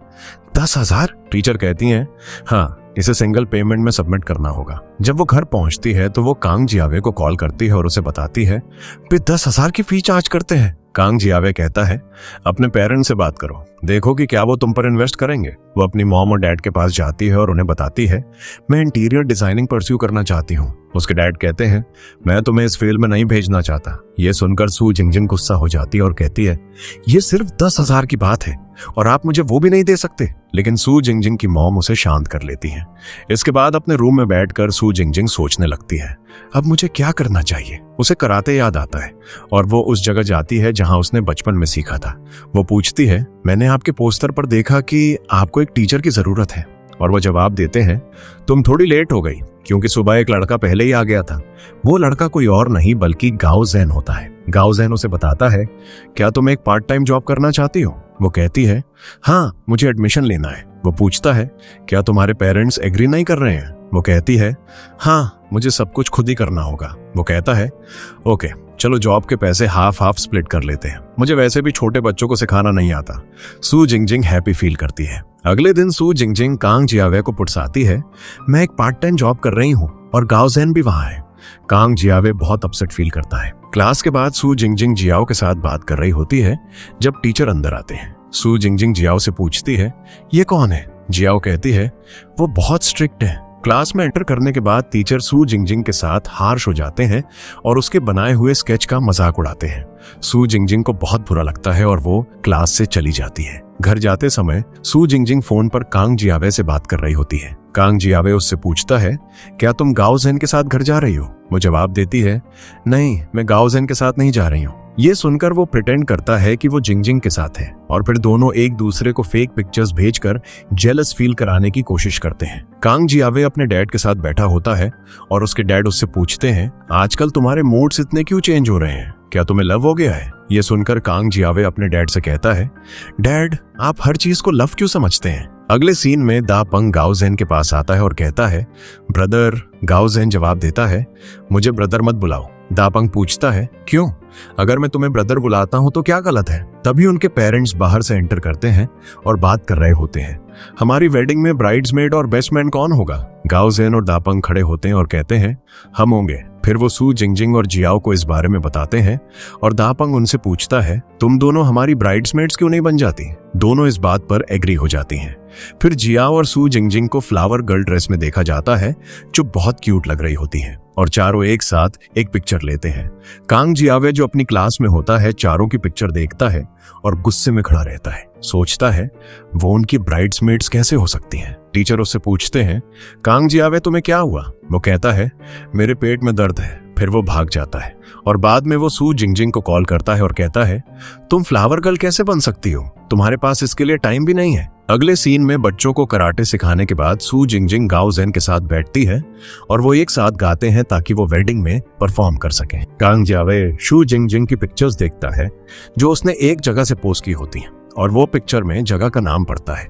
10,000। टीचर कहती है हाँ इसे सिंगल पेमेंट में सबमिट करना होगा। जब वो घर पहुंचती है तो वो कांग जियावे को कॉल करती है और उसे बताती है वे 10,000 की फी चार्ज करते हैं। कांग जियावे कहता है अपने पेरेंट्स से बात करो, देखो कि क्या वो तुम पर इन्वेस्ट करेंगे। वो अपनी मॉम और डैड के पास जाती है और उन्हें बताती है मैं इंटीरियर डिजाइनिंग परस्यू करना चाहती हूँ। उसके डैड कहते हैं मैं तुम्हें इस फील्ड में नहीं भेजना चाहता। ये सुनकर सू जिंगजिंग गुस्सा हो जाती है और कहती है ये सिर्फ 10,000 की बात है और आप मुझे वो भी नहीं दे सकते। लेकिन सू जिंगजिंग की मॉम उसे शांत कर लेती है। इसके बाद अपने रूम में बैठकर सू जिंगजिंग सोचने लगती है अब मुझे क्या करना चाहिए। उसे कराटे याद आता है और वो उस जगह जाती है जहां उसने बचपन में सीखा था। वो पूछती है मैंने आपके पोस्टर पर देखा कि आपको एक टीचर की जरूरत है। और वो जवाब देते हैं तुम थोड़ी लेट हो गई क्योंकि सुबह एक लड़का पहले ही आ गया था। वो लड़का कोई और नहीं बल्कि गाओ ज़ेन होता है। गाओ ज़ेन उसे बताता है क्या तुम एक पार्ट टाइम जॉब करना चाहती हो। वो कहती है हाँ मुझे एडमिशन लेना है। वो पूछता है क्या तुम्हारे पेरेंट्स एग्री नहीं कर रहे हैं। वो कहती है हाँ मुझे सब कुछ खुद ही करना होगा। वो कहता है ओके चलो जॉब के पैसे हाफ हाफ स्प्लिट कर लेते हैं, मुझे वैसे भी छोटे बच्चों को सिखाना नहीं आता। सू जिंगजिंग हैप्पी फील करती है। अगले दिन सू जिंगजिंग कांग जियावे को पुरसाती है मैं एक पार्ट टाइम जॉब कर रही हूँ और गाओ ज़ेन भी वहां है। कांग जियावे बहुत अपसेट फील करता है। क्लास के बाद सू जिंगजिंग जियाओ के साथ बात कर रही होती है जब टीचर अंदर आते हैं। सू जिंगजिंग जियाओ से पूछती है ये कौन है। जियाओ कहती है वो बहुत स्ट्रिक्ट है। क्लास में एंटर करने के बाद टीचर सू जिंगजिंग के साथ हार्श हो जाते हैं और उसके बनाए हुए स्केच का मजाक उड़ाते हैं। सू जिंगजिंग को बहुत बुरा लगता है और वो क्लास से चली जाती है। घर जाते समय सू जिंगजिंग फोन पर कांग जियावे से बात कर रही होती है। कांग जियावे उससे पूछता है क्या तुम गाओ ज़ेन के साथ घर जा रही हो। वो जवाब देती है नहीं मैं गाओ ज़ेन के साथ नहीं जा रही हूँ। ये सुनकर वो प्रिटेंड करता है कि वो जिंगजिंग के साथ है और फिर दोनों एक दूसरे को फेक पिक्चर्स भेजकर जेलस फील कराने की कोशिश करते हैं। कांग जियावे अपने डैड के साथ बैठा होता है और उसके डैड उससे पूछते हैं आजकल तुम्हारे मूड्स इतने क्यों चेंज हो रहे हैं, क्या तुम्हें लव हो गया है। ये सुनकर कांग जियावे अपने डैड से कहता है डैड आप हर चीज को लव क्यों समझते हैं। अगले सीन में दा पंग गाओ ज़ेन के पास आता है और कहता है ब्रदर। गाओ ज़ेन जवाब देता है मुझे ब्रदर मत बुलाओ, दापंग पूछता है, क्यों? अगर मैं तुम्हें ब्रदर बुलाता हूं तो क्या गलत है? तभी उनके पेरेंट्स बाहर से एंटर करते हैं और बात कर रहे होते हैं। हमारी वेडिंग में ब्राइड्समेड और बेस्ट मैन कौन होगा? गाओ जेन और दापंग खड़े होते हैं और कहते हैं, हम होंगे। फिर वो सू जिंगजिंग और जियाओ को इस बारे में बताते हैं और दापंग उनसे पूछता है, तुम दोनों हमारी ब्राइड्समेड्स क्यों नहीं बन जाती? दोनों इस बात पर एग्री हो जाती हैं। फिर जियाओ और सू जिंगजिंग को फ्लावर गर्ल ड्रेस में देखा जाता है जो बहुत क्यूट लग रही होती है और चारों एक साथ एक पिक्चर लेते हैं। कांग जियावे जो अपनी क्लास में होता है चारों की पिक्चर देखता है और गुस्से में खड़ा रहता है। सोचता है वो उनकी ब्राइड्समेड्स कैसे हो सकती हैं। टीचर उससे पूछते हैं, कांग जियावे तुम्हें क्या हुआ? वो कहता है, मेरे पेट में दर्द है। फिर वो भाग जाता है और बाद में वो सू जिंगजिंग को कॉल करता है और कहता है, तुम फ्लावर गर्ल कैसे बन सकती हो? तुम्हारे पास इसके लिए टाइम भी नहीं है। अगले सीन में बच्चों को कराटे सिखाने के बाद सू जिंगजिंग गाओ जेन के साथ बैठती है और वो एक साथ गाते हैं ताकि वो वेडिंग में परफॉर्म कर सकें। कांग जियावे शू जिंगजिंग की पिक्चर्स देखता है जो उसने एक जगह से पोस्ट की होती हैं और वो पिक्चर में जगह का नाम पड़ता है।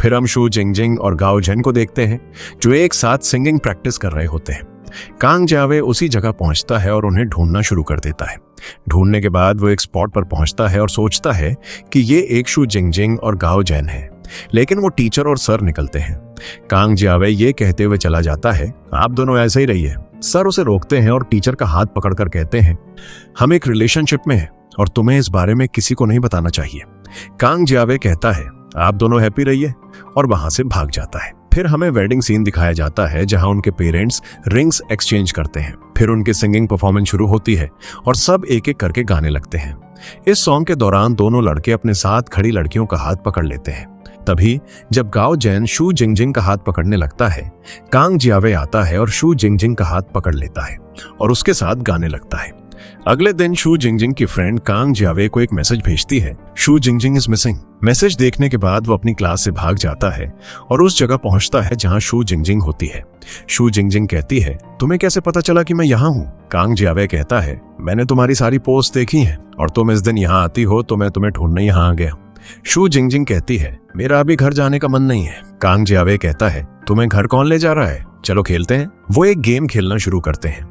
फिर हम शू जिंगजिंग और गाओ जेन को देखते हैं जो एक साथ सिंगिंग प्रैक्टिस कर रहे होते हैं। कांग जियावे उसी जगह पहुंचता है और उन्हें ढूंढना शुरू कर देता है। ढूंढने के बाद वो एक स्पॉट पर पहुंचता है और सोचता है कि ये एक शू जिंगजिंग और गाओ जेन है, लेकिन वो टीचर और सर निकलते हैं। कांग जियावे ये कहते हुए चला जाता है, आप दोनों ऐसे ही रहिए। सर उसे रोकते हैं और टीचर का हाथ पकड़कर कहते हैं, हम एक रिलेशनशिप में हैं और तुम्हें इस बारे में किसी को नहीं बताना चाहिए। कांग जियावे कहता है, आप दोनों हैप्पी रहिए और वहां से भाग जाता है। फिर हमें वेडिंग सीन दिखाया जाता है जहां उनके पेरेंट्स रिंग्स एक्सचेंज करते हैं। फिर उनकी सिंगिंग परफॉर्मेंस शुरू होती है और सब एक एक करके गाने लगते हैं। इस सॉन्ग के दौरान दोनों लड़के अपने साथ खड़ी लड़कियों का हाथ पकड़ लेते हैं। तभी जब गाओ जेन शू जिंगजिंग का हाथ पकड़ने लगता है, कांग जियावे आता है और शू जिंगजिंग का हाथ पकड़ लेता है और उसके साथ गाने लगता है। अगले दिन शू जिंगजिंग की फ्रेंड कांग जियावे को एक मैसेज भेजती है, शू जिंगजिंग इज मिसिंग। मैसेज देखने के बाद वो अपनी क्लास से भाग जाता है और उस जगह पहुंचता है जहां शू जिंगजिंग होती है। शू जिंगजिंग कहती है, तुम्हें कैसे पता चला कि मैं यहाँ हूँ? कांग जियावे कहता है, मैंने तुम्हारी सारी पोस्ट देखी हैं और तुम इस दिन यहाँ आती हो तो मैं तुम्हें ढूंढने यहाँ आ गया। शू जिंगजिंग कहती है, मेरा अभी घर जाने का मन नहीं है। कांग जियावे कहता है, तुम्हें घर कौन ले जा रहा है? चलो खेलते हैं। वो एक गेम खेलना शुरू करते हैं।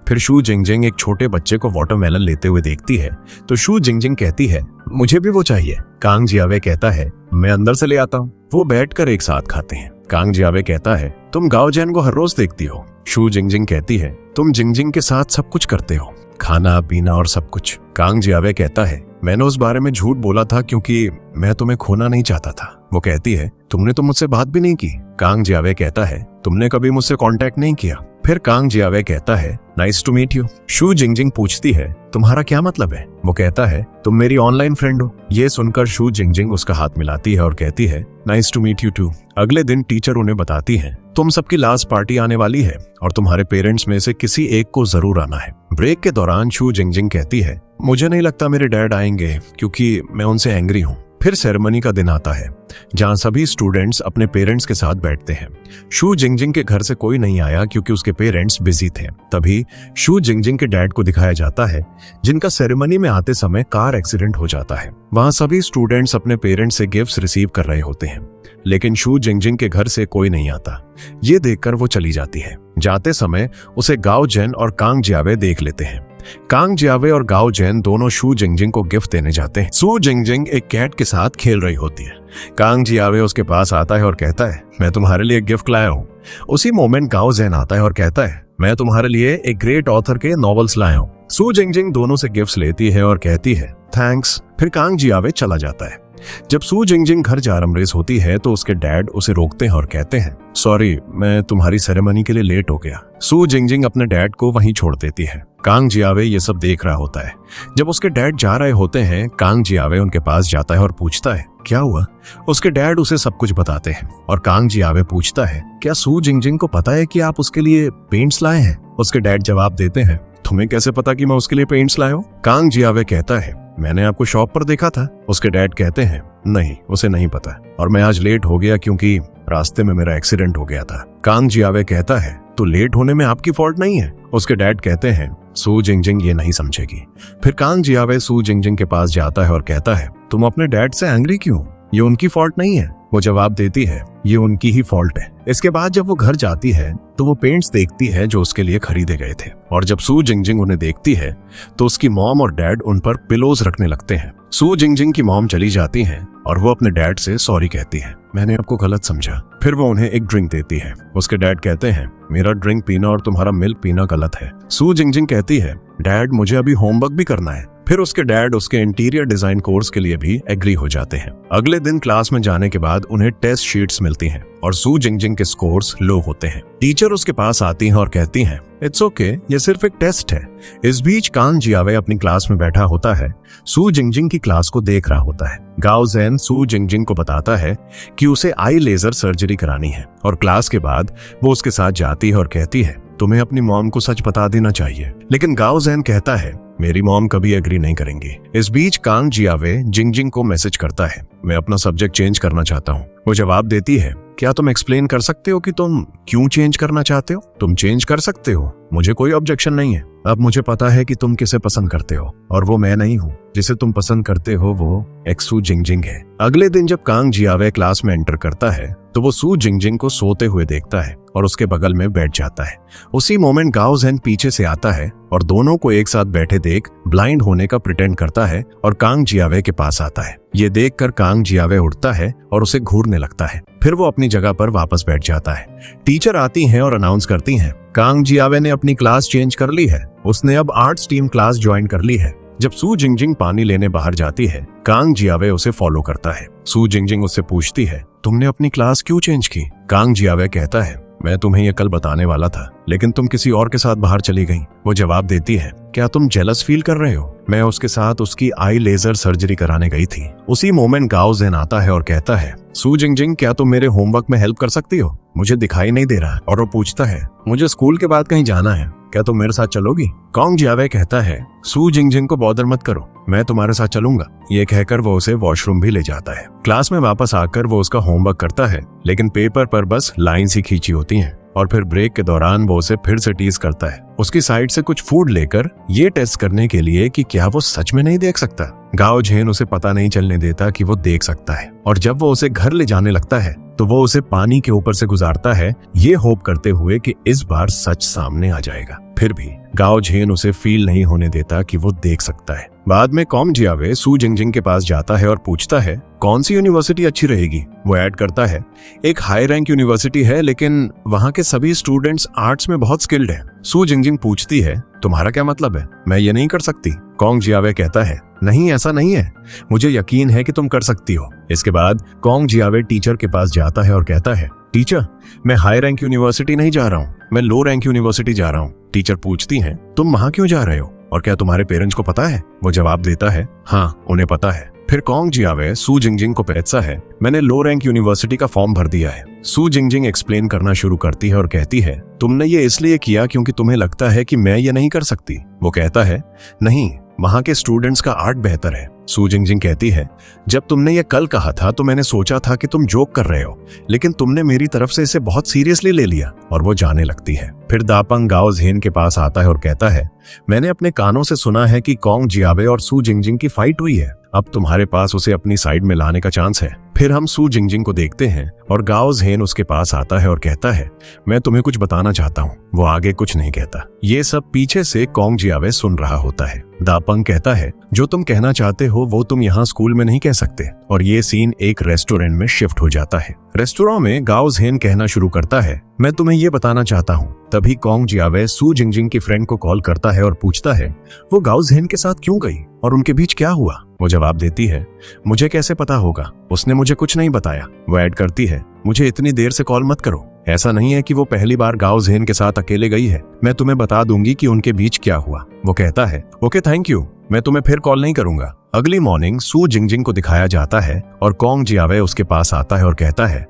फिर शू जिंगजिंग एक छोटे बच्चे को वाटरमेलन लेते हुए देखती है तो शू जिंगजिंग कहती है, मुझे भी वो चाहिए। कांग जियावे कहता है, मैं अंदर से ले आता हूँ। वो बैठकर एक साथ खाते हैं। कांग जियावे कहता है, तुम गाओ जेन को हर रोज देखती हो। शू जिंगजिंग कहती है, तुम जिंगजिंग के साथ सब कुछ करते हो, खाना पीना और सब कुछ। कांग जियावे कहता है, मैंने उस बारे में झूठ बोला था क्योंकि मैं तुम्हें खोना नहीं चाहता था। वो कहती है, तुमने तो मुझसे बात भी नहीं की। कांग जियावे कहता है, तुमने कभी मुझसे कांटेक्ट नहीं किया। फिर कांग जियावे कहता है, nice to meet you. Xu Jingjing पूछती है, तुम्हारा क्या मतलब है? वो कहता है, तुम मेरी ऑनलाइन फ्रेंड हो। ये सुनकर शू जिंगजिंग उसका हाथ मिलाती है और कहती है, nice to meet you too. अगले दिन टीचर उन्हें बताती है, तुम सबकी लास्ट पार्टी आने वाली है और तुम्हारे पेरेंट्स में से किसी एक को जरूर आना है। ब्रेक के दौरान शू जिंगजिंग कहती है, मुझे नहीं लगता मेरे डैड आएंगे क्योंकि मैं उनसे एंग्री हूँ। फिर सेरेमनी का दिन आता है जहां सभी स्टूडेंट्स अपने पेरेंट्स के साथ बैठते हैं। शू जिंगजिंग के घर से कोई नहीं आया क्योंकि उसके पेरेंट्स बिजी थे। तभी शू जिंगजिंग के डैड को दिखाया जाता है जिनका सेरेमनी में आते समय कार एक्सीडेंट हो जाता है। वहां सभी स्टूडेंट्स अपने पेरेंट्स से गिफ्ट्स रिसीव कर रहे होते हैं, लेकिन शू जिंगजिंग के घर से कोई नहीं आता। ये देखकर वो चली जाती है। जाते समय उसे गाओ जेन और कांग जियावे देख लेते हैं। कांग जियावे और गाओ जेन दोनों शू जिंगजिंग को गिफ्ट देने जाते हैं। शू जिंगजिंग एक कैट के साथ खेल रही होती है। कांग जियावे उसके पास आता है और कहता है, मैं तुम्हारे लिए गिफ्ट लाया हूँ। उसी मोमेंट गाओ जेन आता है और कहता है, मैं तुम्हारे लिए एक ग्रेट ऑथर के नॉवेल्स लाया हूँ। शू जिंगजिंग दोनों से गिफ्ट्स लेती है और कहती है, थैंक्स। फिर कांग जियावे चला जाता है। जब शू जिंगजिंग घर जा रमरेज होती है तो उसके डैड उसे रोकते हैं और कहते हैं, सॉरी मैं तुम्हारी सेरेमनी के लिए लेट हो गया। शू जिंगजिंग अपने डैड को वहीं छोड़ देती है। कांग जियावे ये सब देख रहा होता है। जब उसके डैड जा रहे होते हैं, कांग जियावे उनके पास जाता है और पूछता है, क्या हुआ? उसके डैड उसे सब कुछ बताते हैं और कांग जियावे पूछता है, क्या शू जिंगजिंग को पता है कि आप उसके लिए पेंट्स लाए हैं? उसके डैड जवाब देते हैं, तुम्हें कैसे पता कि मैं उसके लिए पेंट्स लाया हूँ? कांग जियावे कहता है, मैंने आपको शॉप पर देखा था। उसके डैड कहते हैं, नहीं उसे नहीं पता और मैं आज लेट हो गया क्योंकि रास्ते में मेरा एक्सीडेंट हो गया था। कांग जियावे कहता है, तो लेट होने में आपकी फॉल्ट नहीं है। उसके डैड कहते हैं, शू जिंगजिंग ये नहीं समझेगी। फिर कांग जियावे शू जिंगजिंग के पास जाता है और कहता है, तुम अपने डैड से एंग्री क्यों? ये उनकी फॉल्ट नहीं है। वो जवाब देती है ये उनकी ही फॉल्ट है। इसके बाद जब वो घर जाती है तो वो पेंट्स देखती है जो उसके लिए खरीदे गए थे, और जब सू जिंगजिंग उन्हें देखती है तो उसकी मॉम और डैड उन पर पिलोज रखने लगते हैं। सू जिंगजिंग की मॉम चली जाती हैं और वो अपने डैड से सॉरी कहती है, मैंने आपको गलत समझा। फिर वो उन्हें एक ड्रिंक देती है। उसके डैड कहते हैं मेरा ड्रिंक पीना और तुम्हारा मिल्क पीना गलत है। सू जिंगजिंग कहती है डैड मुझे अभी होमवर्क भी करना है। फिर उसके डैड उसके इंटीरियर डिजाइन कोर्स के लिए भी एग्री हो जाते हैं। अगले दिन क्लास में जाने के बाद उन्हें टेस्ट शीट्स मिलती हैं और सू जिंगजिंग के स्कोर्स लो होते हैं। टीचर उसके पास आती हैं और कहती हैं इट्स ओके, ये सिर्फ एक टेस्ट है। इस बीच कांग जियावे अपनी क्लास में बैठा होता है, सू जिंगजिंग की क्लास को देख रहा होता है। गाओ ज़ेन सू जिंगजिंग को बताता है कि उसे आई लेजर सर्जरी करानी है, और क्लास के बाद वो उसके साथ जाती है और कहती है तुम्हें अपनी मॉम को सच बता देना चाहिए। लेकिन गाओ ज़ेन कहता है मेरी मॉम कभी एग्री नहीं करेंगी। इस बीच कांग जियावे जिंगजिंग को मैसेज करता है मैं अपना सब्जेक्ट चेंज करना चाहता हूँ। वो जवाब देती है क्या तुम एक्सप्लेन कर सकते हो कि तुम क्यों चेंज करना चाहते हो? तुम चेंज कर सकते हो, मुझे कोई ऑब्जेक्शन नहीं है। अब मुझे पता है कि तुम किसे पसंद करते हो और वो मैं नहीं हूँ। जिसे तुम पसंद करते हो वो एक सू जिंगजिंग है। अगले दिन जब कांग जियावे क्लास में एंटर करता है तो वो सू जिंगजिंग को सोते हुए देखता है और उसके बगल में बैठ जाता है। उसी मोमेंट गाओ ज़ेन पीछे से आता है और दोनों को एक साथ बैठे देख ब्लाइंड होने का प्रिटेंड करता है और कांग जियावे के पास आता है। ये देखकर कांग जियावे उठता है और उसे घूरने लगता है। फिर वो अपनी जगह पर वापस बैठ जाता है। टीचर आती हैं और अनाउंस करती हैं कांग जियावे ने अपनी क्लास चेंज कर ली है, उसने अब आर्ट्स टीम क्लास ज्वाइन कर ली है। जब सू जिंगजिंग पानी लेने बाहर जाती है कांग जियावे उसे फॉलो करता है। सू जिंगजिंग उससे पूछती है तुमने अपनी क्लास क्यों चेंज की? कांग जियावे कहता है मैं तुम्हें यह कल बताने वाला था लेकिन तुम किसी और के साथ बाहर चली गई। वो जवाब देती है क्या तुम जेलस फील कर रहे हो? मैं उसके साथ उसकी आई लेजर सर्जरी कराने गई थी। उसी मोमेंट गाओ ज़ेन आता है और कहता है सू जिंगजिंग क्या तुम मेरे होमवर्क में हेल्प कर सकती हो? मुझे दिखाई नहीं दे रहा। और वो पूछता है मुझे स्कूल के बाद कहीं जाना है, क्या तुम मेरे साथ चलोगी? कांग जियावे कहता है सू जिंगजिंग को बॉदर मत करो, मैं तुम्हारे साथ चलूंगा। ये कहकर वो उसे वॉशरूम भी ले जाता है। क्लास में वापस आकर वो उसका होमवर्क करता है लेकिन पेपर पर बस लाइंस ही खींची होती हैं। और फिर ब्रेक के दौरान वो उसे फिर से टीज करता है, उसकी साइड से कुछ फूड लेकर ये टेस्ट करने के लिए कि क्या वो सच में नहीं देख सकता। गाओ ज़ेन उसे पता नहीं चलने देता कि वो देख सकता है, और जब वो उसे घर ले जाने लगता है तो वो उसे पानी के ऊपर से गुजारता है, ये होप करते हुए कि इस बार सच सामने आ जाएगा। फिर भी गाओ ज़ेन उसे फील नहीं होने देता कि वो देख सकता है। बाद में कांग जियावे सू जिंगजिंग के पास जाता है और पूछता है कौन सी यूनिवर्सिटी अच्छी रहेगी? वो ऐड करता है एक हाई रैंक यूनिवर्सिटी है लेकिन वहाँ के सभी स्टूडेंट्स आर्ट्स में बहुत स्किल्ड हैं। सू जिंगजिंग पूछती है तुम्हारा क्या मतलब है? मैं ये नहीं कर सकती। कांग जियावे कहता है नहीं ऐसा नहीं है, मुझे यकीन है कि तुम कर सकती हो। इसके बाद कांग जियावे टीचर के पास जाता है और कहता है टीचर मैं हाई रैंक यूनिवर्सिटी नहीं जा रहा हूँ, मैं लो रैंक यूनिवर्सिटी जा रहा हूँ। टीचर पूछती हैं तुम वहाँ क्यों जा रहे हो और क्या तुम्हारे पेरेंट्स को पता है? वो जवाब देता है हाँ उन्हें पता है। फिर कांग जियावे सू जिंगजिंग को कहता है मैंने लो रैंक यूनिवर्सिटी का फॉर्म भर दिया है। सू जिंगजिंग एक्सप्लेन करना शुरू करती है और कहती है तुमने ये इसलिए किया क्योंकि तुम्हें लगता है कि मैं ये नहीं कर सकती। वो कहता है नहीं, वहाँ के स्टूडेंट्स का आर्ट बेहतर है। सू जिंगजिंग कहती है जब तुमने ये कल कहा था तो मैंने सोचा था कि तुम जोक कर रहे हो, लेकिन तुमने मेरी तरफ से इसे बहुत सीरियसली ले लिया। और वो जाने लगती है। फिर दापंग गाओ ज़ेन के पास आता है और कहता है मैंने अपने कानों से सुना है कि कांग जियावे और सू जिंगजिंग की फाइट हुई है, अब तुम्हारे पास उसे अपनी साइड में लाने का चांस है। फिर हम सू जिंगजिंग को देखते हैं और गाओ ज़ेन उसके पास आता है और कहता है मैं तुम्हें कुछ बताना चाहता हूँ। वो आगे कुछ नहीं कहता। ये सब पीछे से कांग जियावे सुन रहा होता है। दापंग कहता है जो तुम कहना चाहते हो वो तुम यहाँ स्कूल में नहीं कह सकते। और ये सीन एक रेस्टोरेंट में शिफ्ट हो जाता है। रेस्टोरेंट में गाओ ज़ेन कहना शुरू करता है मैं तुम्हें ये बताना चाहता हूँ। तभी कांग जियावे सू जिंगजिंग की फ्रेंड को कॉल करता है और पूछता है वो गाओ ज़ेन के साथ क्यों गई और उनके बीच क्या हुआ। वो जवाब देती है मुझे कैसे पता होगा, उसने मुझे कुछ नहीं बताया। वो ऐड करती है मुझे इतनी देर से कॉल मत करो, ऐसा नहीं है कि वो पहली बार गाओ ज़ेन के साथ अकेले गई है, मैं तुम्हें बता दूंगी कि उनके बीच क्या हुआ। वो कहता है ओके थैंक यू, मैं तुम्हें फिर कॉल नहीं करूंगा। अगली मॉर्निंग सू जिंगजिंग को दिखाया जाता है और कांग जियावे उसके पास आता है और कहता है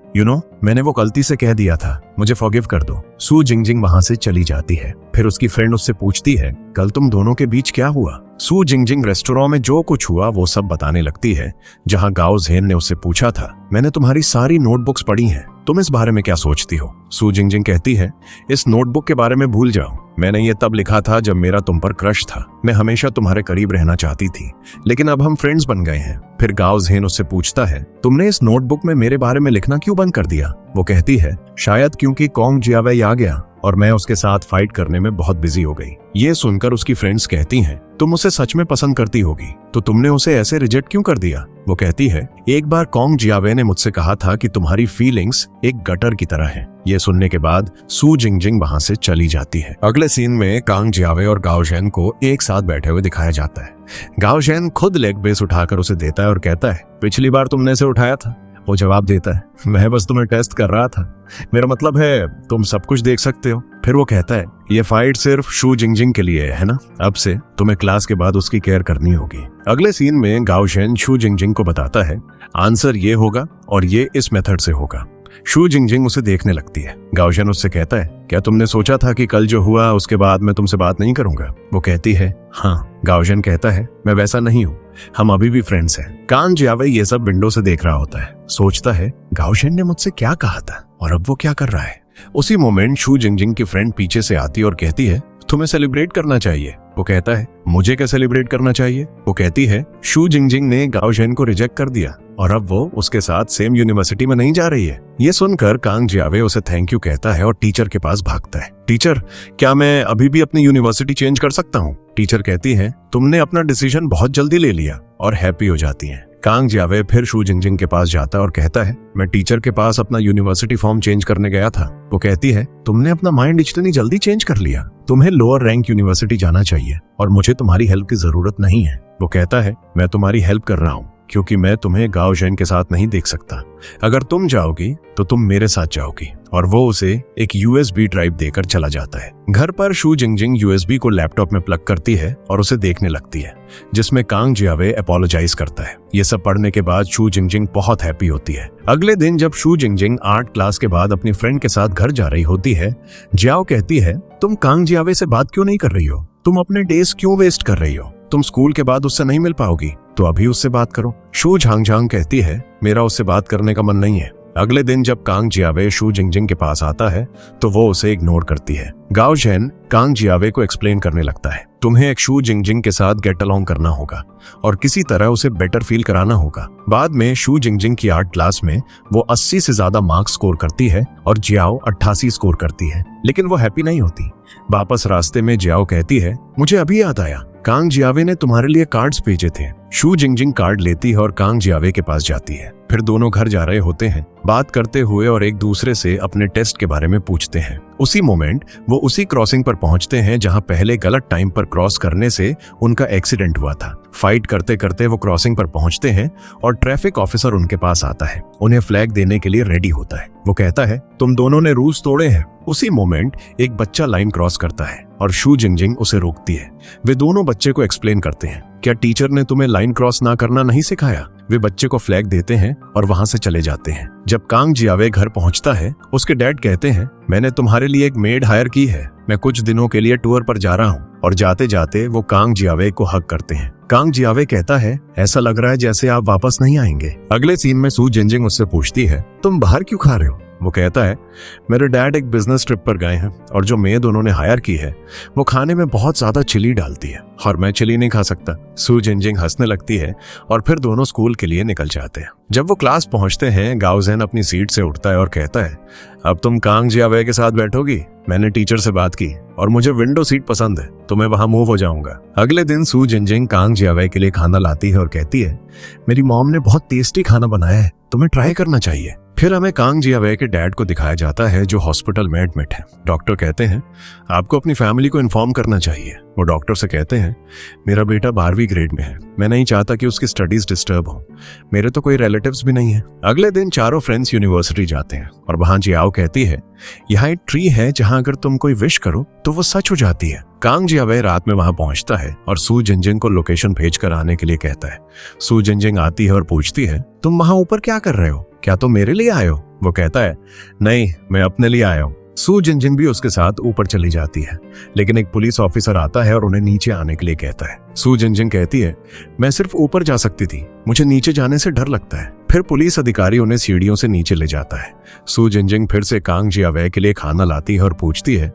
मैंने वो गलती से कह दिया था, मुझे फॉरगिव कर दो। सू जिंगजिंग वहां से चली जाती है। फिर उसकी फ्रेंड उससे पूछती है कल तुम दोनों के बीच क्या हुआ। सू जिंगजिंग रेस्टोरेंट में जो कुछ हुआ वो सब बताने लगती है, जहां गाओ ज़ेन ने उससे पूछा था मैंने तुम्हारी सारी नोटबुक्स पढ़ी हैं, तुम इस बारे में क्या सोचती हो? सू जिंगजिंग कहती है, इस नोटबुक के बारे में भूल जाओ। मैंने ये तब लिखा था जब मेरा तुम पर क्रश था। मैं हमेशा तुम्हारे करीब रहना चाहती थी, लेकिन अब हम फ्रेंड्स बन गए हैं। फिर गाओ ज़ेन उससे पूछता है, तुमने इस नोटबुक में मेरे बारे में लिखना क्यों बंद कर दिया? वो कहती है, शायद क्योंकि कॉन्ग जियावे आ गया और मैं उसके साथ फाइट करने में बहुत बिजी हो गई। ये सुनकर उसकी फ्रेंड्स कहती हैं, तुम उसे सच में पसंद करती होगी, तो तुमने उसे ऐसे रिजेक्ट क्यों कर दिया? वो कहती है, एक बार कॉन्ग जियावे ने मुझसे कहा था कि तुम्हारी फीलिंग्स एक गटर की तरह हैं। ये सुनने के बाद सू जिंगजिंग वहां से चली जाती है। अगले सीन में कांग जियावे और गाओ ज़ेन को एक साथ बैठे हुए दिखाया जाता है। गाओ ज़ेन खुद लेग बेस उठाकर उसे देता है और कहता है, पिछली बार तुमने इसे उठाया था। वो जवाब देता है, मैं बस तुम्हें टेस्ट कर रहा था, मेरा मतलब है तुम सब कुछ देख सकते हो। फिर वो कहता है, ये फाइट सिर्फ शू जिंगजिंग के लिए है ना, अब से तुम्हें क्लास के बाद उसकी केयर करनी होगी। अगले सीन में गाओ ज़ेन शू जिंगजिंग को बताता है, आंसर ये होगा और ये इस मेथड से होगा। शू जिंगजिंग उसे देखने लगती है। गाओ ज़ेन उससे कहता है, क्या तुमने सोचा था कि कल जो हुआ उसके बाद मैं तुमसे बात नहीं करूंगा? वो कहती है, हाँ। गाओ ज़ेन कहता है, मैं वैसा नहीं हूँ, हम अभी भी फ्रेंड्स हैं। कांग जियावे ये सब विंडो से देख रहा होता है, सोचता है गाओ ज़ेन ने मुझसे क्या कहा था और अब वो क्या कर रहा है। उसी मोमेंट शू जिंगजिंग की फ्रेंड पीछे से आती और कहती है, तुम्हें सेलिब्रेट करना चाहिए। वो कहता है, मुझे क्या सेलिब्रेट करना चाहिए? वो कहती है, शू जिंगजिंग ने गाओ ज़ेन को रिजेक्ट कर दिया और अब वो उसके साथ सेम यूनिवर्सिटी में नहीं जा रही है। ये सुनकर कांग जियावे उसे थैंक यू कहता है और टीचर के पास भागता है। टीचर, क्या मैं अभी भी अपनी यूनिवर्सिटी चेंज कर सकता हूँ? टीचर कहती है, तुमने अपना डिसीजन बहुत जल्दी ले लिया, और हैप्पी हो जाती है। कांग जियावे फिर शू जिंगजिंग के पास जाता है और कहता है, मैं टीचर के पास अपना यूनिवर्सिटी फॉर्म चेंज करने गया था। वो कहती है, तुमने अपना माइंड इतनी जल्दी चेंज कर लिया, तुम्हें लोअर रैंक यूनिवर्सिटी जाना चाहिए और मुझे तुम्हारी हेल्प की जरूरत नहीं है। वो कहता है, मैं तुम्हारी हेल्प कर रहा हूँ क्योंकि मैं तुम्हें गाओ ज़ेन के साथ नहीं देख सकता। अगर तुम जाओगी तो तुम मेरे साथ जाओगी। और वो उसे एक USB ड्राइव देकर चला जाता है। घर पर शू जिंगजिंग USB को लैपटॉप में प्लग करती है और उसे देखने लगती है, जिसमें कांग जियावे अपोलोजाइज करता है। ये सब पढ़ने के बाद शू जिंगजिंग बहुत हैप्पी होती है। अगले दिन जब शू जिंगजिंग आर्ट क्लास के बाद अपनी फ्रेंड के साथ घर जा रही होती है, जियाओ कहती है, तुम कांग जियावे से बात क्यों नहीं कर रही हो? तुम अपने डेज क्यों वेस्ट कर रही हो? तुम स्कूल के बाद उससे नहीं मिल पाओगी, तो अभी उससे बात करो। शू झांग कहती है, मेरा उससे बात करने का मन नहीं है। अगले दिन जब कांग जियावे शू जिंगजिंग के पास आता है तो वो उसे इग्नोर करती है। गाओ ज़ेन कांग जियावे को एक्सप्लेन करने लगता है, तुम्हें एक शू जिंगजिंग के साथ गेट अलोंग करना होगा और किसी तरह उसे बेटर फील कराना होगा। बाद में शू जिंगजिंग की आर्ट क्लास में वो 80 से ज्यादा मार्क्स स्कोर करती है और जियाओ 88 स्कोर करती है, लेकिन वो हैप्पी नहीं होती। वापस रास्ते में जियाओ कहती है, मुझे अभी याद आया, कांग जियावे ने तुम्हारे लिए कार्ड्स भेजे थे। शू जिंगजिंग कार्ड लेती है और कांग जियावे के पास जाती है। फिर दोनों घर जा रहे होते हैं, बात करते हुए और एक दूसरे से अपने टेस्ट के बारे में पूछते हैं। उसी मोमेंट वो उसी क्रॉसिंग पर पहुंचते हैं जहां पहले गलत टाइम पर क्रॉस करने से उनका एक्सीडेंट हुआ था। फाइट करते करते वो क्रॉसिंग पर पहुंचते हैं और ट्रैफिक ऑफिसर उनके पास आता है, उन्हें फ्लैग देने के लिए रेडी होता है। वो कहता है, तुम दोनों ने रूल्स तोड़े हैं। उसी मोमेंट एक बच्चा लाइन क्रॉस करता है और शू जिंगजिंग उसे रोकती है। वे दोनों बच्चे को एक्सप्लेन करते हैं, क्या टीचर ने तुम्हें लाइन क्रॉस ना करना नहीं सिखाया? वे बच्चे को फ्लैग देते हैं और वहां से चले जाते हैं। जब कांग जियावे घर पहुंचता है, उसके डैड कहते हैं, मैंने तुम्हारे लिए एक मेड हायर की है, मैं कुछ दिनों के लिए टूर पर जा रहा हूँ। और जाते जाते वो कांग जियावे को हग करते हैं। कांग जियावे कहता है, ऐसा लग रहा है जैसे आप वापस नहीं आएंगे। अगले सीन में शू जिंगजिंग उससे पूछती है, तुम बाहर क्यों खा रहे हो? वो कहता है, मेरे डैड एक बिजनेस ट्रिप पर गए हैं और जो मेड उन्होंने हायर की है वो खाने में बहुत ज्यादा चिली डालती है और मैं चिली नहीं खा सकता। शू जिंगजिंग हंसने लगती है और फिर दोनों स्कूल के लिए निकल जाते हैं। जब वो क्लास पहुंचते हैं, गाओ ज़ेन अपनी सीट से उठता है और कहता है, अब तुम कांग जियावे के साथ बैठोगी? मैंने टीचर से बात की और मुझे विंडो सीट पसंद है, तो मैं वहां मूव हो जाऊंगा। अगले दिन शू जिंगजिंग कांग जियावे के लिए खाना लाती है और कहती है, मेरी मॉम ने बहुत टेस्टी खाना बनाया है, तुम्हें ट्राई करना चाहिए। फिर हमें कांग जियावे के डैड को दिखाया जाता है जो हॉस्पिटल में एडमिट है। डॉक्टर कहते हैं, आपको अपनी फैमिली को इन्फॉर्म करना चाहिए। वो डॉक्टर से कहते हैं, मेरा बेटा 12वीं ग्रेड में है, मैं नहीं चाहता कि उसकी स्टडीज डिस्टर्ब हो, मेरे तो कोई रिलेटिव्स भी नहीं है। अगले दिन चारों फ्रेंड्स यूनिवर्सिटी जाते हैं और वहां जियाओ कहती है, यहाँ एक ट्री है जहां अगर तुम कोई विश करो तो वो सच हो जाती है। कांग जियावे रात में वहां पहुंचता है और शू जिंगजिंग को लोकेशन भेज कर आने के लिए कहता है। शू जिंगजिंग आती है और पूछती है, तुम वहां ऊपर क्या कर रहे हो? क्या तुम मेरे लिए आए हो? वो कहता है, नहीं, मैं अपने लिए आया हूँ। शू जिंगजिंग भी उसके साथ ऊपर चली जाती है, लेकिन एक पुलिस ऑफिसर आता है और उन्हें नीचे आने के लिए कहता है। शू जिंगजिंग कहती है, मैं सिर्फ ऊपर जा सकती थी, मुझे नीचे जाने से डर लगता है। फिर पुलिस अधिकारी उन्हें सीढ़ियों से नीचे ले जाता है। सू जिनजिंग फिर से कांग जियावे के लिए खाना लाती है और पूछती है,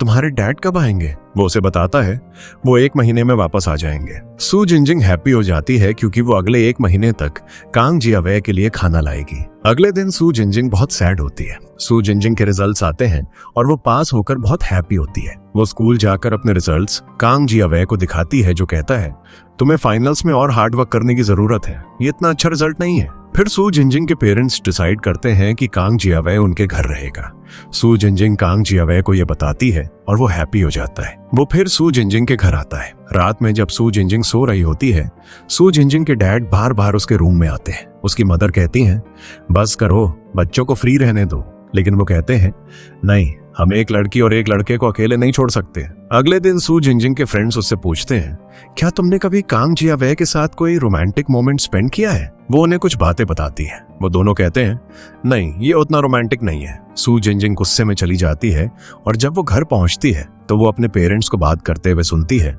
तुम्हारे डैड कब आएंगे? वो उसे बताता है वो 1 महीने में वापस आ जाएंगे। सू जिनजिंग हैप्पी हो जाती है क्योंकि वो अगले 1 महीने तक कांग जियावे के लिए खाना लाएगी। अगले दिन सू जिनजिंग बहुत सैड होती है। सू जिनजिंग के रिजल्ट्स आते हैं और वो पास होकर बहुत हैप्पी होती है। वो स्कूल जाकर अपने रिजल्ट्स कांग जियावे को दिखाती है, जो कहता है तुम्हें फाइनल्स में और हार्ड वर्क करने की जरूरत है, ये इतना अच्छा रिजल्ट नहीं है। फिर सू जिनजिंग के पेरेंट्स डिसाइड करते हैं कि कांग जियावे उनके घर रहेगा। सू जिनजिंग कांग जियावे को ये बताती है और वो हैप्पी हो जाता है। वो फिर सू जिनजिंग के घर आता है। रात में जब सू जिनजिंग सो रही होती है, सू जिनजिंग के डैड बार बार उसके रूम में आते हैं। उसकी मदर कहती हैं, बस करो, बच्चों को फ्री रहने दो। लेकिन वो कहते हैं, नहीं, हम एक लड़की और एक लड़के को अकेले नहीं छोड़ सकते। अगले दिन सू जिनजिंग के फ्रेंड्स उससे पूछते हैं, क्या तुमने कभी कांग जियावे के साथ कोई रोमांटिक मोमेंट स्पेंड किया है? वो उन्हें कुछ बातें बताती है। वो दोनों कहते हैं, नहीं, ये उतना रोमांटिक नहीं है। सू जिनजिंग गुस्से में चली जाती है और जब वो घर पहुंचती है तो वो अपने पेरेंट्स को बात करते हुए सुनती है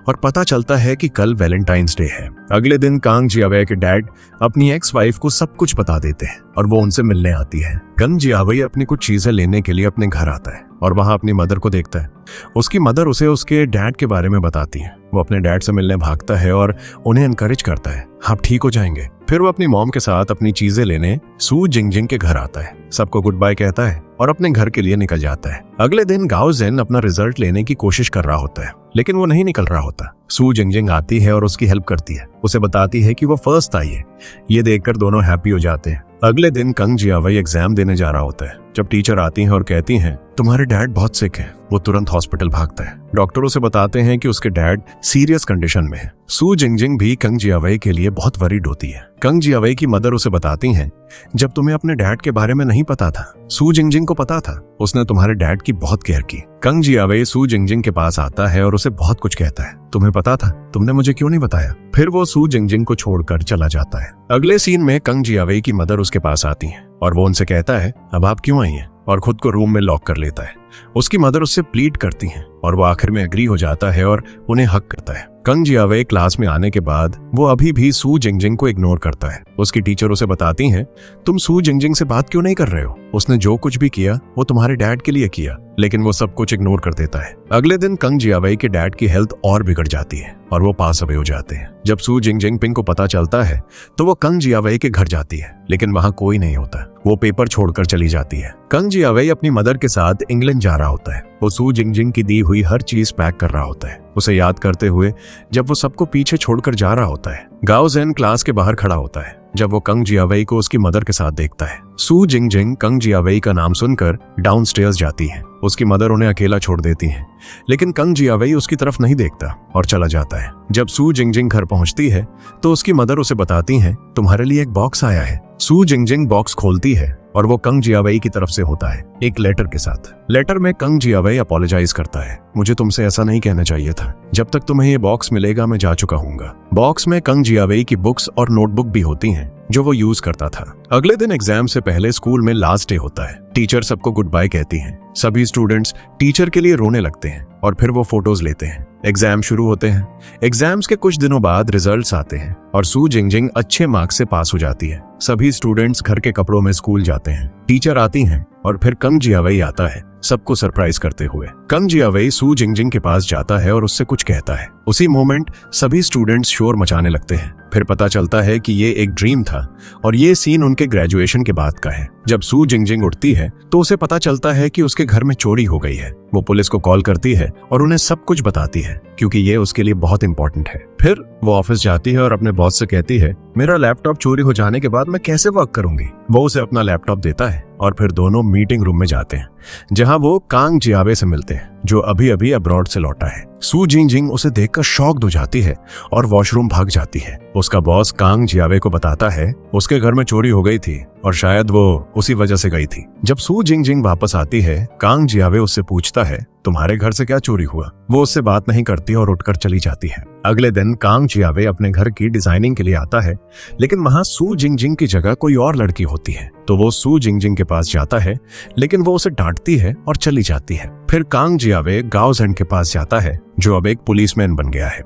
और पता चलता है कि कल वैलेंटाइंस डे है। अगले दिन कांग जियावे के डैड अपनी एक्स वाइफ को सब कुछ बता देते हैं और वो उनसे मिलने आती है। कांग जियावे अपनी कुछ चीजें लेने के लिए अपने घर आता है और वहां अपनी मदर को देखता है। उसकी मदर उसे उसके डैड के बारे में बताती है। वो अपने डैड से मिलने भागता है और उन्हें एनकरेज करता है, आप ठीक हो जाएंगे। फिर वो अपनी मॉम के साथ अपनी चीजें लेने सू जिनजिंग के घर आता है, सबको गुड बाय कहता है और अपने घर के लिए निकल जाता है। अगले दिन गाओ जेन अपना रिजल्ट लेने की कोशिश कर रहा होता है, लेकिन वो नहीं निकल रहा होता। सू जिनजिंग आती है और उसकी हेल्प करती है। उसे बताती है कि वो फर्स्ट आई है। ये देखकर दोनों हैप्पी हो जाते हैं। अगले दिन कांग जियावे एग्जाम देने जा रहा होता है। जब टीचर आती हैं और कहती हैं, तुम्हारे डैड बहुत सिक है, वो तुरंत हॉस्पिटल भागता है। डॉक्टर उसे बताते हैं कि उसके डैड सीरियस कंडीशन में है। सू जिनजिंग भी कांग जियावे के लिए बहुत वरीड होती है। कांग जियावे की मदर उसे बताती हैं, जब तुम्हें अपने डैड के बारे में नहीं पता था, सू जिनजिंग को पता था, उसने तुम्हारे डैड की बहुत केयर की। कांग जियावे सू जिनजिंग के पास आता है और उसे बहुत कुछ कहता है, तुम्हें पता था, तुमने मुझे क्यों नहीं बताया? फिर वो सू जिनजिंग को छोड़कर चला जाता है। अगले सीन में कांग जियावे की मदर उसके पास आती है और वो उनसे कहता है, अब आप क्यों आई हैं? और खुद को रूम में लॉक कर लेता है। उसकी मदर उससे प्लीड करती हैं और वो आखिर में एग्री हो जाता है और उन्हें हक करता है। कांग जियावे क्लास में आने के बाद वो अभी भी सू जिनजिंग को इग्नोर करता है। उसकी टीचर उसे बताती हैं, तुम सू जिनजिंग से बात क्यों नहीं कर रहे हो? उसने जो कुछ भी किया वो तुम्हारे डैड के लिए किया, लेकिन वो सब कुछ इग्नोर कर देता है। अगले दिन कांग जियावे के डैड की हेल्थ और बिगड़ जाती है और वो पास अवे हो जाते हैं। जब सू जिनजिंग को पता चलता है तो वो कांग जियावे के घर जाती है, लेकिन वहां कोई नहीं होता। वो पेपर छोड़कर चली जाती है। कांग जियावे अपनी मदर के साथ इंग्लैंड जा रहा होता है। वो सू जिनजिंग की दी हुई हर चीज पैक कर रहा होता है, उसे याद करते हुए जब वो सबको पीछे छोड़कर जा रहा होता है। गाओ जेन क्लास के बाहर खड़ा होता है जब वो कांग जियावे को उसकी मदर के साथ देखता है। सू जिनजिंग कांग जियावे का नाम सुनकर डाउनस्टेयर्स जाती है। उसकी मदर उन्हें अकेला छोड़ देती है, लेकिन कांग जियावे उसकी तरफ नहीं देखता और चला जाता है। जब सू जिनजिंग घर पहुंचती है तो उसकी मदर उसे बताती हैं, तुम्हारे लिए एक बॉक्स आया है। सू जिनजिंग बॉक्स खोलती है और वो कांग जियावे की तरफ से होता है, एक लेटर के साथ। लेटर में कांग जियावे अपोलोजाइज करता है, मुझे तुमसे ऐसा नहीं कहना चाहिए था, जब तक तुम्हें ये बॉक्स मिलेगा मैं जा चुका हूँगा। बॉक्स में कांग जियावे की बुक्स और नोटबुक भी होती हैं जो वो यूज करता था। अगले दिन एग्जाम से पहले स्कूल में लास्ट डे होता है। टीचर सबको गुड बाय कहती हैं। सभी स्टूडेंट्स टीचर के लिए रोने लगते हैं और फिर वो फोटोज लेते हैं। एग्जाम शुरू होते हैं। एग्जाम्स के कुछ दिनों बाद रिजल्ट्स आते हैं और सू जिनजिंग अच्छे मार्क्स से पास हो जाती है। सभी स्टूडेंट्स घर के कपड़ों में स्कूल जाते हैं। टीचर आती हैं और फिर कांग जियावे आता है सबको सरप्राइज करते हुए। कांग जियावे सू जिनजिंग के पास जाता है और उससे कुछ कहता है। उसी मोमेंट सभी स्टूडेंट्स शोर मचाने लगते हैं। फिर पता चलता है कि ये एक ड्रीम था और ये सीन उनके ग्रेजुएशन के बाद का है। जब सू जिनजिंग उठती है तो उसे पता चलता है कि उसके घर में चोरी हो गई है। वो पुलिस को कॉल करती है और उन्हें सब कुछ बताती है क्योंकि ये उसके लिए बहुत इंपॉर्टेंट है। फिर वो ऑफिस जाती है और अपने बॉस से कहती है, मेरा लैपटॉप चोरी हो जाने के बाद मैं कैसे वर्क करूंगी। वो उसे अपना लैपटॉप देता है और फिर दोनों मीटिंग रूम में जाते हैं जहां वो कांग जियावे से मिलते हैं जो अभी अभी अब्रॉड से लौटा है। सू जिनजिंग उसे देखकर शॉक्ड हो जाती है और वॉशरूम भाग जाती है। उसका बॉस कांग जियावे को बताता है उसके घर में चोरी हो गई थी और शायद वो उसी वजह से गई थी। जब सू जिनजिंग वापस आती है, कांग जियावे उससे पूछता है, तुम्हारे घर से क्या चोरी हुआ? वो उससे बात नहीं करती और उठकर चली जाती है। अगले दिन कांग जियावे अपने घर की डिजाइनिंग के लिए आता है, लेकिन वहां सू जिनजिंग की जगह कोई और लड़की होती है। तो वो सू जिनजिंग के पास जाता है, लेकिन वो उसे डांटती है और चली जाती है। फिर कांग जियावे गाओ जेन के पास जाता है जो अब एक पुलिसमैन बन गया है।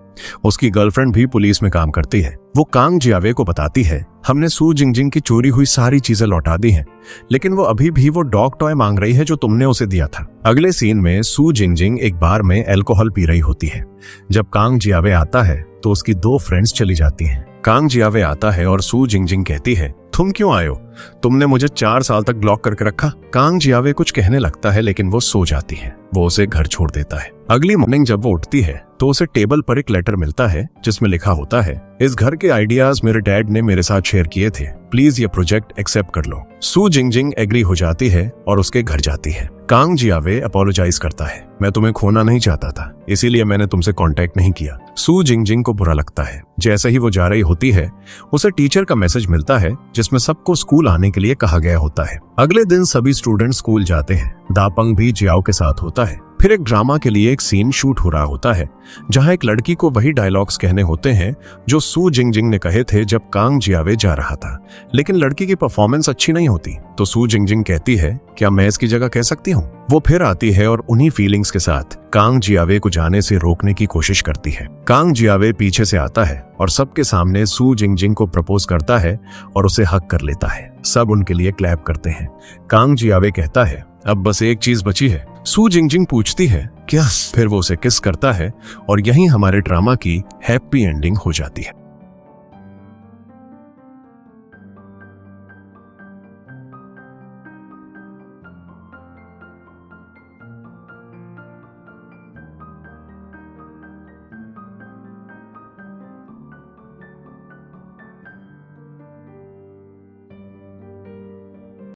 उसकी गर्लफ्रेंड भी पुलिस में काम करती है। वो कांग जियावे को बताती है, हमने सू जिंगजिंग की चोरी हुई सारी चीजें लौटा दी हैं, लेकिन वो अभी भी वो डॉग टॉय मांग रही है जो तुमने उसे दिया था। अगले सीन में सू जिंगजिंग एक बार में अल्कोहल पी रही होती है। जब कांग जियावे आता है तो उसकी 2 फ्रेंड्स चली जाती हैं। कांग जियावे आता है और सू जिंगजिंग कहती है, तुम क्यों आए हो? तुमने मुझे 4 साल तक ब्लॉक करके रखा। कांग जियावे कुछ कहने लगता है लेकिन वो सो जाती है। वो उसे घर छोड़ देता है। अगली मॉर्निंग जब वो उठती है तो उसे टेबल पर एक लेटर मिलता है जिसमें लिखा होता है, इस घर के आइडियाज मेरे डैड ने मेरे साथ शेयर किए थे, प्लीज ये प्रोजेक्ट एक्सेप्ट कर लो। सू जिंगजिंग एग्री हो जाती है और उसके घर जाती है। कांग जियावे अपोलोजाइज करता है, मैं तुम्हें खोना नहीं चाहता था, इसीलिए मैंने तुमसे कांटेक्ट नहीं किया। सू जिंगजिंग को बुरा लगता है। जैसे ही वो जा रही होती है उसे टीचर का मैसेज मिलता है जिसमें सबको स्कूल आने के लिए कहा गया होता है। अगले दिन सभी स्टूडेंट स्कूल जाते हैं। दापंग भी जियाओ के साथ होता है। फिर एक ड्रामा के लिए एक सीन शूट हो रहा होता है जहां एक लड़की को वही डायलॉग्स कहने होते हैं जो सू जिंगजिंग ने कहे थे जब कांग जियावे जा रहा था, लेकिन लड़की की परफॉर्मेंस अच्छी नहीं होती। तो सू जिंगजिंग कहती है, क्या मैं इसकी जगह कह सकती हूँ? वो फिर आती है और उन्हीं फीलिंग्स के साथ कांग जियावे को जाने से रोकने की कोशिश करती है। कांग जियावे पीछे से आता है और सबके सामने सू जिंगजिंग को प्रपोज करता है और उसे हक कर लेता है। सब उनके लिए क्लैप करते हैं। कांग जियावे कहता है, अब बस एक चीज बची है। सू जिंगजिंग पूछती है, क्या? फिर वो उसे किस करता है और यहीं हमारे ड्रामा की हैप्पी एंडिंग हो जाती है।